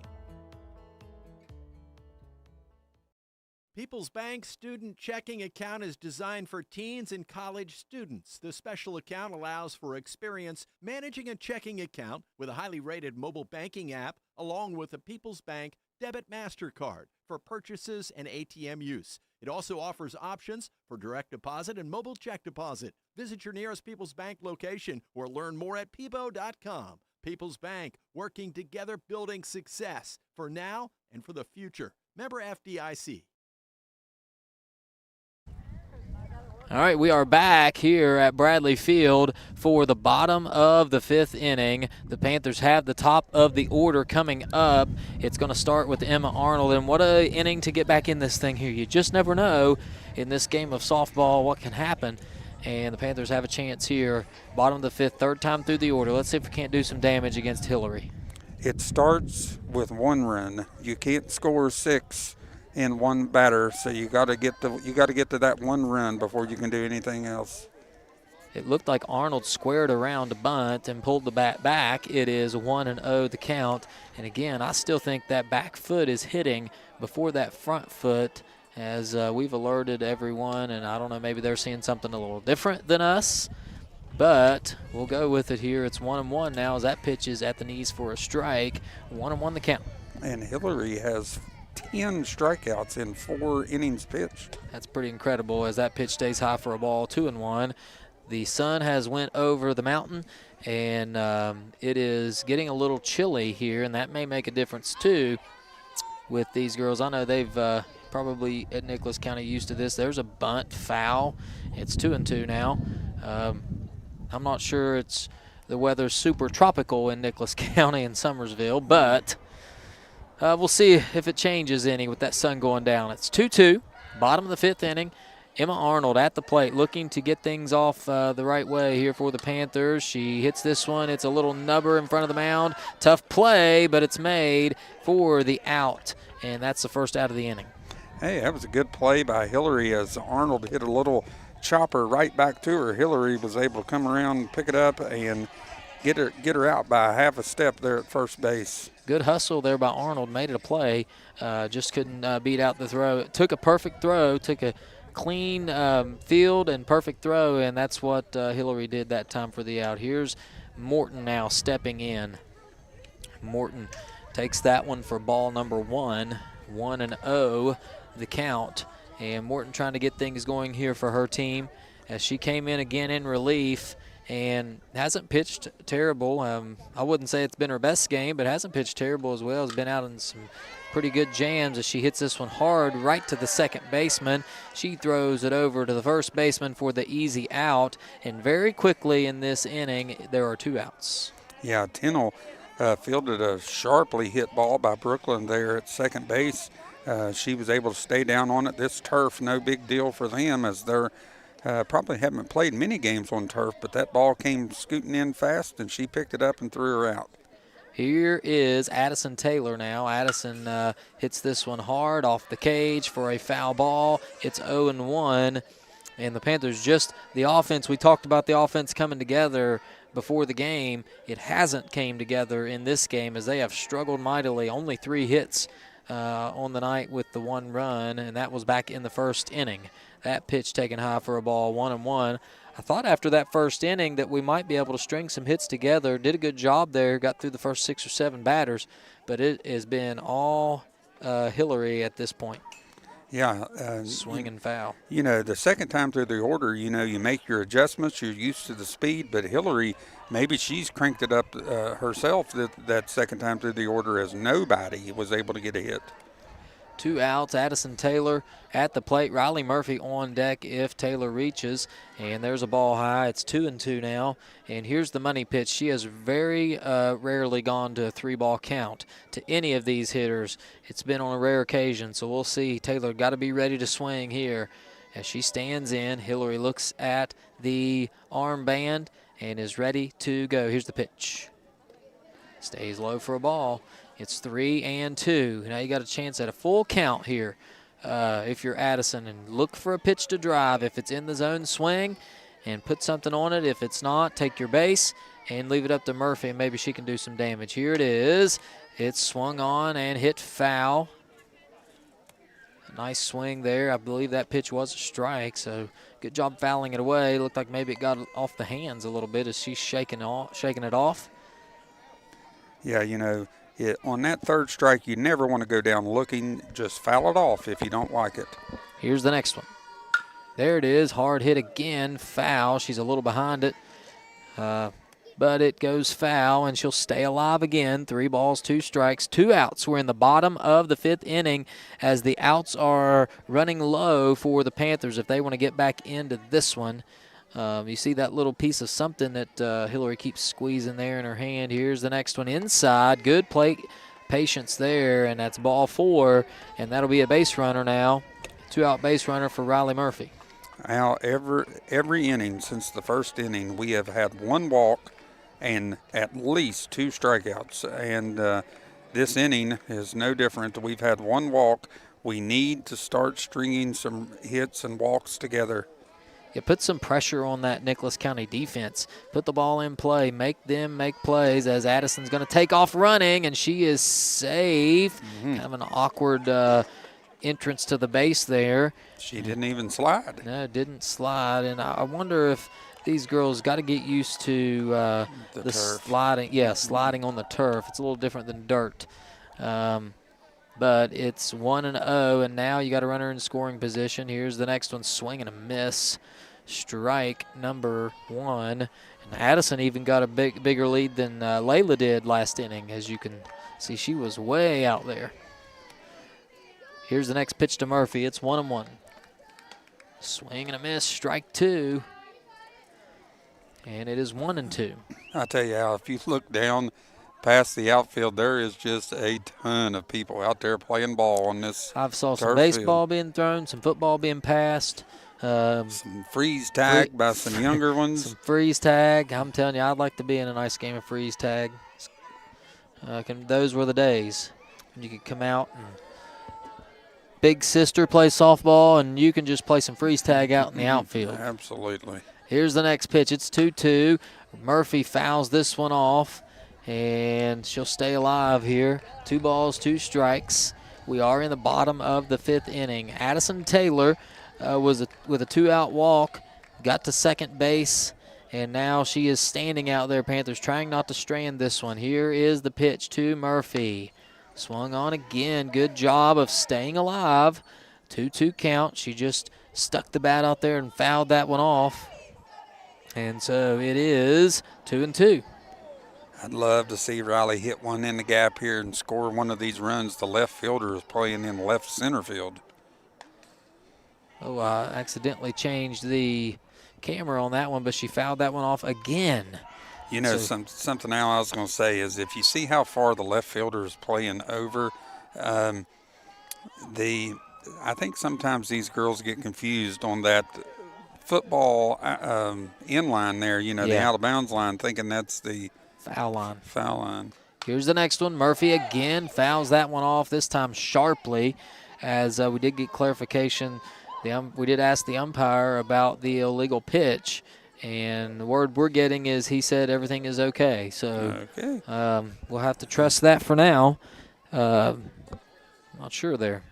People's Bank student checking account is designed for teens and college students. The special account allows for experience managing a checking account with a highly rated mobile banking app, along with a People's Bank debit MasterCard for purchases and ATM use. It also offers options for direct deposit and mobile check deposit. Visit your nearest People's Bank location or learn more at peebo.com. People's Bank, working together, building success for now and for the future. Member FDIC. All right, we are back here at Bradley Field for the bottom of the 5th inning. The Panthers have the top of the order coming up. It's going to start with Emma Arnold, and what an inning to get back in this thing here. You just never know in this game of softball what can happen, and the Panthers have a chance here. Bottom of the 5th, third time through the order. Let's see if we can't do some damage against Hillary. It starts with 1 run. You can't score 6 in 1 batter, so you got to get to that 1 run before you can do anything else. It looked like Arnold squared around a bunt and pulled the bat back. It is 1-0 the count. And again, I still think that back foot is hitting before that front foot, as we've alerted everyone, and I don't know, maybe they're seeing something a little different than us, but we'll go with it here. It's 1-1 now as that pitch is at the knees for a strike. 1-1 the count. And Hillary has 10 strikeouts in 4 innings pitched. That's pretty incredible as that pitch stays high for a ball. 2-1. The sun has went over the mountain, and it is getting a little chilly here, and that may make a difference too with these girls. I know they've probably at Nicholas County used to this. There's a bunt foul. It's 2-2 now. I'm not sure the weather's super tropical in Nicholas County and Summersville, but we'll see if it changes any with that sun going down. It's 2-2, bottom of the 5th inning. Emma Arnold at the plate looking to get things off the right way here for the Panthers. She hits this one. It's a little nubber in front of the mound. Tough play, but it's made for the out, and that's the first out of the inning. Hey, that was a good play by Hillary as Arnold hit a little chopper right back to her. Hillary was able to come around and pick it up and get her out by half a step there at first base. Good hustle there by Arnold, made it a play, just couldn't beat out the throw. It took a perfect throw, took a clean field and perfect throw, and that's what Hillary did that time for the out. Here's Morton now stepping in. Morton takes that one for ball number 1, 1-0 the count, and Morton trying to get things going here for her team as she came in again in relief and hasn't pitched terrible. I wouldn't say it's been her best game, but hasn't pitched terrible as well. Has been out in some pretty good jams as she hits this one hard right to the second baseman. She throws it over to the first baseman for the easy out, and very quickly in this inning, there are 2 outs. Yeah, Tennell fielded a sharply hit ball by Brooklyn there at second base. She was able to stay down on it. This turf, no big deal for them as they're probably haven't played many games on turf, but that ball came scooting in fast, and she picked it up and threw her out. Here is Addison Taylor now. Addison hits this one hard off the cage for a foul ball. It's 0-1, and the Panthers just the offense. We talked about the offense coming together before the game. It hasn't came together in this game as they have struggled mightily. Only 3 hits on the night with the 1 run, and that was back in the first inning. That pitch taken high for a ball, 1-1. I thought after that first inning that we might be able to string some hits together. Did a good job there, got through the first 6 or 7 batters, but it has been all Hillary at this point. Yeah. Swing and foul. You know, the second time through the order, you know, you make your adjustments. You're used to the speed, but Hillary, maybe she's cranked it up herself that second time through the order as nobody was able to get a hit. 2 outs. Addison Taylor at the plate. Riley Murphy on deck if Taylor reaches. And there's a ball high. It's 2-2 now. And here's the money pitch. She has very rarely gone to a 3-ball count to any of these hitters. It's been on a rare occasion. So we'll see. Taylor got to be ready to swing here. As she stands in, Hillary looks at the armband and is ready to go. Here's the pitch. Stays low for a ball. It's 3-2. Now you got a chance at a full count here if you're Addison, and look for a pitch to drive. If it's in the zone, swing and put something on it. If it's not, take your base and leave it up to Murphy, and maybe she can do some damage. Here it is. It's swung on and hit foul. A nice swing there. I believe that pitch was a strike, so good job fouling it away. Looked like maybe it got off the hands a little bit as she's shaking it off. Yeah, you know, on that third strike, you never want to go down looking. Just foul it off if you don't like it. Here's the next one. There it is. Hard hit again. Foul. She's a little behind it. But it goes foul, and she'll stay alive again. 3 balls, 2 strikes, 2 outs. We're in the bottom of the 5th inning as the outs are running low for the Panthers if they want to get back into this one. You see that little piece of something that Hillary keeps squeezing there in her hand. Here's the next one inside. Good plate patience there, and that's ball 4, and that'll be a base runner now. 2-out base runner for Riley Murphy. Al, every inning since the first inning, we have had 1 walk and at least 2 strikeouts. And this inning is no different. We've had 1 walk. We need to start stringing some hits and walks together. Yeah, put some pressure on that Nicholas County defense. Put the ball in play. Make them make plays as Addison's going to take off running, and she is safe. Kind of an awkward entrance to the base there. She didn't even slide. No, didn't slide. And I wonder if these girls got to get used to the sliding. Yeah, sliding on the turf. It's a little different than dirt. But it's 1-0, and now you got a runner in scoring position. Here's the next one, swing and a miss. Strike number 1. And Addison even got a bigger lead than Layla did last inning. As you can see, she was way out there. Here's the next pitch to Murphy. It's 1-1. Swing and a miss, strike 2. And it is 1-2. I tell you, Al, if you look down past the outfield, there is just a ton of people out there playing ball on this. I've saw some baseball being thrown, some football being passed. Some freeze tag by some younger ones. Some freeze tag. I'm telling you, I'd like to be in a nice game of freeze tag. Those were the days when you could come out and big sister play softball, and you can just play some freeze tag out in the outfield. Absolutely. Here's the next pitch. It's 2-2. Murphy fouls this one off, and she'll stay alive here. 2 balls, 2 strikes. We are in the bottom of the 5th inning. Addison Taylor with a 2-out walk, got to second base, and now she is standing out there. Panthers trying not to strand this one. Here is the pitch to Murphy. Swung on again. Good job of staying alive. 2-2 count. She just stuck the bat out there and fouled that one off. And so it is 2-2. I'd love to see Riley hit one in the gap here and score one of these runs. The left fielder is playing in left center field. Oh, I accidentally changed the camera on that one, but she fouled that one off again. You know, something now I was going to say is if you see how far the left fielder is playing over, I think sometimes these girls get confused on that football inline there, you know, the out of bounds line, thinking that's the foul line. Foul line. Here's the next one. Murphy again fouls that one off, this time sharply, as we did get clarification. We did ask the umpire about the illegal pitch, and the word we're getting is he said everything is okay. So we'll have to trust that for now. Not sure there.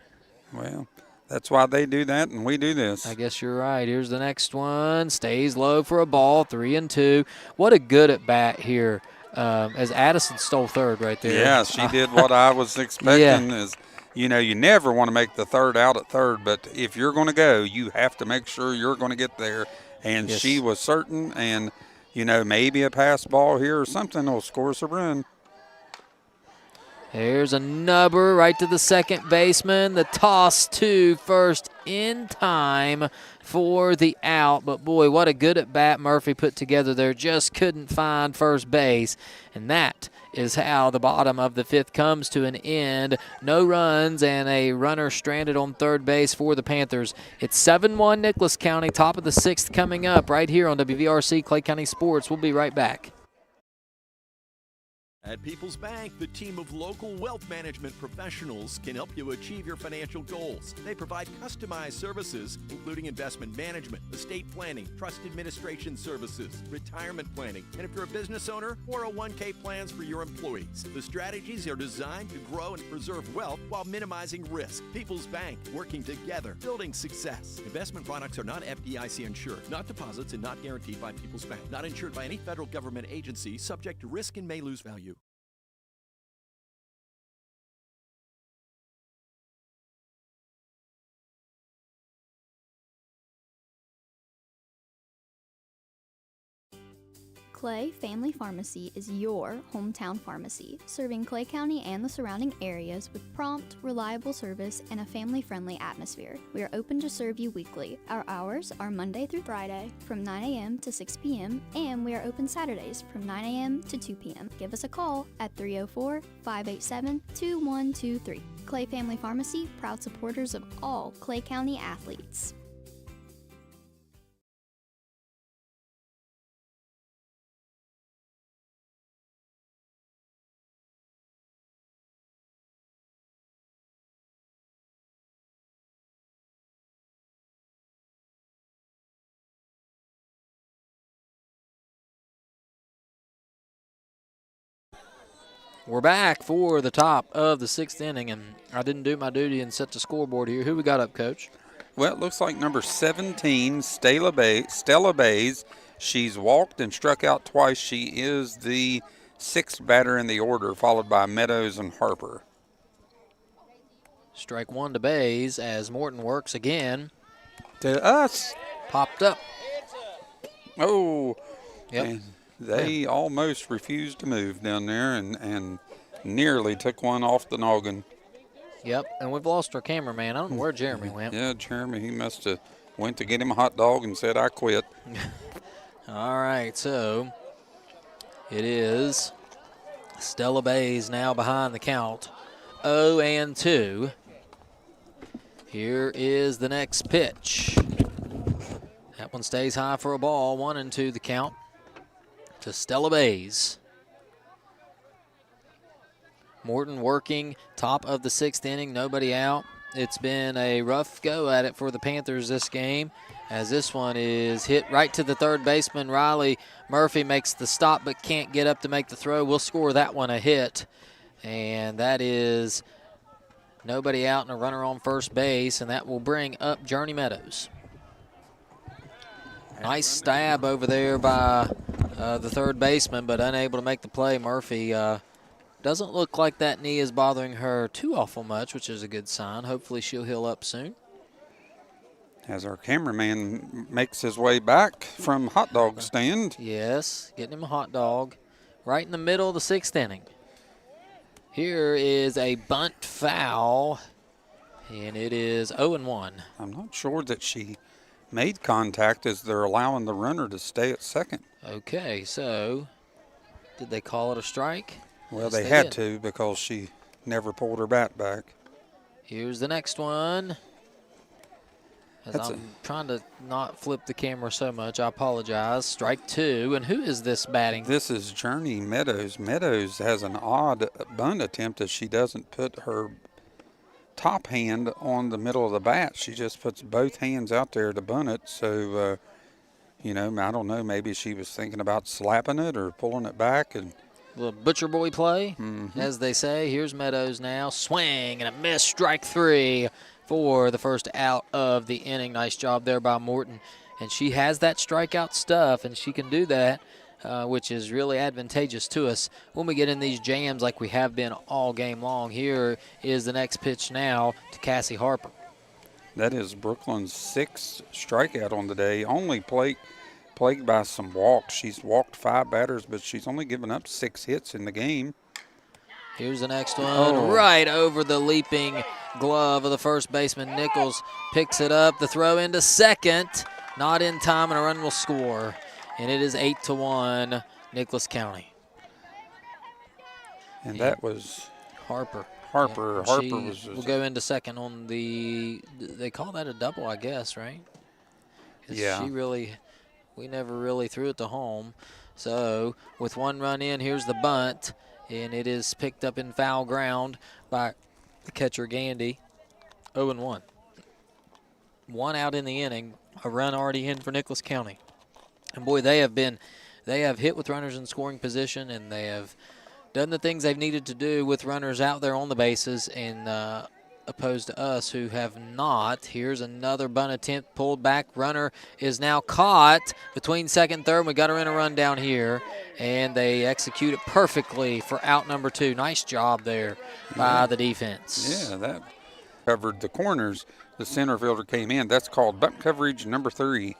Well, that's why they do that and we do this. I guess you're right. Here's the next one. Stays low for a ball, 3-2. What a good at bat here. As Addison stole third right there. Yeah, she did what I was expecting. you know, you never want to make the third out at third, but if you're going to go, you have to make sure you're going to get there. And Yes. she was certain, and, you know, maybe a pass ball here or something will score us a run. There's a nubber right to the second baseman. The toss to first in time for the out. But, boy, what a good at-bat Murphy put together there. Just couldn't find first base. And that is how the bottom of the fifth comes to an end. No runs and a runner stranded on third base for the Panthers. It's 7-1 Nicholas County, top of the sixth coming up right here on WVRC Clay County Sports. We'll be right back. At People's Bank, the team of local wealth management professionals can help you achieve your financial goals. They provide customized services, including investment management, estate planning, trust administration services, retirement planning, and if you're a business owner, 401k plans for your employees. The strategies are designed to grow and preserve wealth while minimizing risk. People's Bank, working together, building success. Investment products are not FDIC insured, not deposits, and not guaranteed by People's Bank. Not insured by any federal government agency, subject to risk and may lose value. Clay Family Pharmacy is your hometown pharmacy, serving Clay County and the surrounding areas with prompt, reliable service and a family-friendly atmosphere. We are open to serve you weekly. Our hours are Monday through Friday from 9 a.m. to 6 p.m. and we are open Saturdays from 9 a.m. to 2 p.m. Give us a call at 304-587-2123. Clay Family Pharmacy, proud supporters of all Clay County athletes. We're back for the top of the sixth inning, and I didn't do my duty and set the scoreboard here. Who we got up, Coach? Well, it looks like number 17, Stella Bays. She's walked and struck out twice. She is the sixth batter in the order, followed by Meadows and Harper. Strike one to Bays as Morton works again. To us. Popped up. Oh. Yep. And they almost refused to move down there and nearly took one off the noggin. Yep, and we've lost our cameraman. I don't know where Jeremy went. Yeah, Jeremy, he must have went to get him a hot dog and said, I quit. All right, so it is Stella Bays now behind the count, 0-2. Here is the next pitch. That one stays high for a ball, 1-2 the count to Stella Bays. Morton working, top of the sixth inning, nobody out. It's been a rough go at it for the Panthers this game, as this one is hit right to the third baseman. Riley Murphy makes the stop but can't get up to make the throw. We'll score that one a hit, and that is nobody out and a runner on first base, and that will bring up Journey Meadows. Nice stab over there by the third baseman, but unable to make the play. Murphy doesn't look like that knee is bothering her too awful much, which is a good sign. Hopefully she'll heal up soon. As our cameraman makes his way back from hot dog stand. Yes, getting him a hot dog right in the middle of the sixth inning. Here is a bunt foul, and it is 0-1. I'm not sure that she made contact as they're allowing the runner to stay at second. Okay, so did they call it a strike? Well, Yes, they had to because she never pulled her bat back. Here's the next one. As I'm trying to not flip the camera so much, I apologize. Strike two, and who is this batting? This is Journey Meadows. Meadows has an odd bunt attempt as she doesn't put her top hand on the middle of the bat. She just puts both hands out there to bunt it. So, you know, I don't know, maybe she was thinking about slapping it or pulling it back. And a little butcher boy play, as they say. Here's Meadows now. Swing and a miss. Strike three for the first out of the inning. Nice job there by Morton. And she has that strikeout stuff, and she can do that which is really advantageous to us when we get in these jams like we have been all game long. Here is the next pitch now to Cassie Harper. That is Brooklyn's 6th strikeout on the day, only plagued by some walks. She's walked 5 batters, but she's only given up 6 hits in the game. Here's the next one, right over the leaping glove of the first baseman. Nichols picks it up. The throw into second, not in time, and a run will score. And it is 8-1, Nicholas County. And that was Harper. Harper will go into second on the, they call that a double, I guess, right? Yeah. We never really threw it to home. So with 1 run in, here's the bunt, and it is picked up in foul ground by the catcher Gandy. 0-1. 1 out in the inning, a run already in for Nicholas County. And boy, they have hit with runners in scoring position, and they have done the things they've needed to do with runners out there on the bases, and opposed to us who have not. Here's another bunt attempt, pulled back. Runner is now caught between second and third. And we got her in a run down here, and they execute it perfectly for out number 2. Nice job there by the defense. Yeah, that covered the corners. The center fielder came in. That's called bunt coverage number 3.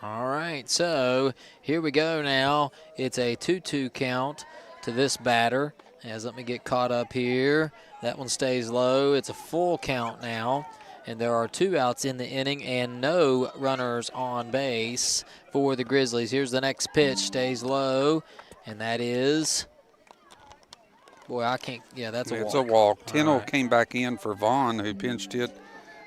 All right, so here we go now. It's a 2-2 count to this batter. As let me get caught up here. That one stays low. It's a full count now, and there are 2 outs in the inning and no runners on base for the Grizzlies. Here's the next pitch, stays low, and that is, boy, I can't, that's a walk. It's a walk. Tennell came back in for Vaughn, who pinched hit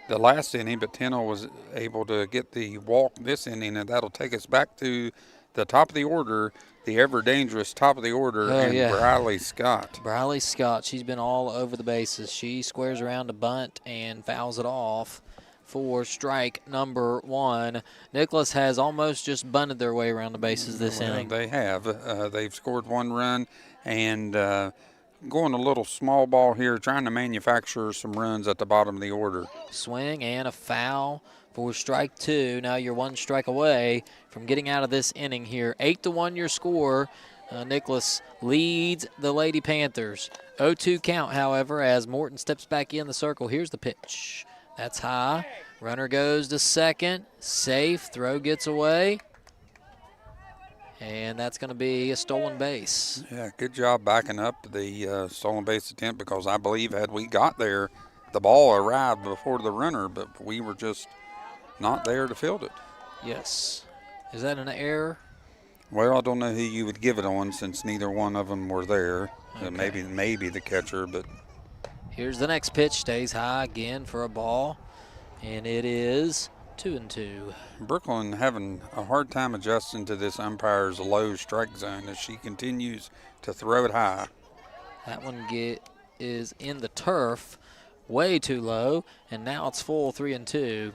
the last inning, but Tennell was able to get the walk this inning, and that'll take us back to the top of the order, the ever-dangerous top of the order, Briley Scott. Briley Scott, she's been all over the bases. She squares around a bunt and fouls it off for strike number 1. Nicholas has almost just bunted their way around the bases this inning. They have. They've scored 1 run and going a little small ball here, trying to manufacture some runs at the bottom of the order. Swing and a foul for strike 2. Now you're 1 strike away from getting out of this inning here. 8-1 your score. Nicholas leads the Lady Panthers. 0-2 count, however, as Morton steps back in the circle. Here's the pitch. That's high. Runner goes to second. Safe. Throw gets away. And that's going to be a stolen base. Yeah, good job backing up the stolen base attempt, because I believe had we got there, the ball arrived before the runner, but we were just not there to field it. Yes. Is that an error? Well, I don't know who you would give it on, since neither one of them were there. Okay. Maybe the catcher, but. Here's the next pitch, stays high again for a ball, and it is 2-2. Brooklyn having a hard time adjusting to this umpire's low strike zone as she continues to throw it high. That one is in the turf, way too low, and now it's full 3-2.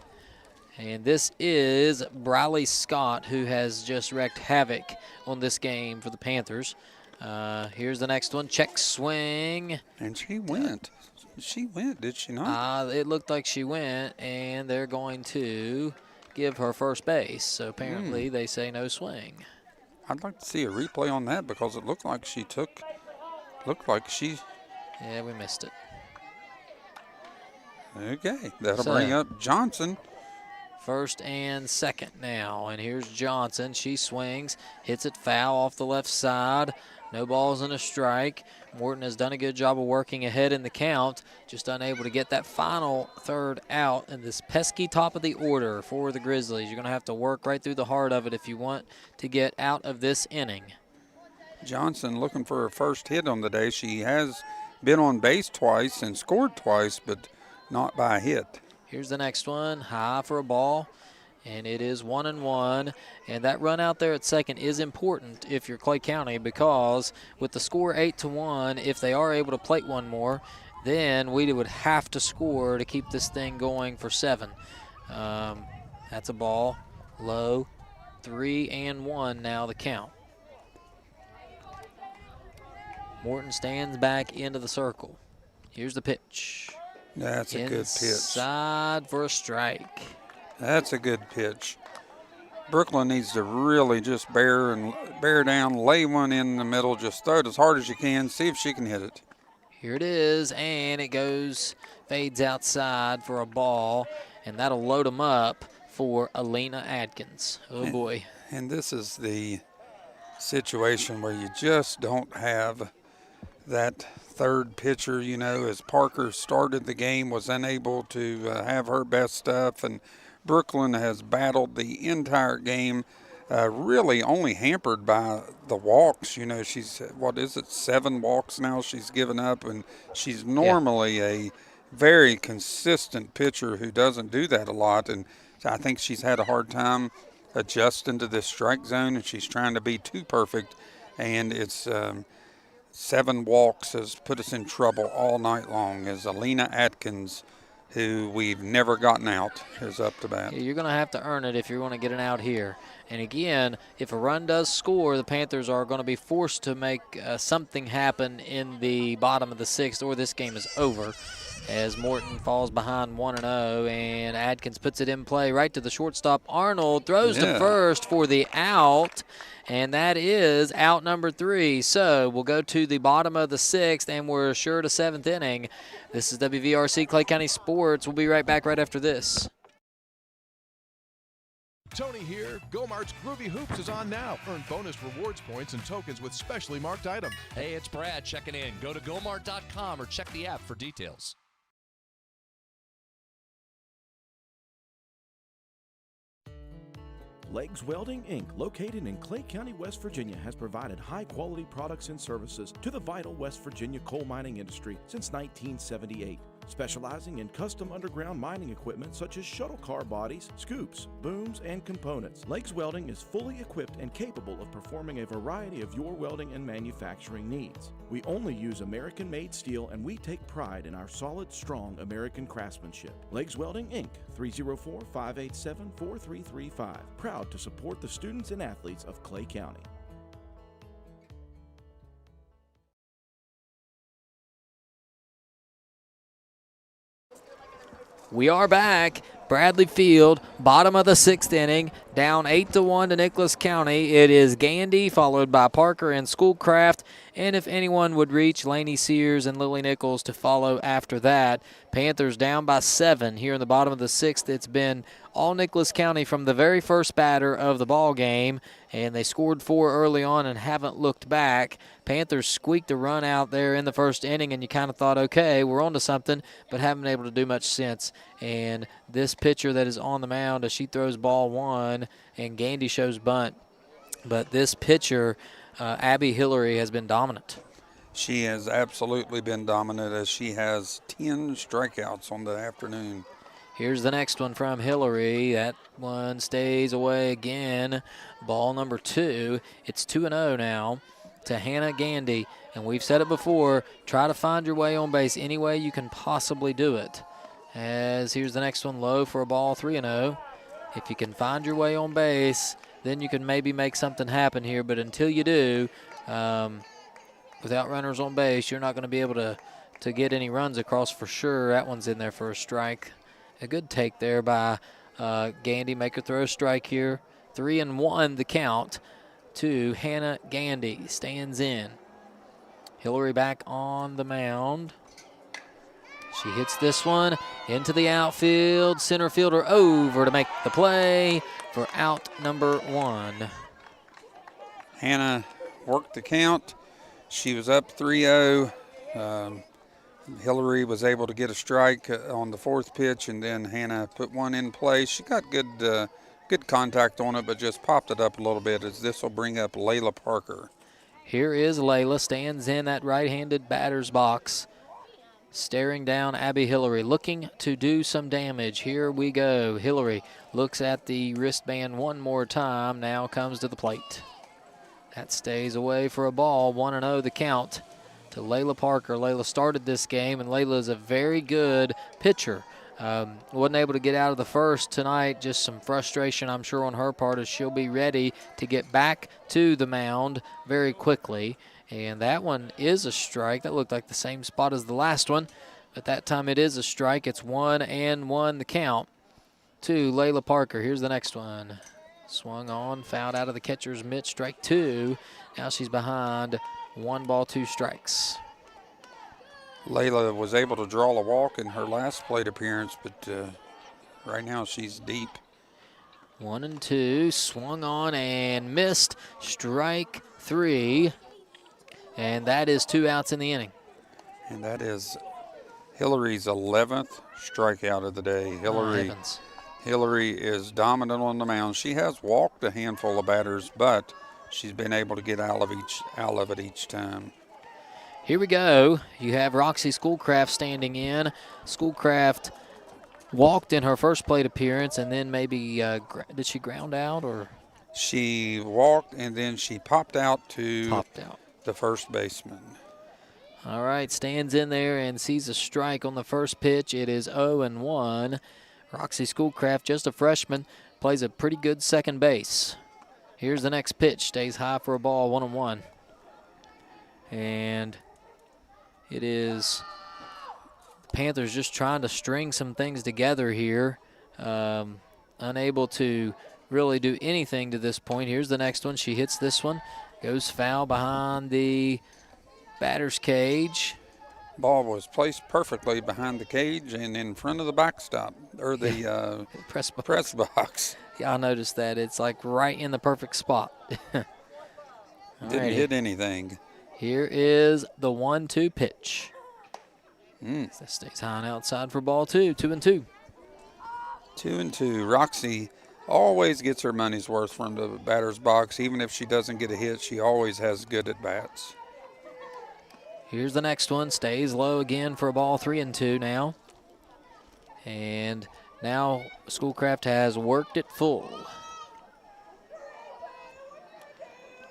And this is Briley Scott, who has just wreaked havoc on this game for the Panthers. Here's the next one. Check swing. And she went. She went, did she not? It looked like she went, and they're going to give her first base. So apparently they say no swing. I'd like to see a replay on that, because it looked like she. Yeah, we missed it. Okay, that'll bring up Johnson. First and second now, and here's Johnson. She swings, hits it foul off the left side. No balls and a strike. Morton has done a good job of working ahead in the count, just unable to get that final third out in this pesky top of the order for the Grizzlies. You're going to have to work right through the heart of it if you want to get out of this inning. Johnson looking for her first hit on the day. She has been on base twice and scored twice, but not by a hit. Here's the next one, high for a ball, and it is 1-1. And that run out there at second is important if you're Clay County, because with the score 8-1, if they are able to plate one more, then we would have to score to keep this thing going for 7. That's a ball, low, 3-1 now the count. Morton stands back into the circle. Here's the pitch. That's a good pitch. Inside for a strike. That's a good pitch. Brooklyn needs to really just bear down, lay one in the middle, just throw it as hard as you can, see if she can hit it. Here it is, and it fades outside for a ball, and that'll load them up for Alina Adkins. Oh, boy. And this is the situation where you just don't have that third pitcher, you know, as Parker started the game, was unable to have her best stuff, and Brooklyn has battled the entire game, really only hampered by the walks. You know, she's, 7 walks now she's given up, and she's normally a very consistent pitcher who doesn't do that a lot, and I think she's had a hard time adjusting to this strike zone, and she's trying to be too perfect, and it's 7 walks has put us in trouble all night long as Alina Adkins, who we've never gotten out, is up to bat. You're going to have to earn it if you're going to get an out here. And again, if a run does score, the Panthers are going to be forced to make something happen in the bottom of the 6th, or this game is over, as Morton falls behind 1-0, and Adkins puts it in play right to the shortstop. Arnold throws to first for the out, and that is out number 3. So we'll go to the bottom of the 6th, and we're sure to 7th inning. This is WVRC Clay County Sports. We'll be right back right after this. Tony here. Go-Mart's Groovy Hoops is on now. Earn bonus rewards points and tokens with specially marked items. Hey, it's Brad checking in. Go to gomart.com or check the app for details. Legs Welding, Inc., located in Clay County, West Virginia, has provided high-quality products and services to the vital West Virginia coal mining industry since 1978. Specializing in custom underground mining equipment such as shuttle car bodies, scoops, booms, and components. Legs Welding is fully equipped and capable of performing a variety of your welding and manufacturing needs. We only use American-made steel, and we take pride in our solid, strong American craftsmanship. Legs Welding, Inc., 304-587-4335. Proud to support the students and athletes of Clay County. We are back. Bradley Field, bottom of the 6th inning, down 8-1 to Nicholas County. It is Gandy, followed by Parker and Schoolcraft, and if anyone would reach, Laney Sears and Lily Nichols to follow after that. Panthers down by 7 here in the bottom of the 6th. It's been all Nicholas County from the very first batter of the ball game, and they scored 4 early on and haven't looked back. Panthers squeaked a run out there in the first inning, and you kind of thought, okay, we're on to something, but haven't been able to do much since. And this pitcher that is on the mound, as she throws ball 1, and Gandy shows bunt. But this pitcher, Abby Hillary, has been dominant. She has absolutely been dominant, as she has 10 strikeouts on the afternoon. Here's the next one from Hillary. That one stays away again. Ball number 2. It's 2-0 now to Hannah Gandy. And we've said it before, try to find your way on base any way you can possibly do it. As here's the next one, low for a ball, 3-0. If you can find your way on base, then you can maybe make something happen here. But until you do, without runners on base, you're not going to be able to get any runs across for sure. That one's in there for a strike. A good take there by Gandy. Make her throw a strike here. 3-1 the count to Hannah Gandy. Stands in. Hillary back on the mound. She hits this one into the outfield. Center fielder over to make the play for out number 1. Hannah worked the count. She was up 3-0. Hillary was able to get a strike on the 4th pitch, and then Hannah put one in play. She got good contact on it, but just popped it up a little bit, as this will bring up Layla Parker. Here is Layla, stands in that right-handed batter's box, staring down Abby Hillary, looking to do some damage. Here we go. Hillary looks at the wristband one more time, now comes to the plate. That stays away for a ball. 1-0 the count to Layla Parker. Layla started this game, and Layla is a very good pitcher. Wasn't able to get out of the first tonight. Just some frustration, I'm sure, on her part, as she'll be ready to get back to the mound very quickly. And that one is a strike. That looked like the same spot as the last one, but that time it is a strike. It's 1-1 the count to Layla Parker. Here's the next one. Swung on, fouled out of the catcher's mitt, strike 2. Now she's behind 1 ball, 2 strikes. Layla was able to draw a walk in her last plate appearance, but right now she's deep. 1-2, swung on and missed, strike 3. And that is 2 outs in the inning. And that is Hillary's 11th strikeout of the day. Hillary is dominant on the mound. She has walked a handful of batters, but she's been able to get out of it each time. Here we go. You have Roxy Schoolcraft standing in. Schoolcraft walked in her first plate appearance, and then maybe did she ground out or? She walked and then she popped out to the first baseman. All right, stands in there and sees a strike on the first pitch. It is 0-1. Roxy Schoolcraft, just a freshman, plays a pretty good second base. Here's the next pitch, stays high for a ball, 1-1. And it is the Panthers just trying to string some things together here. Unable to really do anything to this point. Here's the next one. She hits this one, goes foul behind the batter's cage. Ball was placed perfectly behind the cage and in front of the backstop, or the press box. Yeah, I noticed that. It's like right in the perfect spot. Didn't hit anything. Here is the 1-2 pitch. That stays high and outside for ball 2, 2-2. 2-2. Roxy always gets her money's worth from the batter's box. Even if she doesn't get a hit, she always has good at-bats. Here's the next one. Stays low again for a ball, 3-2 now. And now Schoolcraft has worked it full.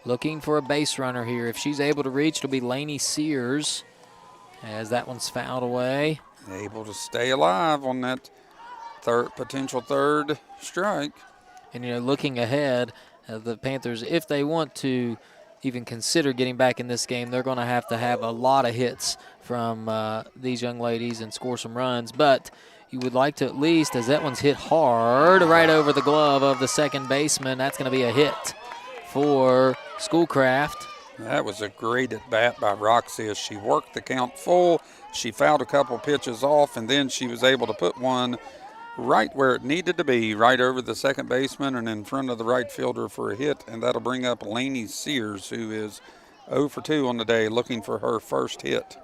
Looking for a base runner here. If she's able to reach, it'll be Lainey Sears, as that one's fouled away. Able to stay alive on that potential third strike. And, you know, looking ahead, the Panthers, if they want to even consider getting back in this game, they're going to have a lot of hits from these young ladies and score some runs. But you would like to at least, as that one's hit hard right over the glove of the second baseman, that's going to be a hit for Schoolcraft. That was a great at-bat by Roxy as she worked the count full. She fouled a couple pitches off, and then she was able to put one right where it needed to be, right over the second baseman and in front of the right fielder for a hit, and that'll bring up Lainey Sears, who is 0 for 2 on the day, looking for her first hit.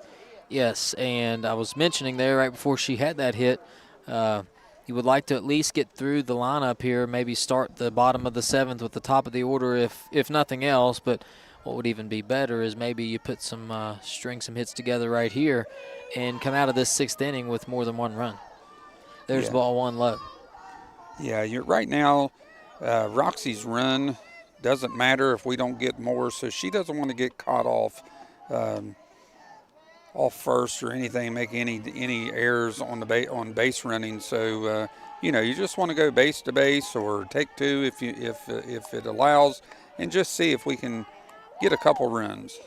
Yes, and I was mentioning there right before she had that hit, you would like to at least get through the lineup here, maybe start the bottom of the 7th with the top of the order if nothing else, but what would even be better is maybe you put some string some hits together right here and come out of this 6th inning with more than 1 run. There's ball 1 low. Yeah, right now, Roxy's run doesn't matter if we don't get more, so she doesn't want to get caught off first or anything, make any errors on base running. So you just want to go base to base or take 2 if it allows, and just see if we can get a couple runs.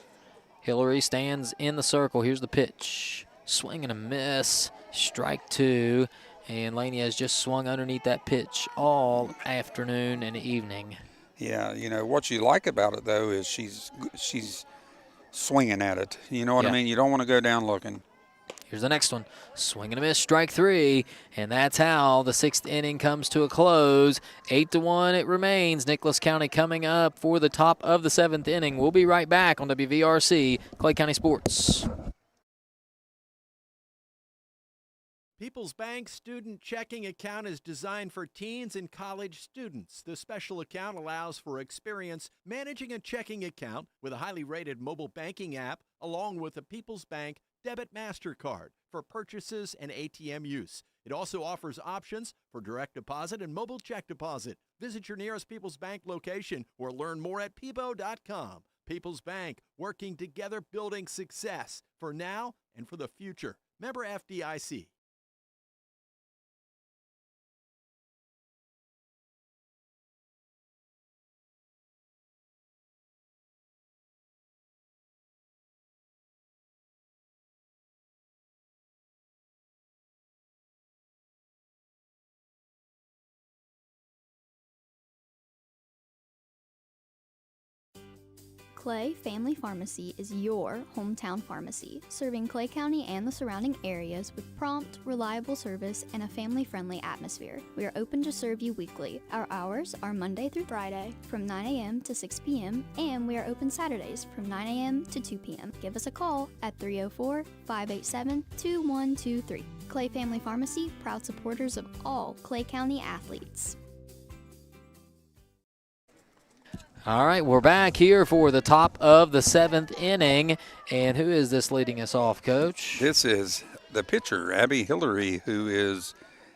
Hillary stands in the circle. Here's the pitch, swing and a miss, strike 2. And Lainey has just swung underneath that pitch all afternoon and evening. Yeah, what you like about it, though, is she's swinging at it. You know what I mean? You don't want to go down looking. Here's the next one. Swing and a miss, strike 3. And that's how the 6th inning comes to a close. 8-1 it remains. Nicholas County coming up for the top of the 7th inning. We'll be right back on WVRC, Clay County Sports. People's Bank Student Checking Account is designed for teens and college students. The special account allows for experience managing a checking account with a highly rated mobile banking app, along with a People's Bank Debit MasterCard for purchases and ATM use. It also offers options for direct deposit and mobile check deposit. Visit your nearest People's Bank location or learn more at peebo.com. People's Bank, working together, building success for now and for the future. Member FDIC. Clay Family Pharmacy is your hometown pharmacy, serving Clay County and the surrounding areas with prompt, reliable service and a family-friendly atmosphere. We are open to serve you weekly. Our hours are Monday through Friday from 9 a.m. to 6 p.m. and we are open Saturdays from 9 a.m. to 2 p.m. Give us a call at 304-587-2123. Clay Family Pharmacy, proud supporters of all Clay County athletes. All right, we're back here for the top of the 7th inning. And who is this leading us off, Coach? This is the pitcher, Abby Hillary, who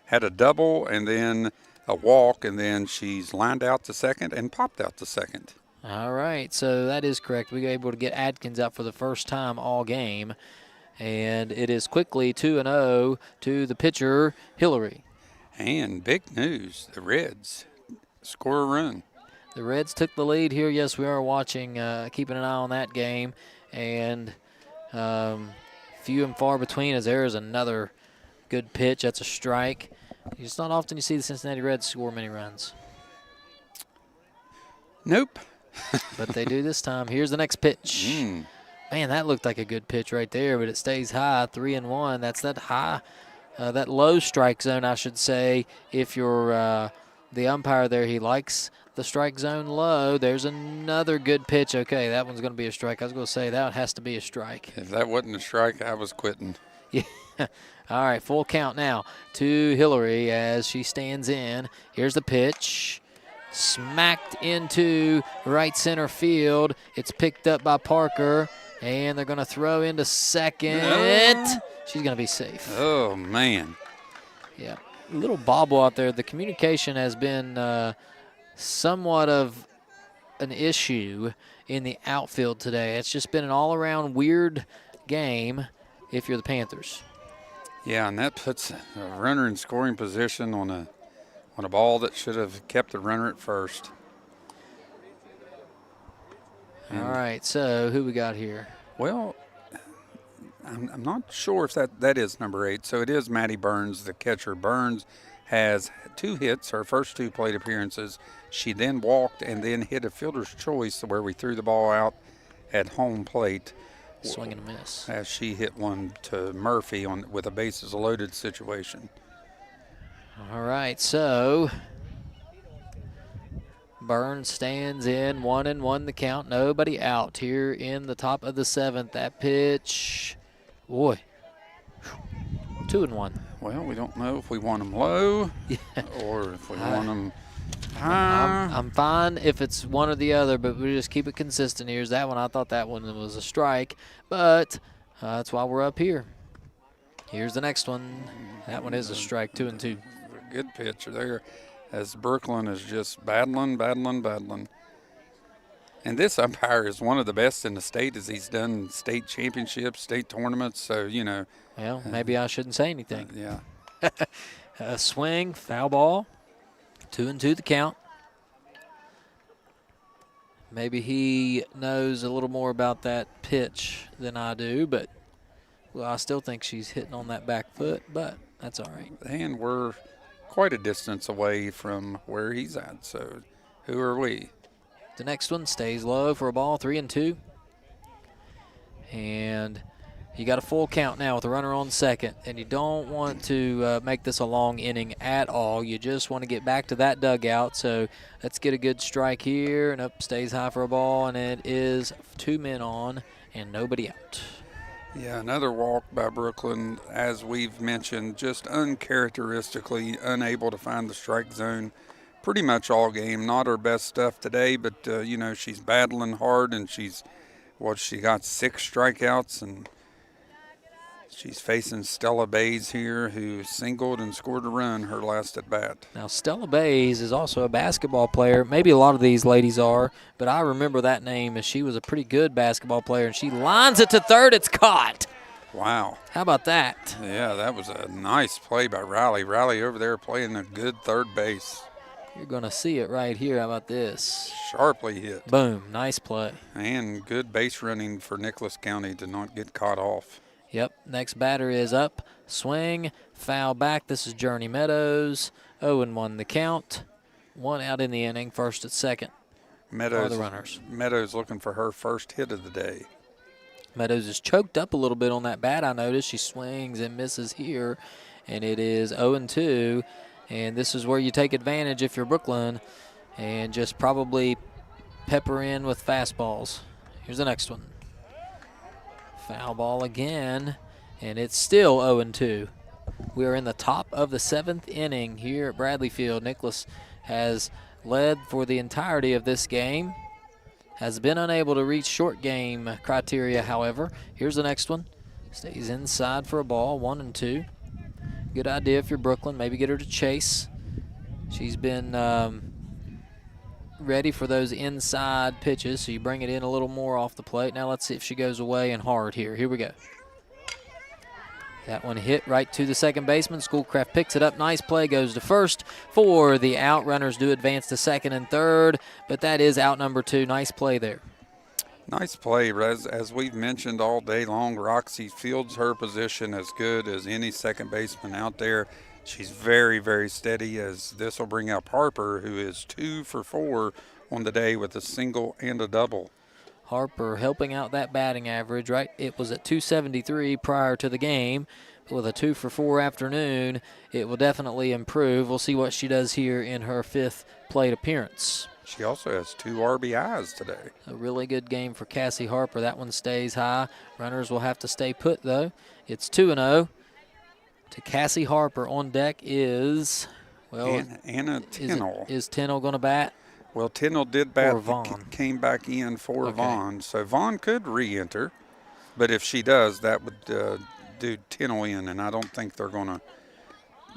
had a double and then a walk, and then she's lined out to second and popped out to second. All right, so that is correct. We were able to get Adkins out for the first time all game. And it is quickly 2-0 to the pitcher, Hillary. And big news, the Reds score a run. The Reds took the lead here. Yes, we are watching, keeping an eye on that game. And few and far between as there is another good pitch. That's a strike. It's not often you see the Cincinnati Reds score many runs. Nope. But they do this time. Here's the next pitch. Man, that looked like a good pitch right there, but it stays high, 3-1. That's that high, that low strike zone, I should say. If you're the umpire there, he likes the strike zone low. There's another good pitch. Okay, that one's going to be a strike. I was going to say that has to be a strike. If that wasn't a strike, I was quitting. Yeah. All right, full count now to Hillary as she stands in. Here's the pitch. Smacked into right center field. It's picked up by Parker, and they're going to throw into second. She's going to be safe. Oh, man. Yeah, a little bobble out there. The communication has been somewhat of an issue in the outfield today. It's just been an all-around weird game if you're the Panthers. Yeah, and that puts a runner in scoring position on a ball that should have kept the runner at first. All right, so who we got here? Well, I'm not sure if that is number 8. So it is Maddie Burns, the catcher. Burns has 2 hits, her first 2 plate appearances. She then walked and then hit a fielder's choice where we threw the ball out at home plate. Swing and a miss. As she hit one to Murphy with a bases loaded situation. All right, so Burns stands in, 1-1 the count, nobody out here in the top of the 7th. That pitch, boy, 2-1. Well, we don't know if we want them low or if we want them high. I'm fine if it's one or the other, but we just keep it consistent. Here's that one. I thought that one was a strike, but that's why we're up here. Here's the next one. That one is a strike, 2-2. Good pitch there as Brooklyn is just battling. And this umpire is one of the best in the state as he's done state championships, state tournaments. So, you know. Well, maybe I shouldn't say anything. Yeah. A swing, foul ball, 2-2 the count. Maybe he knows a little more about that pitch than I do, but well, I still think she's hitting on that back foot, but that's all right. And we're quite a distance away from where he's at, so who are we? The next one stays low for a ball, 3-2. And you got a full count now with a runner on second, and you don't want to make this a long inning at all. You just want to get back to that dugout, so let's get a good strike here, and up stays high for a ball, and it is 2 men on and nobody out. Yeah, another walk by Brooklyn, as we've mentioned, just uncharacteristically unable to find the strike zone pretty much all game. Not her best stuff today, but, you know, she's battling hard, and she got 6 strikeouts, and she's facing Stella Bays here, who singled and scored a run her last at bat. Now, Stella Bays is also a basketball player. Maybe a lot of these ladies are, but I remember that name as she was a pretty good basketball player, and she lines it to third. It's caught. Wow. How about that? Yeah, that was a nice play by Riley. Riley over there playing a good third base. You're going to see it right here. How about this? Sharply hit. Boom. Nice play. And good base running for Nicholas County to not get caught off. Yep, next batter is up, swing, foul back. This is Journey Meadows, 0-1 the count. 1 out in the inning, first at second. Meadows, are the runners. Meadows looking for her first hit of the day. Meadows is choked up a little bit on that bat, I noticed. She swings and misses here, and it is 0-2. And this is where you take advantage if you're Brooklyn and just probably pepper in with fastballs. Here's the next one. Foul ball again, and it's still 0-2. We are in the top of the 7th inning here at Bradley Field. Nicholas has led for the entirety of this game. Has been unable to reach short game criteria, however. Here's the next one. Stays inside for a ball, 1-2. Good idea if you're Brooklyn. Maybe get her to chase. She's been ready for those inside pitches, so you bring it in a little more off the plate. Now let's see if she goes away and hard here. Here we go. That one hit right to the second baseman. Schoolcraft picks it up. Nice play, goes to first for the out. Runners do advance to second and third, but that is out number 2. Nice play there. Nice play. As we've mentioned all day long, Roxy fields her position as good as any second baseman out there. She's very, very steady, as this will bring up Harper, who is 2 for 4 on the day with a single and a double. Harper helping out that batting average, right? It was at 273 prior to the game. But with a 2 for 4 afternoon, it will definitely improve. We'll see what she does here in her 5th plate appearance. She also has 2 RBIs today. A really good game for Cassie Harper. That one stays high. Runners will have to stay put, though. It's 2-0 to Cassie Harper. On deck is, well, Anna Tinnell. Is Tinnell going to bat? Well, Tinnell did bat, Vaughn. Came back in for Vaughn. So Vaughn could re-enter, but if she does, that would do Tinnell in, and I don't think they're going to.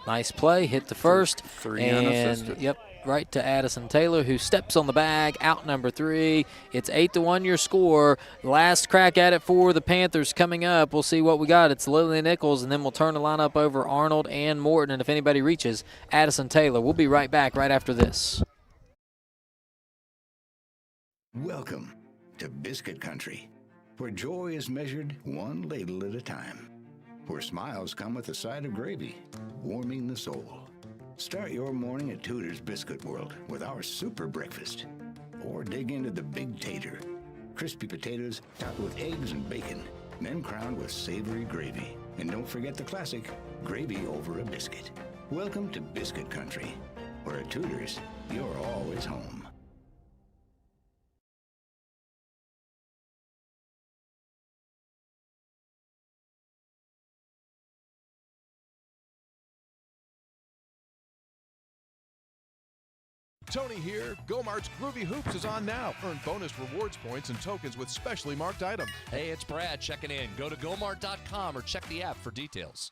Nice play, hit the first. 3 and unassisted. Yep, right to Addison Taylor, who steps on the bag, out number 3. It's 8-1 your score. Last crack at it for the Panthers coming up. We'll see what we got. It's Lily Nichols, and then we'll turn the lineup over Arnold and Morton, and if anybody reaches, Addison Taylor. We'll be right back right after this. Welcome to Biscuit Country, where joy is measured one ladle at a time, where smiles come with a side of gravy, warming the soul. Start your morning at Tudor's Biscuit World with our super breakfast, or dig into the Big Tater, crispy potatoes topped with eggs and bacon, then crowned with savory gravy. And don't forget the classic, gravy over a biscuit. Welcome to Biscuit Country, where at Tudor's, you're always home. Tony here. Go-Mart's Groovy Hoops is on now. Earn bonus rewards points and tokens with specially marked items. Hey, it's Brad checking in. Go to gomart.com or check the app for details.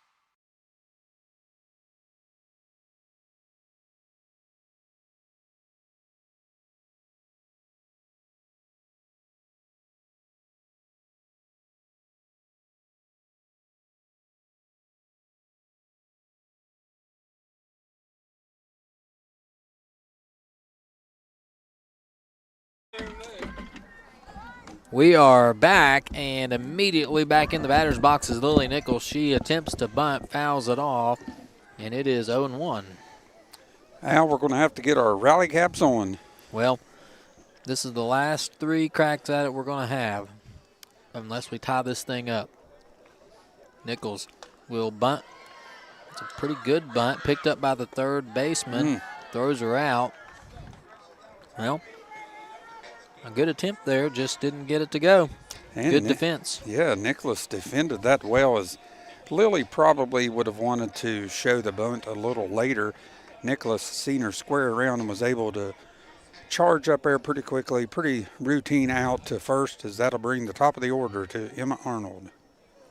We are back, and immediately back in the batter's box is Lily Nichols. She attempts to bunt, fouls it off, and it is 0-1. Now we're going to have to get our rally caps on. Well, this is the last 3 cracks at it we're going to have, unless we tie this thing up. Nichols will bunt. It's a pretty good bunt, picked up by the third baseman. Throws her out. Well, a good attempt there, just didn't get it to go. And good defense. Yeah, Nicholas defended that well, as Lily probably would have wanted to show the bunt a little later. Nicholas seen her square around and was able to charge up there pretty quickly. Pretty routine out to first, as that'll bring the top of the order to Emma Arnold.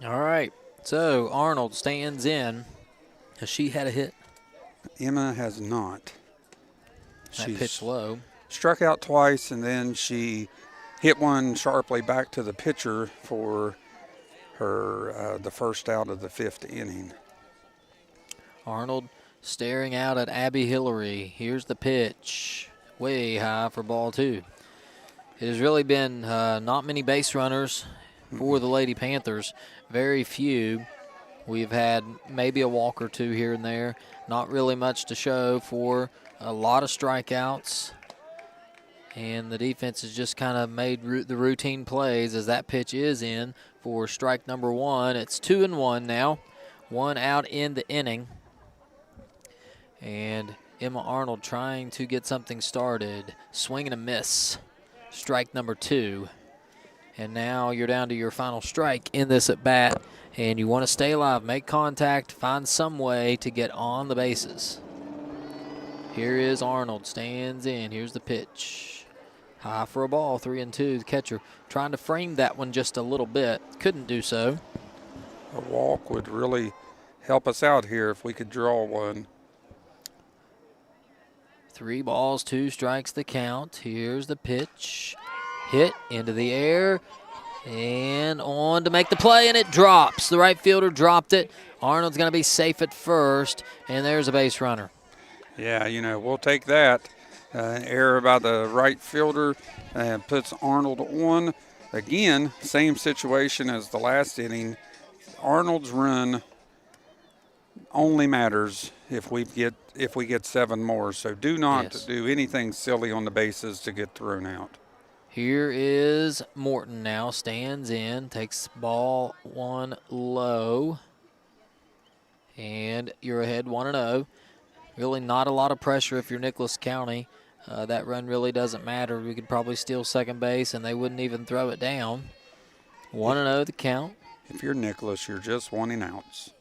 All right, so Arnold stands in. Has she had a hit? Emma has not. That pitch low. Struck out twice, and then she hit one sharply back to the pitcher for her the first out of the 5th inning. Arnold staring out at Abby Hillary. Here's the pitch. Way high for ball 2. It has really been not many base runners for the Lady Panthers. Very few. We've had maybe a walk or 2 here and there. Not really much to show for a lot of strikeouts. And the defense has just kind of made the routine plays as that pitch is in for strike number 1. It's 2-1 now. 1 out in the inning. And Emma Arnold trying to get something started. Swing and a miss. Strike number 2. And now you're down to your final strike in this at bat. And you want to stay alive, make contact, find some way to get on the bases. Here is Arnold, stands in. Here's the pitch. High for a ball, 3-2. The catcher trying to frame that one just a little bit. Couldn't do so. A walk would really help us out here if we could draw one. 3 balls, 2 strikes the count. Here's the pitch. Hit into the air. And on to make the play, and it drops. The right fielder dropped it. Arnold's going to be safe at first, and there's a base runner. Yeah, we'll take that. Error by the right fielder puts Arnold on. Again, same situation as the last inning. Arnold's run only matters if we get 7 more. So do not do anything silly on the bases to get thrown out. Here is Morton now, stands in, takes ball 1 low, and you're ahead 1-0. Really not a lot of pressure if you're Nicholas County. That run really doesn't matter. We could probably steal second base, and they wouldn't even throw it down. 1-0 the count. If you're Nicholas, you're just wanting outs.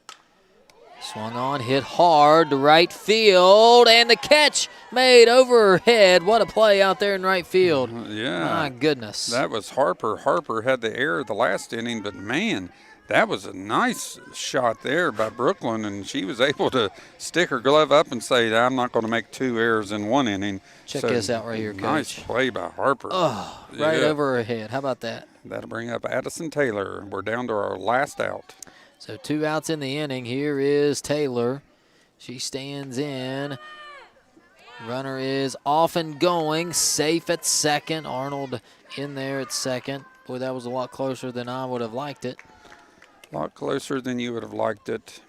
Swung on, hit hard to right field, and the catch made over her head. What a play out there in right field. Yeah. My goodness. That was Harper. Harper had the error the last inning, but, man, that was a nice shot there by Brooklyn, and she was able to stick her glove up and say, I'm not going to make 2 errors in 1 inning. Check this out right here, Coach. Nice play by Harper. Oh, right over her head. How about that? That'll bring up Addison Taylor. We're down to our last out. So 2 outs in the inning. Here is Taylor. She stands in. Runner is off and going. Safe at second. Arnold in there at second. Boy, that was a lot closer than I would have liked it. A lot closer than you would have liked it.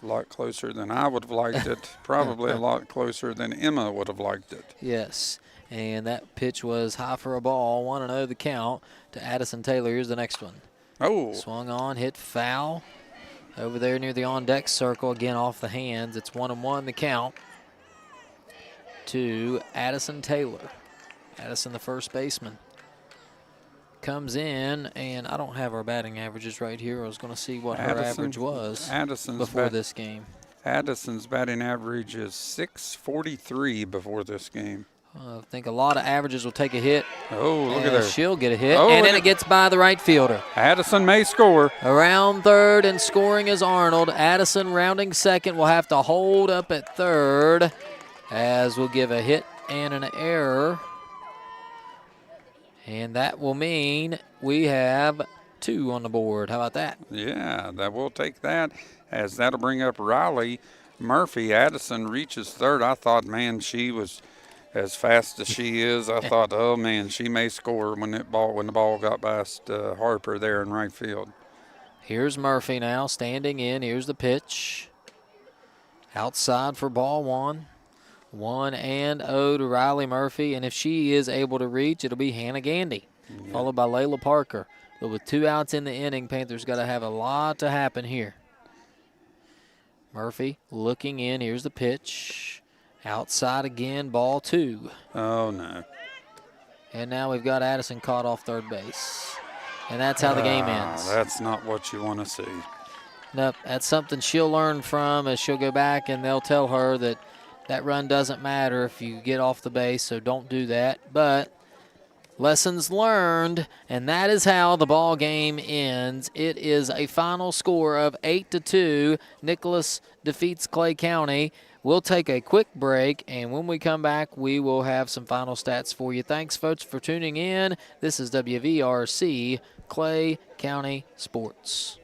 A lot closer than I would have liked it. Probably a lot closer than Emma would have liked it. Yes. And that pitch was high for a ball. 1-0 the count to Addison Taylor. Here's the next one. Oh. Swung on, hit foul. Over there near the on-deck circle, again off the hands. It's 1-1 the count to Addison Taylor. Addison, the first baseman, comes in, and I don't have our batting averages right here. I was going to see what her average was before this game. Addison's batting average is .643 before this game. I think a lot of averages will take a hit. Oh, look at that. She'll get a hit, and then it gets by the right fielder. Addison may score. Around third and scoring is Arnold. Addison rounding second will have to hold up at third as we'll give a hit and an error. And that will mean we have 2 on the board. How about that? Yeah, that will take that, as that'll bring up Riley Murphy. Addison reaches third. I thought, man, she was as fast as she is. I thought, oh, man, she may score when the ball got past Harper there in right field. Here's Murphy now standing in. Here's the pitch. Outside for ball 1. 1-0 to Riley Murphy. And if she is able to reach, it'll be Hannah Gandy, followed by Layla Parker. But with 2 outs in the inning, Panthers got to have a lot to happen here. Murphy looking in. Here's the pitch. Outside again, ball 2. Oh, no. And now we've got Addison caught off third base. And that's how the game ends. That's not what you want to see. Nope, that's something she'll learn from as she'll go back, and they'll tell her that that run doesn't matter if you get off the base, so don't do that. But lessons learned, and that is how the ball game ends. It is a final score of 8-2. Nicholas defeats Clay County. We'll take a quick break, and when we come back, we will have some final stats for you. Thanks, folks, for tuning in. This is WVRC Clay County Sports.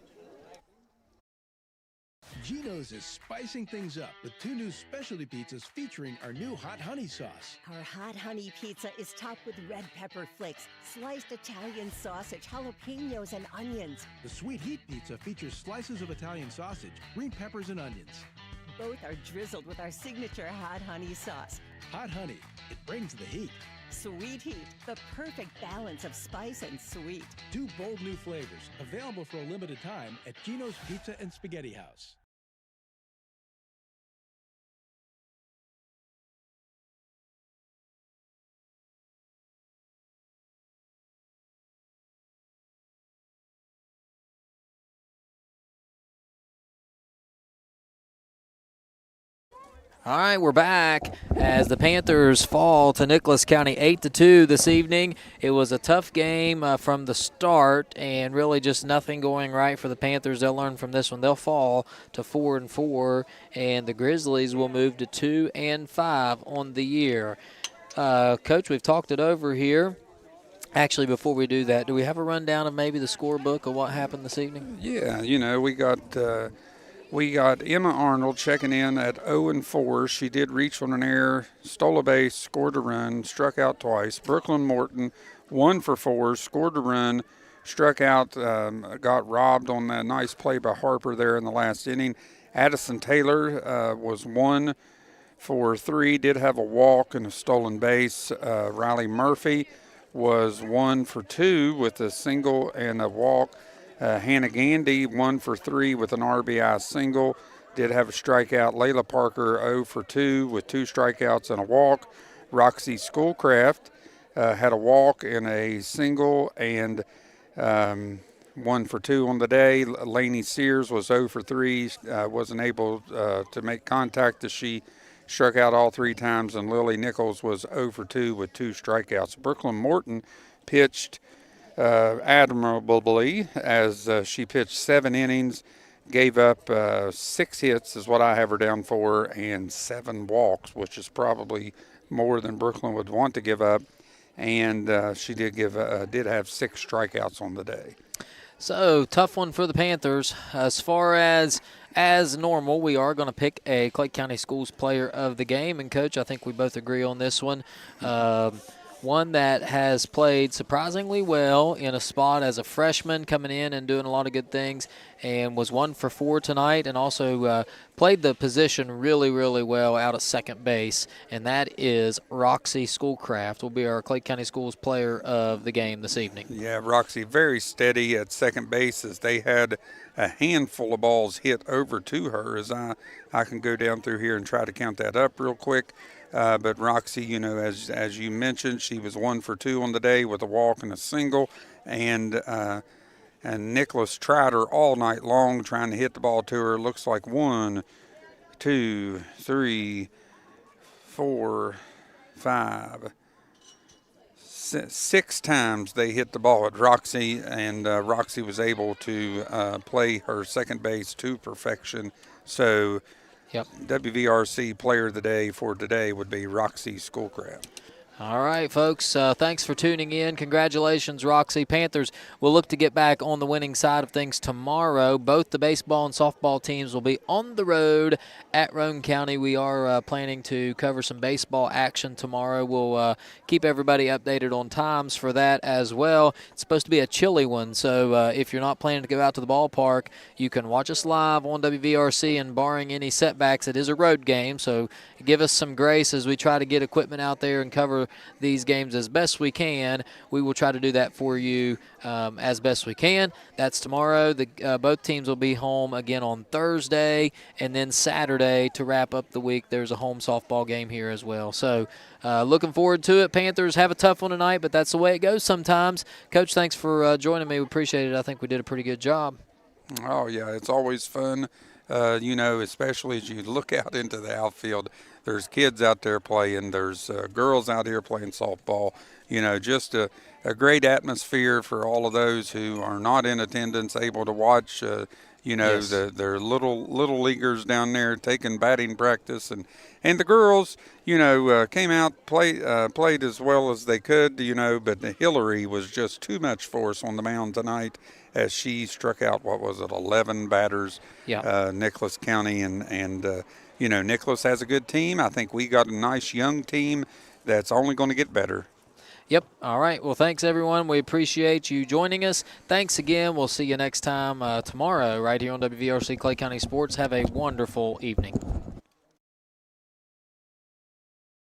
Geno's is spicing things up with 2 new specialty pizzas featuring our new hot honey sauce. Our hot honey pizza is topped with red pepper flakes, sliced Italian sausage, jalapenos, and onions. The sweet heat pizza features slices of Italian sausage, green peppers, and onions. Both are drizzled with our signature hot honey sauce. Hot honey, it brings the heat. Sweet Heat, the perfect balance of spice and sweet. 2 bold new flavors, available for a limited time at Gino's Pizza and Spaghetti House. All right, we're back as the Panthers fall to Nicholas County 8-2 this evening. It was a tough game from the start, and really just nothing going right for the Panthers. They'll learn from this one. They'll fall to 4-4, and the Grizzlies will move to 2-5 on the year. Coach, we've talked it over here. Actually, before we do that, do we have a rundown of maybe the scorebook of what happened this evening? Yeah, we got Emma Arnold checking in at 0-4. She did reach on an error, stole a base, scored a run, struck out twice. Brooklyn Morton, 1 for 4, scored a run, struck out, got robbed on that nice play by Harper there in the last inning. Addison Taylor was 1 for 3, did have a walk and a stolen base. Riley Murphy was 1 for 2 with a single and a walk. Hannah Gandy, 1 for 3 with an RBI single. Did have a strikeout. Layla Parker, 0 for 2 with 2 strikeouts and a walk. Roxy Schoolcraft had a walk and a single and 1 for 2 on the day. Lainey Sears was 0 for 3, wasn't able to make contact as she struck out all 3 times. And Lily Nichols was 0 for 2 with 2 strikeouts. Brooklyn Morton pitched admirably as she pitched 7 innings, gave up 6 hits is what I have her down for, and 7 walks, which is probably more than Brooklyn would want to give up. And she did have 6 strikeouts on the day. So, tough one for the Panthers. As far as normal, we are going to pick a Clay County Schools player of the game. And, Coach, I think we both agree on this one. One that has played surprisingly well in a spot as a freshman, coming in and doing a lot of good things, and was 1 for 4 tonight, and also played the position really, really well out at second base, and that is Roxy Schoolcraft, will be our Clay County Schools player of the game this evening. Yeah, Roxy very steady at second base as they had a handful of balls hit over to her, as I can go down through here and try to count that up real quick. But Roxy, as you mentioned, she was 1 for 2 on the day with a walk and a single. And Nicholas tried her all night long trying to hit the ball to her. Looks like 1, 2, 3, 4, 5, 6 times they hit the ball at Roxy. And Roxy was able to play her second base to perfection. So yep. WVRC player of the day for today would be Roxy Schoolcraft. All right, folks, thanks for tuning in. Congratulations, Roxy. Panthers will look to get back on the winning side of things tomorrow. Both the baseball and softball teams will be on the road at Roane County. We are planning to cover some baseball action tomorrow. We'll keep everybody updated on times for that as well. It's supposed to be a chilly one, so if you're not planning to go out to the ballpark, you can watch us live on WVRC, and barring any setbacks, it is a road game, so give us some grace as we try to get equipment out there and cover these games as best we can. We will try to do that for you as best we can. That's tomorrow. Both teams will be home again on Thursday, and then Saturday to wrap up the week, there's a home softball game here as well. So looking forward to it. Panthers have a tough one tonight, but that's the way it goes sometimes. Coach, thanks for joining me. We appreciate it. I think we did a pretty good job. Oh, yeah, it's always fun, especially as you look out into the outfield. There's kids out there playing. There's girls out here playing softball. Just a great atmosphere for all of those who are not in attendance, able to watch, Yes. their little leaguers down there taking batting practice. And the girls, came out, played as well as they could, but Hillary was just too much for us on the mound tonight as she struck out, 11 batters, Nicholas County. And Nicholas has a good team. I think we got a nice young team that's only going to get better. Yep. All right. Well, thanks, everyone. We appreciate you joining us. Thanks again. We'll see you next time tomorrow right here on WVRC Clay County Sports. Have a wonderful evening.